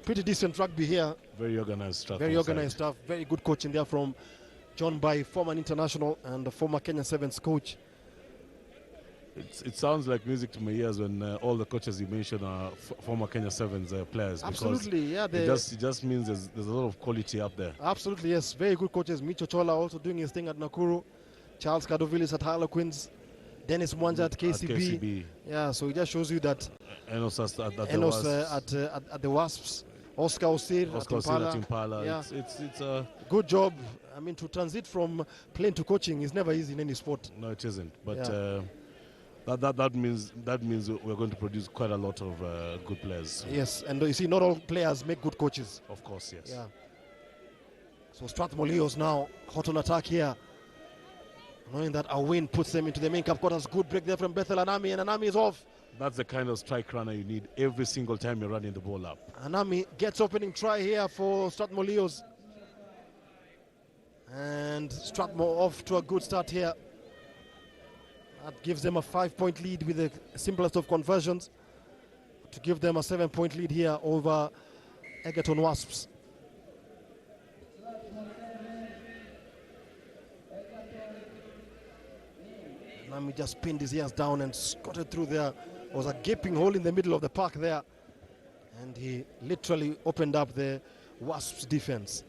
pretty decent rugby here. Very organized Strathmore. Very organized stuff. Very good coaching there from John Bai, former international and the former Kenya Sevens coach. It sounds like music to my ears when all the coaches you mentioned are former Kenya Sevens players. Absolutely, yeah. It just means there's a lot of quality up there. Absolutely, yes. Very good coaches. Micho Chola also doing his thing at Nakuru. Charles Kadovilis at Harlequins. Dennis Mwanja at KCB. Yeah, so it just shows you that Enos at the Wasps. Oscar Osir at Impala. Yeah. It's a good job. I mean, to transit from playing to coaching is never easy in any sport. No, it isn't. But that means we're going to produce quite a lot of good players. Yes, and you see, not all players make good coaches. Of course, yes. Yeah. So Strathmore Leos now hot on attack here, knowing that a win puts them into the main cup quarters. Good break there from Bethel Anami, and Anami is off. That's the kind of strike runner you need every single time you're running the ball up. Anami gets opening try here for Strathmore Leos. And Strathmore off to a good start here. That gives them a 5-point lead with the simplest of conversions to give them a 7-point lead here over Egerton Wasps. Nami just pinned his ears down and scotted through there. There was a gaping hole in the middle of the park there, and he literally opened up the Wasps defense.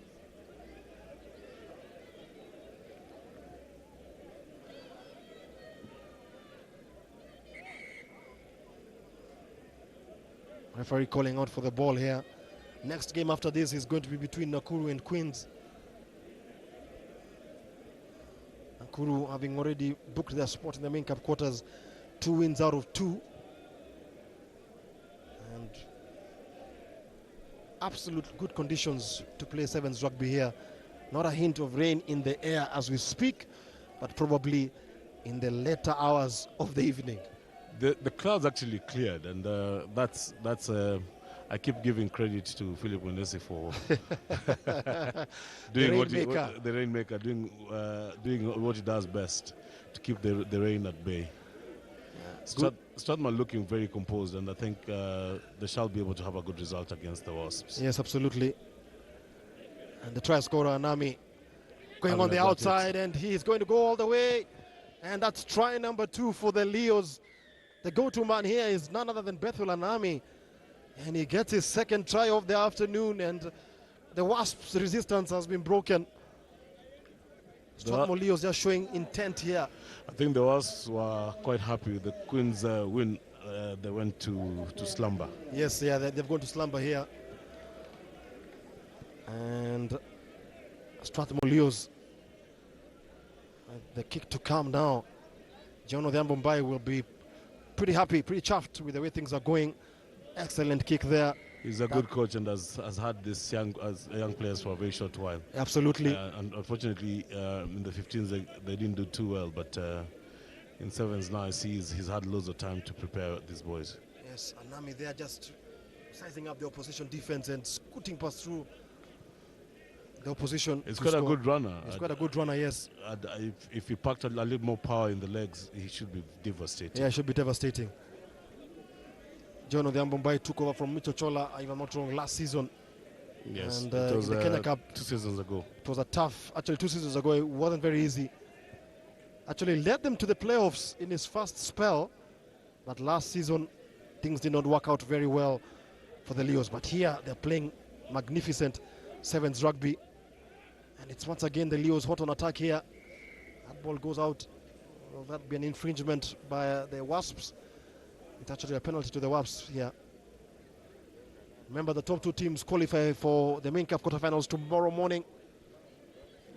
Referee calling out for the ball here. Next game after this is going to be between Nakuru and Queens. Nakuru having already booked their spot in the main cup quarters, 2 wins out of 2. And absolute good conditions to play sevens rugby here. Not a hint of rain in the air as we speak, but probably in the later hours of the evening. The clouds actually cleared, and that's I keep giving credit to Philip Wendesi for doing the rainmaker, doing what he does best to keep the rain at bay. Strathmore looking very composed, and I think they shall be able to have a good result against the Wasps. Yes, absolutely. And the try scorer Anami going on the outside, and he's going to go all the way. And that's try number 2 for the Leos. The go-to man here is none other than Bethel Anami. And he gets his second try of the afternoon, and the Wasps' resistance has been broken. Strathmore Leos just showing intent here. I think the Wasps were quite happy with the Queens win. They went to slumber. Yes, yeah, they've gone to slumber here. And Strathmore Leos, the kick to come now. John Odhiambo will be pretty happy, pretty chuffed with the way things are going. Excellent kick there. He's a good coach and has had these young players for a very short while. Absolutely. And unfortunately, in the 15s, they didn't do too well. But in sevens now, I see he's had loads of time to prepare these boys. Yes, Anami there just sizing up the opposition defense and scooting past through the opposition. He's quite a good runner. He's quite a good runner, yes. If he packed a little more power in the legs, he should be devastating. Yeah, he should be devastating. John Odhiambo took over from Mitchell Chola, if I'm not wrong, last season. Yes, and it was in the Kenya Cup 2 seasons ago. It was a tough, actually 2 seasons ago, it wasn't very easy. Actually led them to the playoffs in his first spell, but last season things did not work out very well for the Leos. But here they're playing magnificent sevens rugby, and it's once again the Leos hot on attack here. That ball goes out. Will that be an infringement by the Wasps? It's actually a penalty to the Wasps here. Remember, the top 2 teams qualify for the main cup quarterfinals tomorrow morning.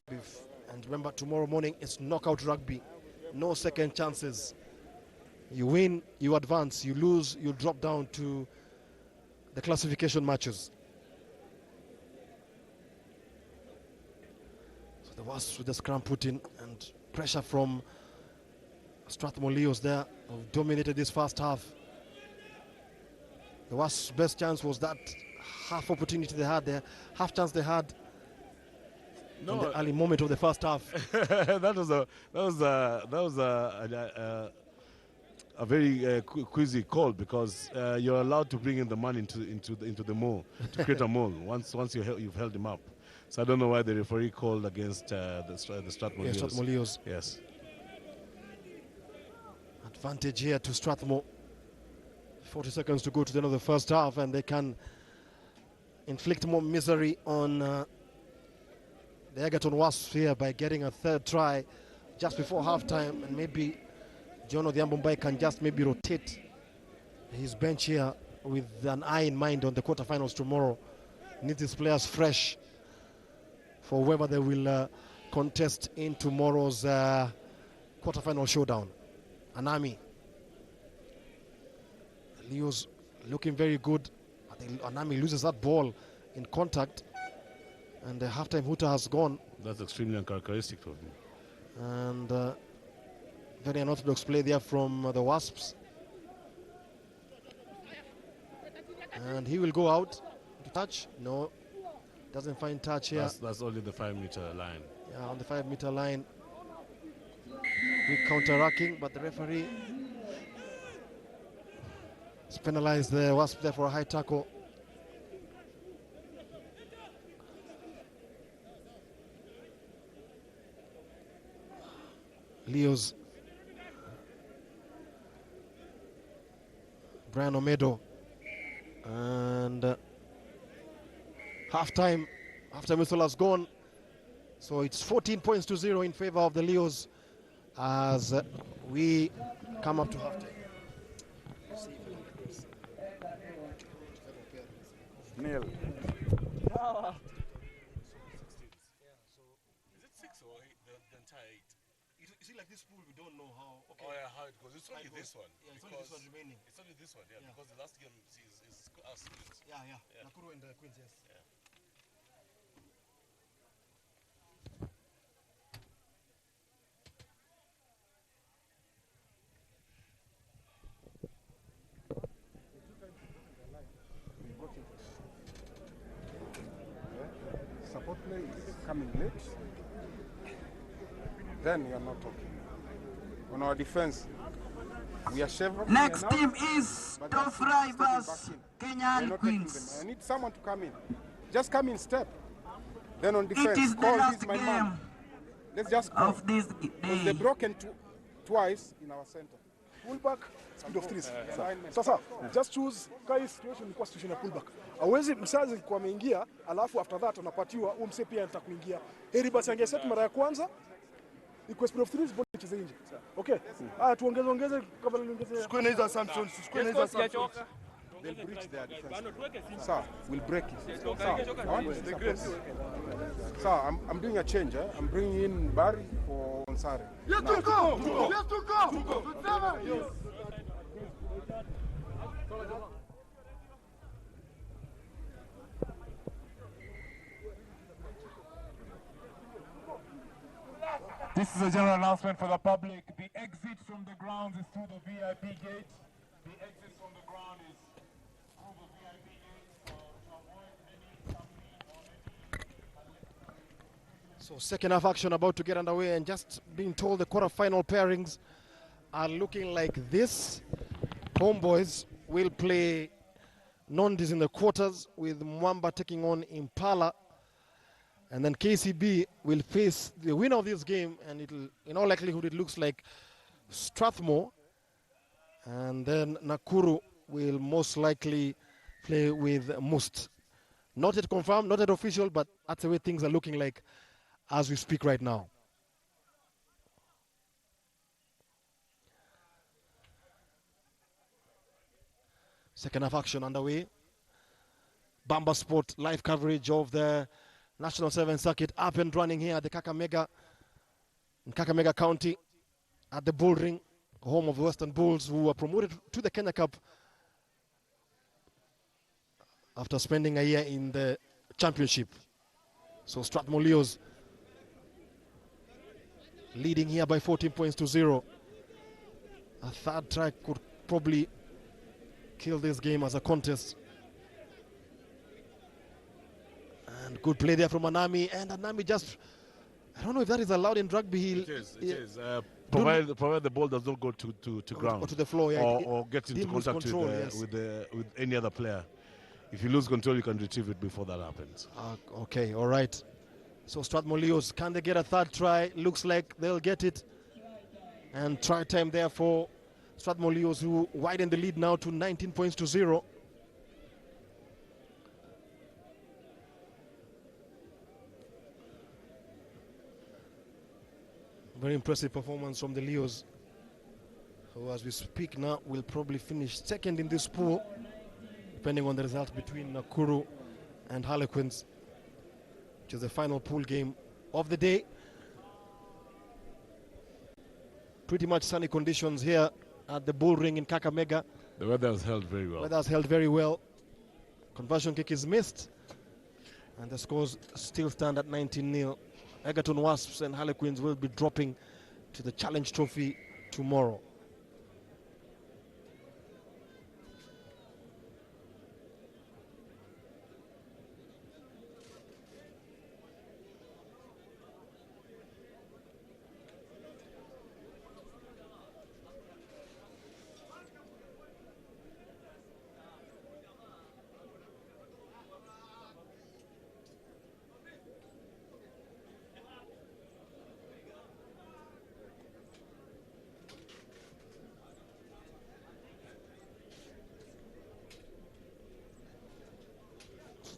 And remember, tomorrow morning it's knockout rugby. No second chances. You win, you advance. You lose, you drop down to the classification matches. So the Wasps with the scrum put in, and pressure from Strathmore Leos there have dominated this first half. The Wasps' best chance was that half opportunity they had there, half chance they had in the early moment of the first half. that was a very queasy call, because you're allowed to bring in the man into the mole to create a mole once you've held him up. So I don't know why the referee called against the Strathmore Leos. Strathmore Leos. Yes. Advantage here to Strathmore. 40 seconds to go to the end of the first half, and they can inflict more misery on the Egerton Wasps here by getting a third try just before halftime, and maybe John Odhiambo can just maybe rotate his bench here with an eye in mind on the quarterfinals tomorrow. needs his players fresh for whoever they will contest in tomorrow's quarterfinal showdown. Anami. Leo's looking very good. I think Anami loses that ball in contact, and the halftime hooter has gone. That's extremely uncharacteristic of him. And very unorthodox play there from the Wasps. And he will go out to touch. No, doesn't find touch here. That's only the 5-meter line. Yeah, on the 5-meter line. Quick counter-racking, but the referee has penalized the Wasp there for a high tackle. Leo's Brian Omedo, and halftime whistle has gone, so it's 14 points to 0 in favor of the Leos as we come up to halftime. Neil. Is it 6 or the entire 8? You see, like this pool, we don't know how. Okay. Oh yeah, how it goes. It's only this one. Yeah, it's only this one remaining. It's only this one, yeah. Because the last game is us. Yeah. Nakuru and the Queens, yes. Yeah. Support play is coming late. Then you are not talking. On our defense, we are Chevron. Next team is Top Rivals, Kenyan Queens. I need someone to come in. Just come in step. Then on defense, It is the call last this my game man. Let's just of this They're day. broken twice in our center. Pullback, speed of threes. Sasa, just choose kai situation ilikuwa situation ya pullback. Hawezi msazi kwa ameingia, alafu after that anapatiwa huo mse pia anataka kuingia. Heri basi angeset mara ya kwanza. Iko speed of threes ball icheze nje. Okay. Tuongeze kama niongeze. Square hizo assumptions, square hizo assumptions. They'll breach their defense. Sir, we'll break it. Sir, I'm doing a change. I'm bringing in Barry for Ansari. Yes, to go! Yes, to go! Yes. This is a general announcement for the public. The exit from the grounds is through the VIP gate. The exit from the ground is through the VIP gate to avoid any stampede or any... So second half action about to get underway, and just being told the quarter-final pairings are looking like this. Homeboys will play Nondis in the quarters with Mwamba taking on Impala. And then KCB will face the winner of this game, and it'll, in all likelihood, it looks like Strathmore. And then Nakuru will most likely play with Must. Not yet confirmed, not yet official, but that's the way things are looking like as we speak right now. Second half action underway. Bamba Sport live coverage of the National 7 circuit up and running here at the Kakamega, in Kakamega County, at the Bull Ring, home of the Western Bulls, who were promoted to the Kenya Cup after spending a year in the championship. So Strathmore Leos leading here by 14 points to 0. A third try could probably kill this game as a contest. And good play there from Anami, and Anami just, I don't know if that is allowed in rugby. It is. Provided the ball does not go to ground. Or to the floor, yeah. Or get into contact control, with any other player. If you lose control, you can retrieve it before that happens. Okay, all right. So Strathmore Leos, can they get a third try? Looks like they'll get it. And try time there for Strathmore Leos, who widen the lead now to 19 points to 0. Very impressive performance from the Leos, who as we speak now will probably finish second in this pool, depending on the result between Nakuru and Harlequins, which is the final pool game of the day. Pretty much sunny conditions here at the Bull Ring in Kakamega. The weather has held very well. Weather has held very well. Conversion kick is missed, and the scores still stand at 19-0. Egerton Wasps and Harlequins will be dropping to the Challenge Trophy tomorrow.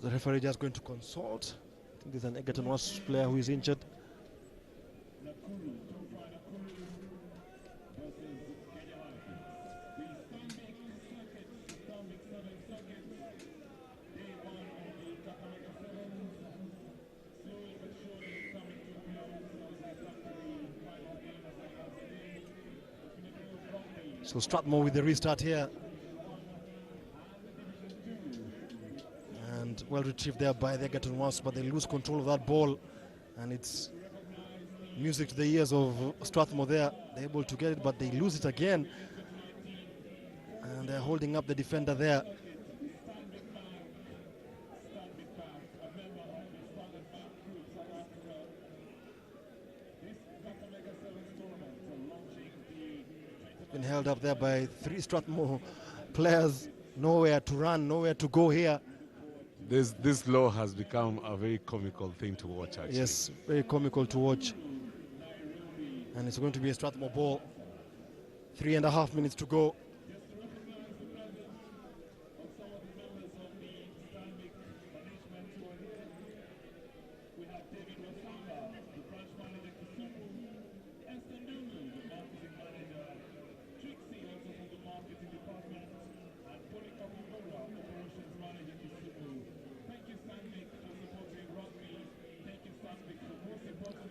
The referee just going to consult. I think there's an Egerton Wasps player who is injured. So Strathmore with the restart here. And well retrieved there by the Egerton Wasps, but they lose control of that ball, and it's music to the ears of Strathmore there. They're able to get it, but they lose it again, and they're holding up the defender there. Been held up there by 3 Strathmore players. Nowhere to run, nowhere to go here. This law has become a very comical thing to watch, actually. Yes, very comical to watch. And it's going to be a Strathmore ball. 3.5 minutes to go.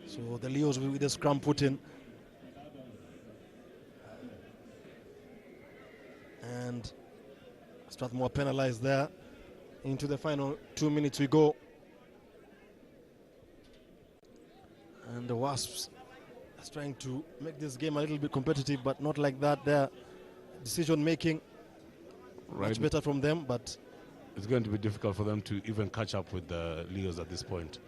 So the Leos with the scrum put in. And Strathmore penalized there. Into the final 2 minutes we go. And the Wasps is trying to make this game a little bit competitive, but not like that. Their decision making much better from them, but it's going to be difficult for them to even catch up with the Leos at this point.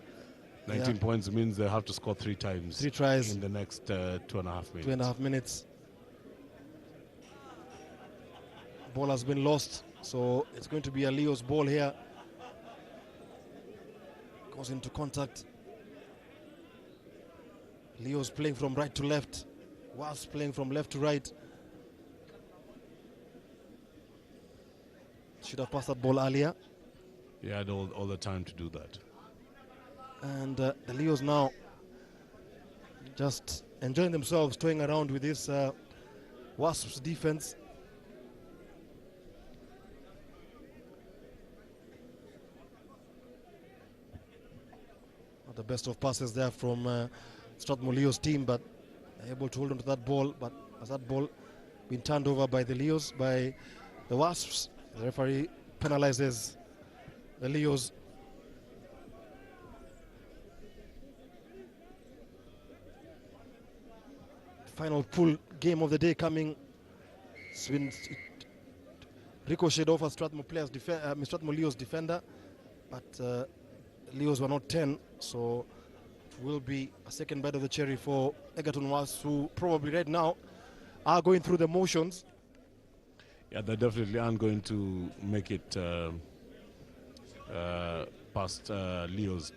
19 points means they have to score 3 times. 3 tries in the next 2.5 minutes. 2.5 minutes. Ball has been lost, so it's going to be a Leo's ball here. Goes into contact. Leo's playing from right to left. Wasps playing from left to right. Should have passed that ball earlier. He had all the time to do that. And the Leos now just enjoying themselves, toying around with this Wasps defense. Not the best of passes there from Strathmore Leos team, but able to hold on to that ball. But as that ball been turned over by the Leos, by the Wasps, the referee penalizes the Leos. Final pool game of the day coming. It's been ricocheted off a Strathmore players, Strathmore Leos defender, but Leos were not 10, so it will be a second bite of the cherry for Egerton Wasps, who probably right now are going through the motions. Yeah, they definitely aren't going to make it past Leos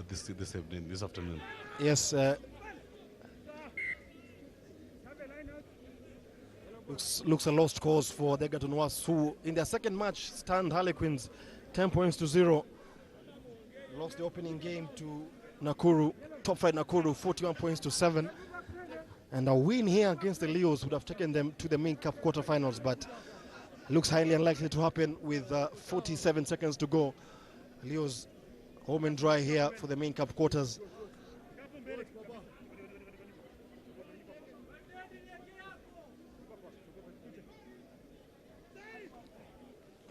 this afternoon. Yes. Looks a lost cause for the Egerton Wasps, who in their second match stand Harlequins 10 points to 0. Lost the opening game to Nakuru, top flight Nakuru, 41 points to 7. And a win here against the Leos would have taken them to the main cup quarterfinals, but looks highly unlikely to happen with 47 seconds to go Leo's home and dry here for the main cup quarters.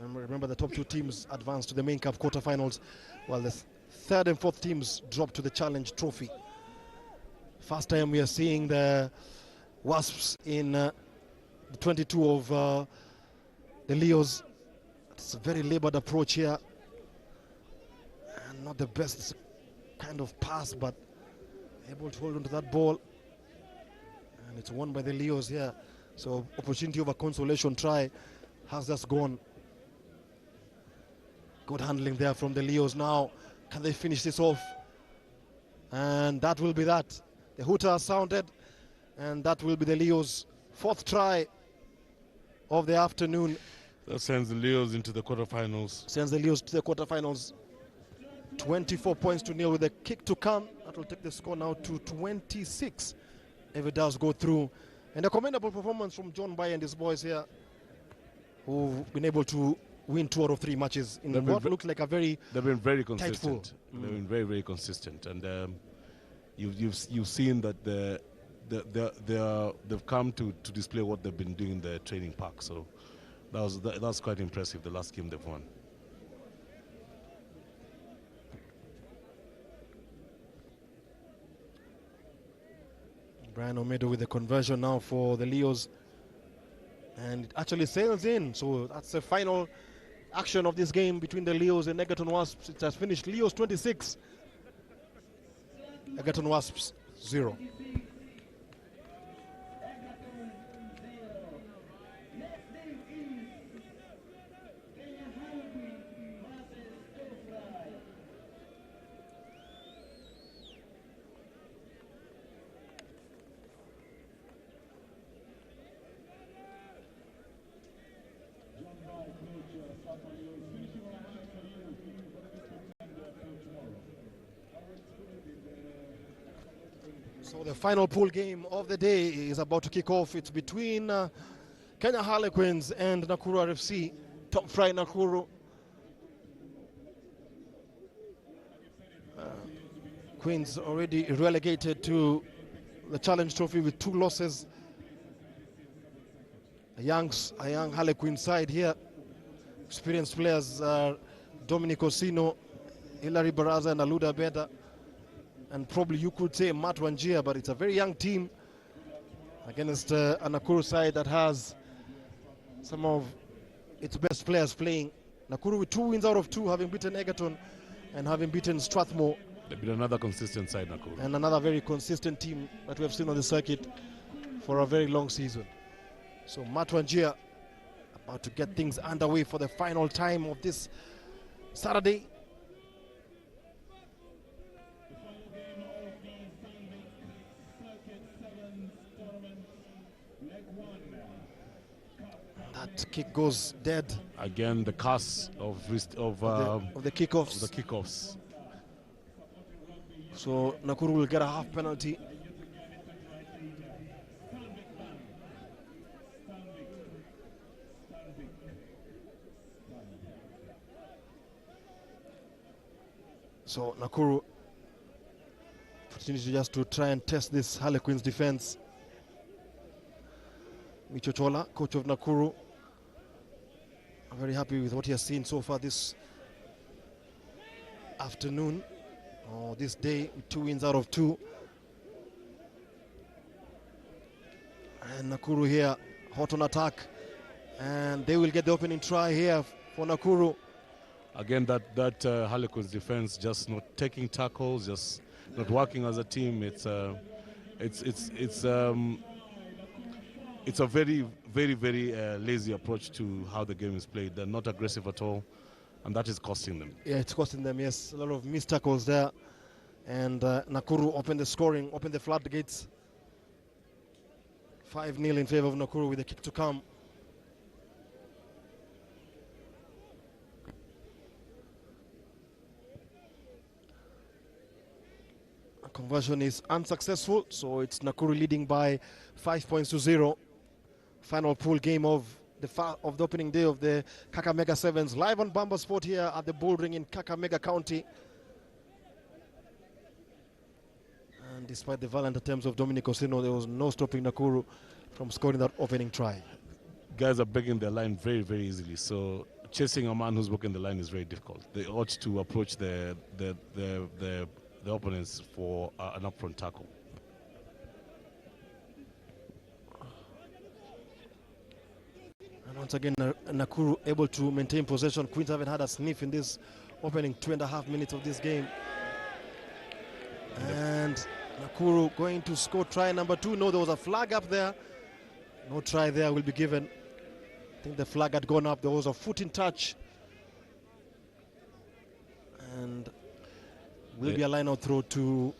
And remember, the top two teams advance to the main cup quarterfinals, while the third and fourth teams drop to the Challenge Trophy. First time we are seeing the Wasps in the 22 of the Leos. It's a very labored approach here, and not the best kind of pass, but able to hold onto that ball, and it's won by the Leos here. So opportunity of a consolation try has just gone. Good handling there from the Leos. Now, can they finish this off? And that will be that. The hooter sounded, and that will be the Leos' fourth try of the afternoon. That sends the Leos into the quarterfinals. Sends the Leos to the quarterfinals. 24 points to nil with a kick to come. That will take the score now to 26 if it does go through. And a commendable performance from John Bay and his boys here, who've been able to win 2 out of 3 matches in what looked like a very They've been very consistent. They've been very, very consistent, and you've seen that they've come to display what they've been doing in the training park. So that's quite impressive. The last game they've won. Brian Omedo with the conversion now for the Leos, and it actually sails in. So that's the final action of this game between the Leos and Egerton Wasps. It has finished Leos 26, Egerton Wasps 0. So the final pool game of the day is about to kick off. It's between Kenya Harlequins and Nakuru RFC. Top flight Nakuru. Queens already relegated to the Challenge Trophy with 2 losses. A young Harlequin side here. Experienced players are Dominic Osino, Hilary Baraza, and Aluda Beda. And probably you could say Matt Wanjia, but it's a very young team against a Nakuru side that has some of its best players playing. Nakuru with 2 wins out of 2, having beaten Egerton and having beaten Strathmore. They've been another consistent side, Nakuru. And another very consistent team that we have seen on the circuit for a very long season. So Matt Wanjia about to get things underway for the final time of this Saturday. That kick goes dead. Again, the curse of the kickoffs. The kickoffs. So Nakuru will get a half penalty. So Nakuru opportunity just to try and test this Harlequins defense. Micho Chola, coach of Nakuru, I'm very happy with what he has seen so far this afternoon, or this day, with 2 wins out of 2. And Nakuru here, hot on attack, and they will get the opening try here for Nakuru. Again, that Harlequins defense just not taking tackles, just not working as a team. It's a very, very, very lazy approach to how the game is played. They're not aggressive at all, and that is costing them. Yeah, it's costing them, yes. A lot of missed tackles there. And Nakuru opened the scoring, opened the floodgates. 5-0 in favor of Nakuru with a kick to come. Conversion is unsuccessful, so it's Nakuru leading by 5 points to 0. Final pool game of of the opening day of the Kakamega Sevens, live on Bamba Sport here at the Bull Ring in Kakamega County. And despite the violent attempts of Dominic Osino, there was no stopping Nakuru from scoring that opening try. Guys are breaking their line very, very easily. So chasing a man who's breaking the line is very difficult. They ought to approach the opponents for an upfront tackle. And once again, Nakuru able to maintain possession. Queens haven't had a sniff in this opening 2.5 minutes of this game. And Nakuru going to score try number 2. No, there was a flag up there. No try there will be given. I think the flag had gone up. There was a foot in touch. And will be a line-out throw to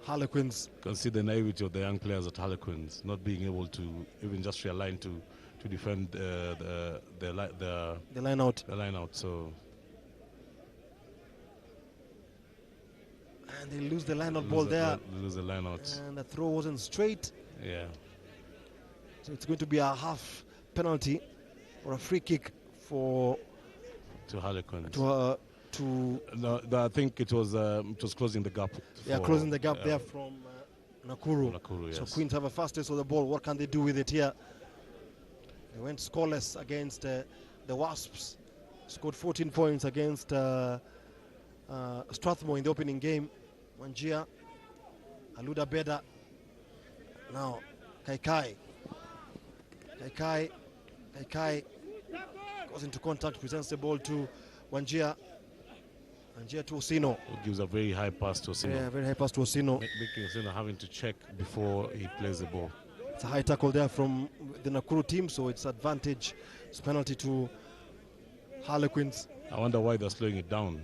Harlequins. You can see the naivety of the young players at Harlequins, not being able to even just realign to defend the line-out. The line-out. So. And they lose the line-out ball there. Lose the line-out. And the throw wasn't straight. Yeah. So it's going to be a half penalty or a free kick for to Harlequins. No, I think it was closing the gap. Yeah, closing the gap there from Nakuru. Yes. So Queens have a fastest of the ball. What can they do with it here? They went scoreless against the Wasps. Scored 14 points against Strathmore in the opening game. Wanjia, Aluda Beda. Now Kaikai goes into contact, presents the ball to Wanjia. Wanjia to Osino. It gives a very high pass to Osino. Yeah, very high pass to Osino. Making Osino having to check before he plays the ball. It's a high tackle there from the Nakuru team, so it's advantage. It's penalty to Harlequins. I wonder why they're slowing it down.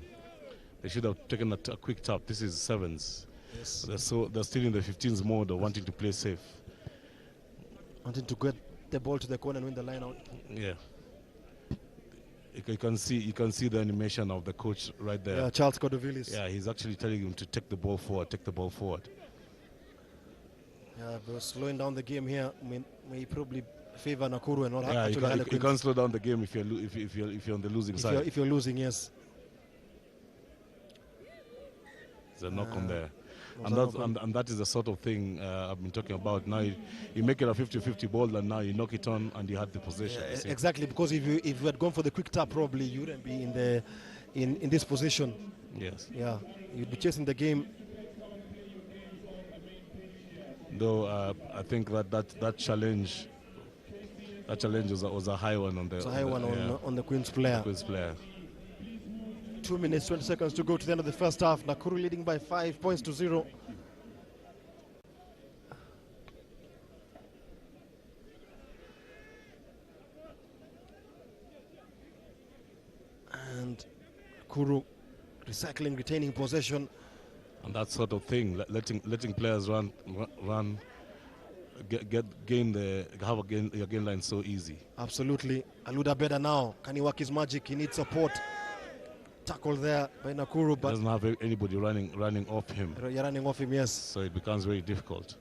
They should have taken a quick tap. This is sevens. Yes. They're still in the 15s mode of wanting to play safe. Wanting to get the ball to the corner and win the line out. Yeah. You can see the animation of the coach right there. Yeah, Charles Kodovilis. Yeah, he's actually telling him to take the ball forward, Yeah, but slowing down the game here may probably favor Nakuru and not yeah, actually Harlequins. You can't slow down the game if you're on the losing side. If you're losing, yes. There's a knock on there. And that is the sort of thing I've been talking about. Now you make it a 50-50 ball, and now you knock it on and you had the possession. Yeah, exactly, because if you had gone for the quick tap, probably you wouldn't be in this position. Yes. Yeah, you'd be chasing the game. Though I think that challenge was a high one on the. It's a high one on the Queens player. 2 minutes, 20 seconds to go to the end of the first half. Nakuru leading by 5 points to 0. And Nakuru retaining possession. And that sort of thing, letting players run, gain your gain line so easy. Absolutely. Aluda Beda now, can he work his magic? He needs support. Tackle there by Nakuru, but doesn't have anybody running off him. You're running off him, yes. So it becomes very difficult.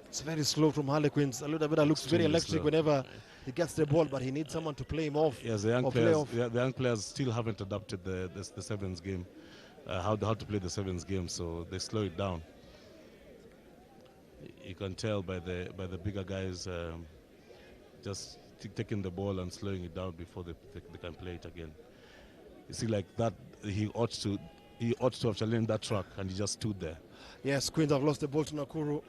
It's very slow from Harlequins. Aluda Beda looks very electric whenever he gets the ball, but he needs someone to play him off. Yes, the young players still haven't adapted the sevens game, how to play the sevens game, so they slow it down. You can tell by the bigger guys just taking the ball and slowing it down before they can play it again. You see, like that, he ought to have challenged that track, and he just stood there. Yes, Queens have lost the ball to Nakuru.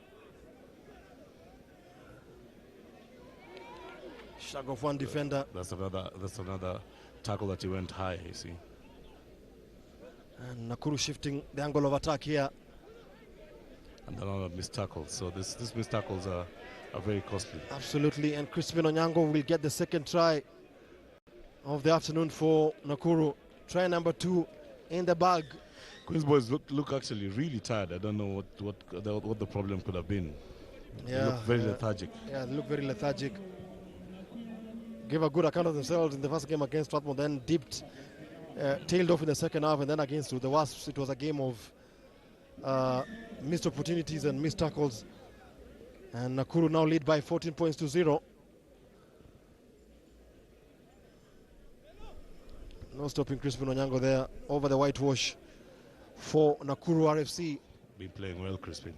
Shag of one defender. That's another tackle that he went high, you see. And Nakuru shifting the angle of attack here. And another missed tackle. So these missed tackles are very costly. Absolutely, and Crispin Onyango will get the second try of the afternoon for Nakuru. Try number 2 in the bag. Queens boys look actually really tired. I don't know what the problem could have been. Yeah, they look very lethargic. Yeah, they look very lethargic. Gave a good account of themselves in the first game against Strathmore, then tailed off in the second half, and then against the Wasps, it was a game of missed opportunities and missed tackles. And Nakuru now lead by 14 points to 0. No stopping Crispin Onyango there over the whitewash for Nakuru RFC. Been playing well, Crispin.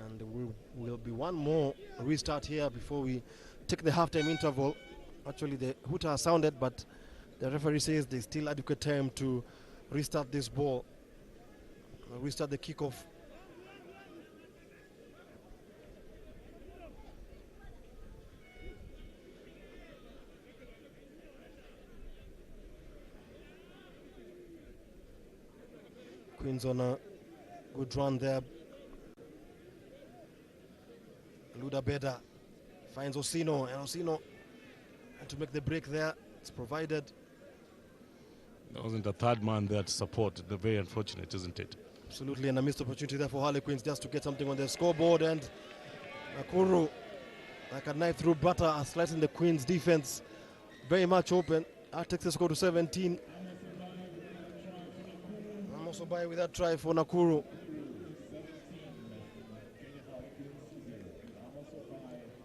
And there will be one more restart here before we take the halftime interval. Actually, the hooter sounded, but the referee says there's still adequate time to restart this ball, restart the kickoff. Queens on a good run there. Luda Beda finds Osino, and Osino had to make the break there. It's provided. There wasn't a third man there to support. They're very unfortunate, isn't it? Absolutely, and a missed opportunity there for Harlequins just to get something on the scoreboard. And Nakuru, like a knife through butter, are slicing the Queens' defense very much open. That takes the score to 17. I'm also by with that try for Nakuru.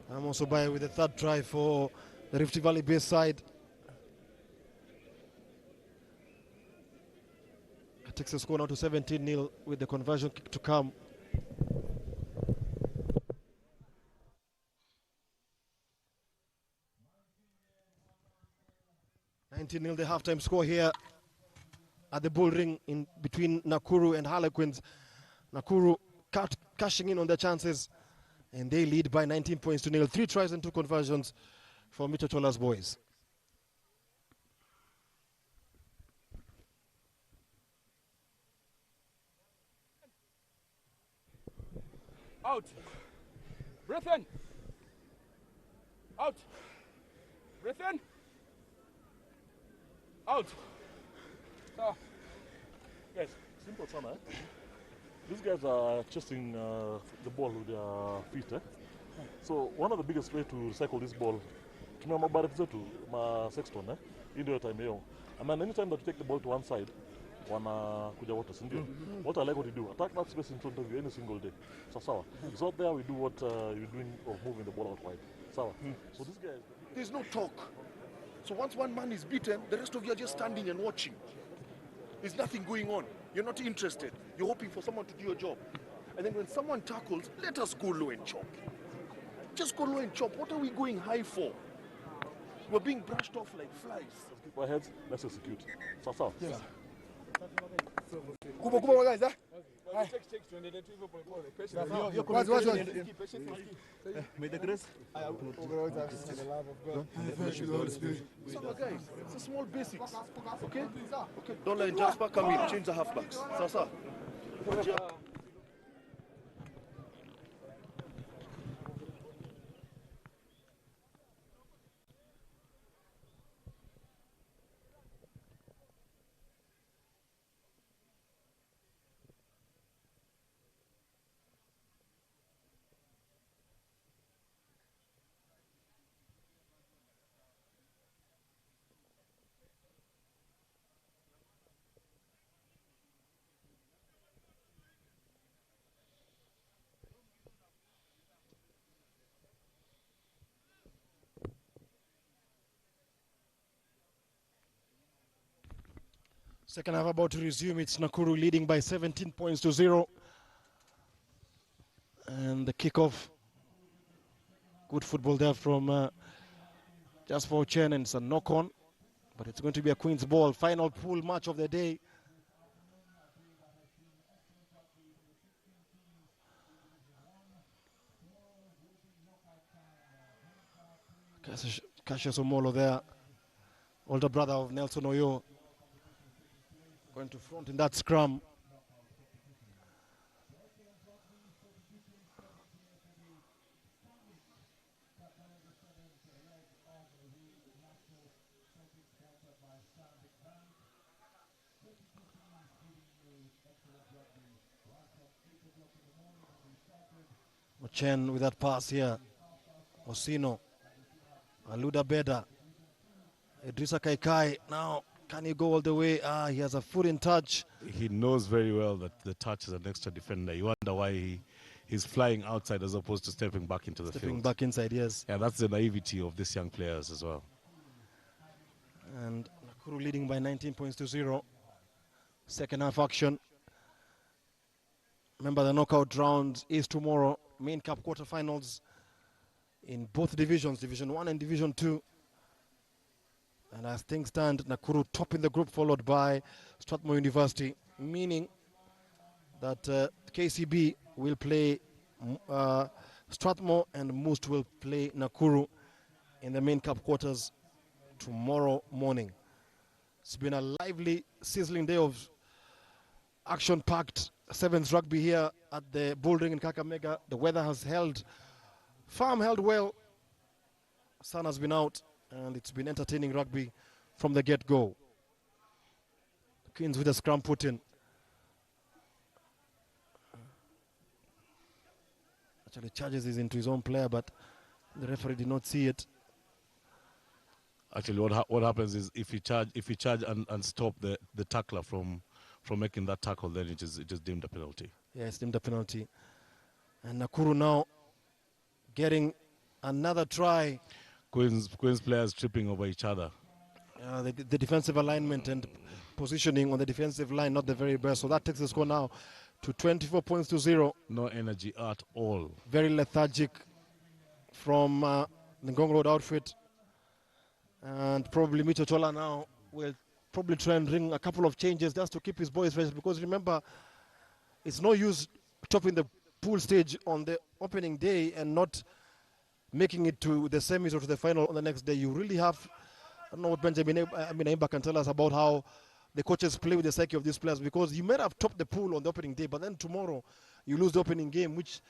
I'm also by with the third try for the Rift Valley base side. It takes the score now to 17-0 with the conversion kick to come. The halftime score here at the Bull Ring in between Nakuru and Harlequins. Nakuru cashing in on their chances, and they lead by 19 points to 0. 3 tries and 2 conversions for Mitotola's boys. Out. Breath in. Out. Breath in. Out. So. Guys, simple son, eh? These guys are chasing the ball with their feet, eh? So one of the biggest way to recycle this ball, tumia mabarati zetu ma sexton, eh? Hii ndio time yao. And then anytime that you take the ball to one side, wanakuja wote, si ndio? What I like what you do, attack that space in front of you any single day. So sawa. It's not there we do what you're doing of moving the ball out wide. Sawa. So this guy, there's no talk. So once one man is beaten, the rest of you are just standing and watching. There's nothing going on. You're not interested. You're hoping for someone to do your job. And then when someone tackles, let us go low and chop. Just go low and chop. What are we going high for? We're being brushed off like flies. let's keep our heads, let's execute. Sawa. Yes. Kuba guys, huh? May the grace. Guys, it's a small basics. Okay? Okay. Don't let Jasper come in. Change the halfbacks. Sasa. Second half about to resume. It's Nakuru leading by 17 points to 0. And the kickoff. Good football there from just for Chen, and it's a knock-on. But it's going to be a Queen's ball. Final pool match of the day. Cassius Omolo there. Older brother of Nelson Oyo. Going to front in that scrum. Chen with that pass here. Osino. Aluda Beda. Idrissa Kaikai now. Can he go all the way? He has a foot in touch. He knows very well that the touch is an extra defender. You wonder why he's flying outside as opposed to stepping back into the field. Stepping back inside, yes. Yeah, that's the naivety of these young players as well. And Nakuru leading by 19 points to 0. Second half action. Remember, the knockout round is tomorrow. Main Cup quarterfinals in both divisions, Division 1 and Division 2. And as things stand, Nakuru top in the group, followed by Strathmore University, meaning that KCB will play Strathmore and Moose will play Nakuru in the Main Cup quarters tomorrow morning. It's been a lively, sizzling day of action-packed sevens rugby here at the Bullring in Kakamega. The weather has held well. Sun has been out, and it's been entertaining rugby from the get-go. Queens with a scrum put in. Actually charges is into his own player, but the referee did not see it. Actually, what happens is if you charge and stop the tackler from making that tackle, then it is deemed a penalty. Yeah, it's deemed a penalty. And Nakuru now getting another try. Queens players tripping over each other. The defensive alignment and positioning on the defensive line not the very best. So that takes the score now to 24 points to 0. No energy at all. Very lethargic from the Ngong Road outfit. And probably Micho Chola now will probably try and ring a couple of changes just to keep his boys fresh, because remember, it's no use topping the pool stage on the opening day and not making it to the semis or to the final on the next day. You really have, I don't know what Benjamin Aimba can tell us about how the coaches play with the psyche of these players, because you may have topped the pool on the opening day, but then tomorrow you lose the opening game, which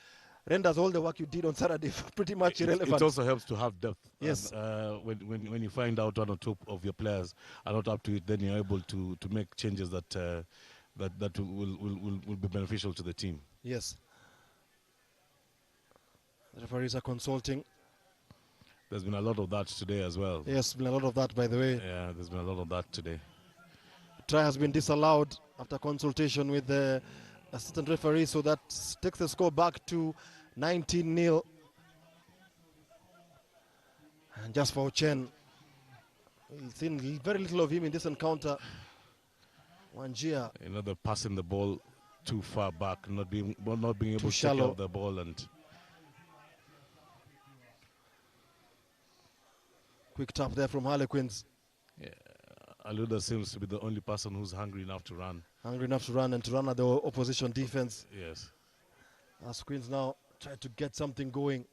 renders all the work you did on Saturday pretty much irrelevant. It also helps to have depth. Yes. And, when you find out one or two of your players are not up to it, then you're able to make changes that will be beneficial to the team. Yes. The referees are consulting. There's been a lot of that today as well. Yes, been a lot of that, by the way. Yeah, there's been a lot of that today. Try has been disallowed after consultation with the assistant referee, so that takes the score back to 19-0. And just for Chen, we've seen very little of him in this encounter. Wanjia. Another passing the ball too far back, not being able to take care of the ball, and quick tap there from Harlequins. Yeah, Aluda seems to be the only person who's hungry enough to run. Hungry enough to run and to run at the opposition defense. Yes. As Queens now try to get something going.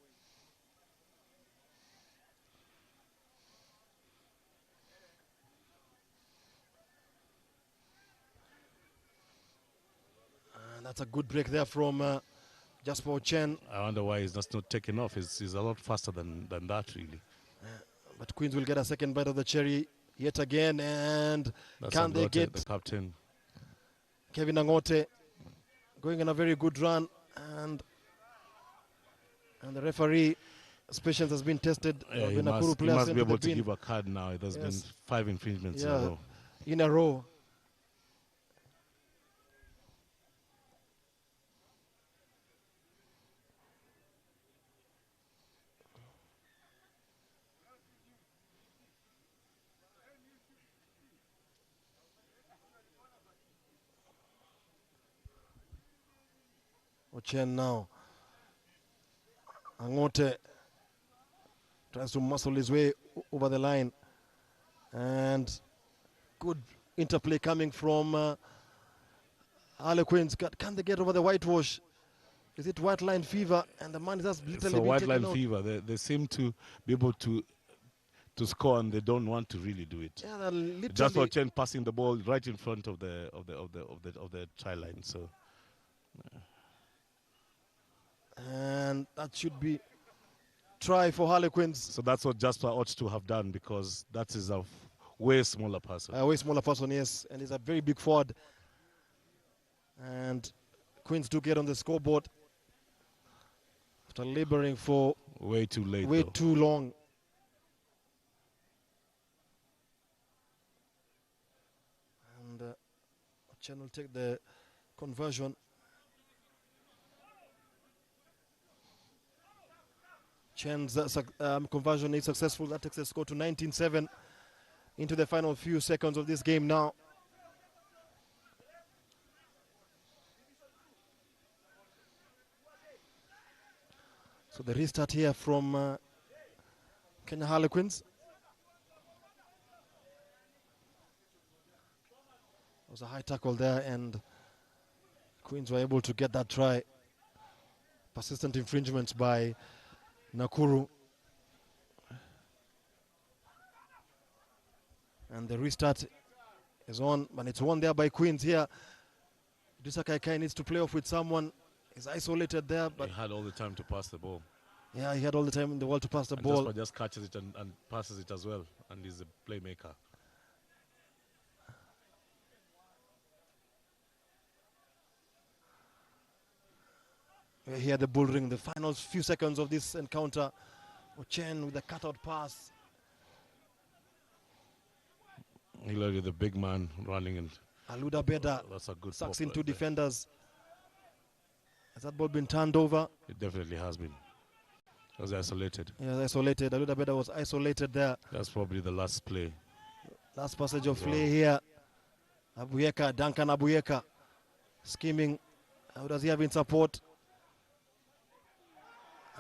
And that's a good break there from Jasper Chen. I wonder why he's just not taking off. He's a lot faster than that, really. But Queens will get a second bite of the cherry yet again, and can they get the captain? Kevin Angote going on a very good run, and the referee patience has been tested. Yeah, he must be able to give a card now. There's been 5 infringements in a row. Ochen now. Angote tries to muscle his way over the line. And good interplay coming from Harlequins. Can they get over the whitewash? Is it white line fever? And the man is just literally white line fever. They seem to be able to score, and they don't want to really do it. Yeah, just for Chen passing the ball right in front of the try line. So. And that should be try for Harlequins. So that's what Jasper ought to have done, because that is a way smaller person. A way smaller person, yes. And he's a very big forward. And Queens do get on the scoreboard after laboring for way too long. And Chen will take the conversion. Chen's conversion is successful. That takes the score to 19-7. into the final few seconds of this game now. So the restart here from Kenya Harlequins. There was a high tackle there and Queens were able to get that try. Persistent infringements by Nakuru. And the restart is on, but it's won there by Queens here. Idrissa Kaikai needs to play off with someone. He's isolated there, but he had all the time to pass the ball. Yeah, he had all the time in the world to pass the ball. Just catches it and passes it as well, and he's a playmaker. We're here at the bull ring, the final few seconds of this encounter. Ochen with the cutout pass. Hillary, the big man running in. Aluda Beda That's a good sucks pop in two right there. defenders. Has that ball been turned over? It definitely has been. It was isolated. Yeah, isolated. Aluda Beda was isolated there. That's probably the last play. Last passage of play here. Abuyeka, Duncan Abuyeka, scheming. How does he have in support?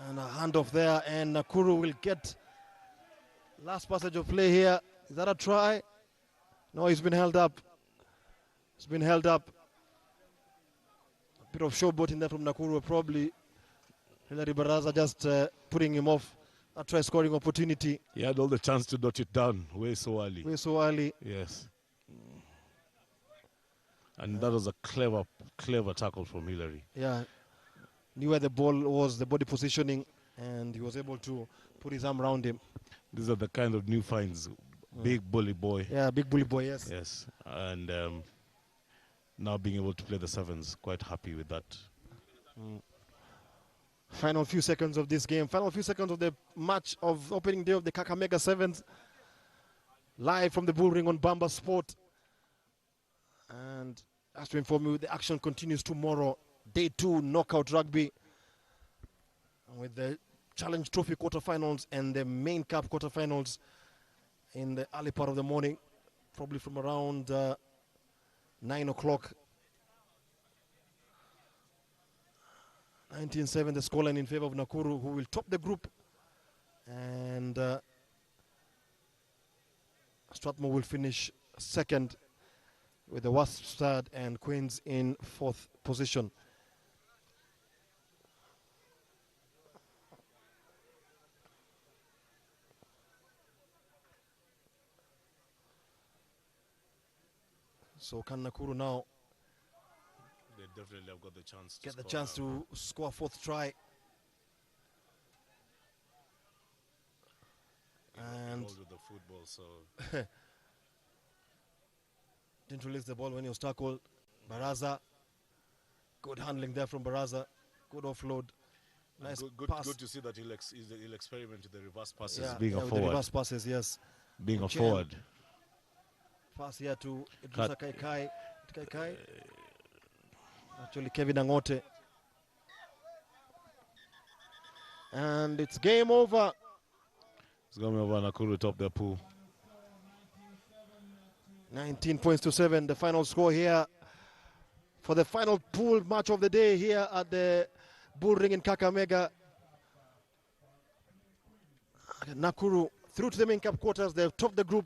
And a handoff there, and Nakuru will get last passage of play here. Is that a try? No, he's been held up. He's been held up. A bit of showboating there from Nakuru, probably Hilary Baraza just putting him off. A try scoring opportunity. He had all the chance to dot it down way so early. Way so early. Yes. And that was a clever tackle from Hillary. Yeah. Knew where the ball was, the body positioning, and he was able to put his arm around him. These are the kind of new finds. Big bully boy. Yeah, big bully boy, yes. Yes. And now being able to play the sevens, quite happy with that. Final few seconds of this game. Final few seconds of the match of opening day of the Kakamega Sevens. Live from the bull ring on Bamba Sport. And as to inform you, the action continues tomorrow. Day 2 knockout rugby. And with the Challenge Trophy quarterfinals and the main cup quarterfinals in the early part of the morning, probably from around 9 o'clock. 19-7, the scoreline in favor of Nakuru, who will top the group. And Strathmore will finish second with the Wasps third and Queens in fourth position. So can Nakuru now They definitely have got the chance to get the score chance now. to score a fourth try? And With the football, so didn't release the ball when he was tackled. Baraza, good handling there from Baraza, good offload, nice pass. Good to see that he'll experiment with the reverse passes, Yeah, being a with the forward. reverse passes, yes. Being a Ochen. forward. Pass here to Idrissa Kaikai. Actually, Kevin Angote. And it's game over. It's going over Nakuru top their pool. 19 points to 7. The final score here for the final pool match of the day here at the Bull Ring in Kakamega. Nakuru through to the main cup quarters. They've topped the group,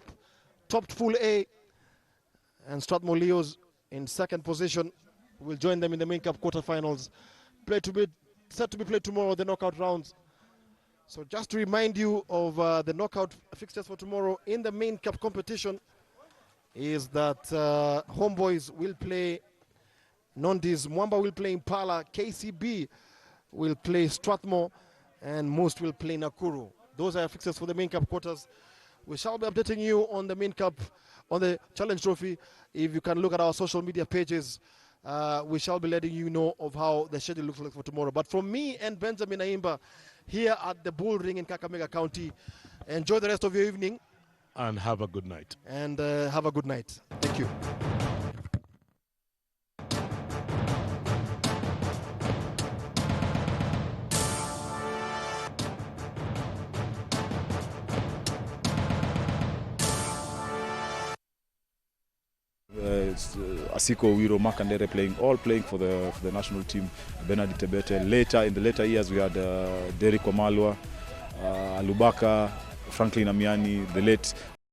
topped Pool A. And Strathmore Leos in second position will join them in the main cup quarterfinals. Set to be played tomorrow, the knockout rounds. So just to remind you of the knockout fixtures for tomorrow in the main cup competition is that Homeboys will play Nondis, Mwamba will play Impala, KCB will play Strathmore, and Most will play Nakuru. Those are fixtures for the main cup quarters. We shall be updating you on the main cup, on the Challenge Trophy. If you can look at our social media pages, we shall be letting you know of how the schedule looks like for tomorrow. But from me and Benjamin Aimba here at the Bull Ring in Kakamega County, enjoy the rest of your evening. And have a good night. And have a good night. Thank you. Asiko Wiro, Makandere all playing for the national team. Benedict Ebete. In the later years, we had Derek Wamalwa, Alubaka, Franklin Amiani, the late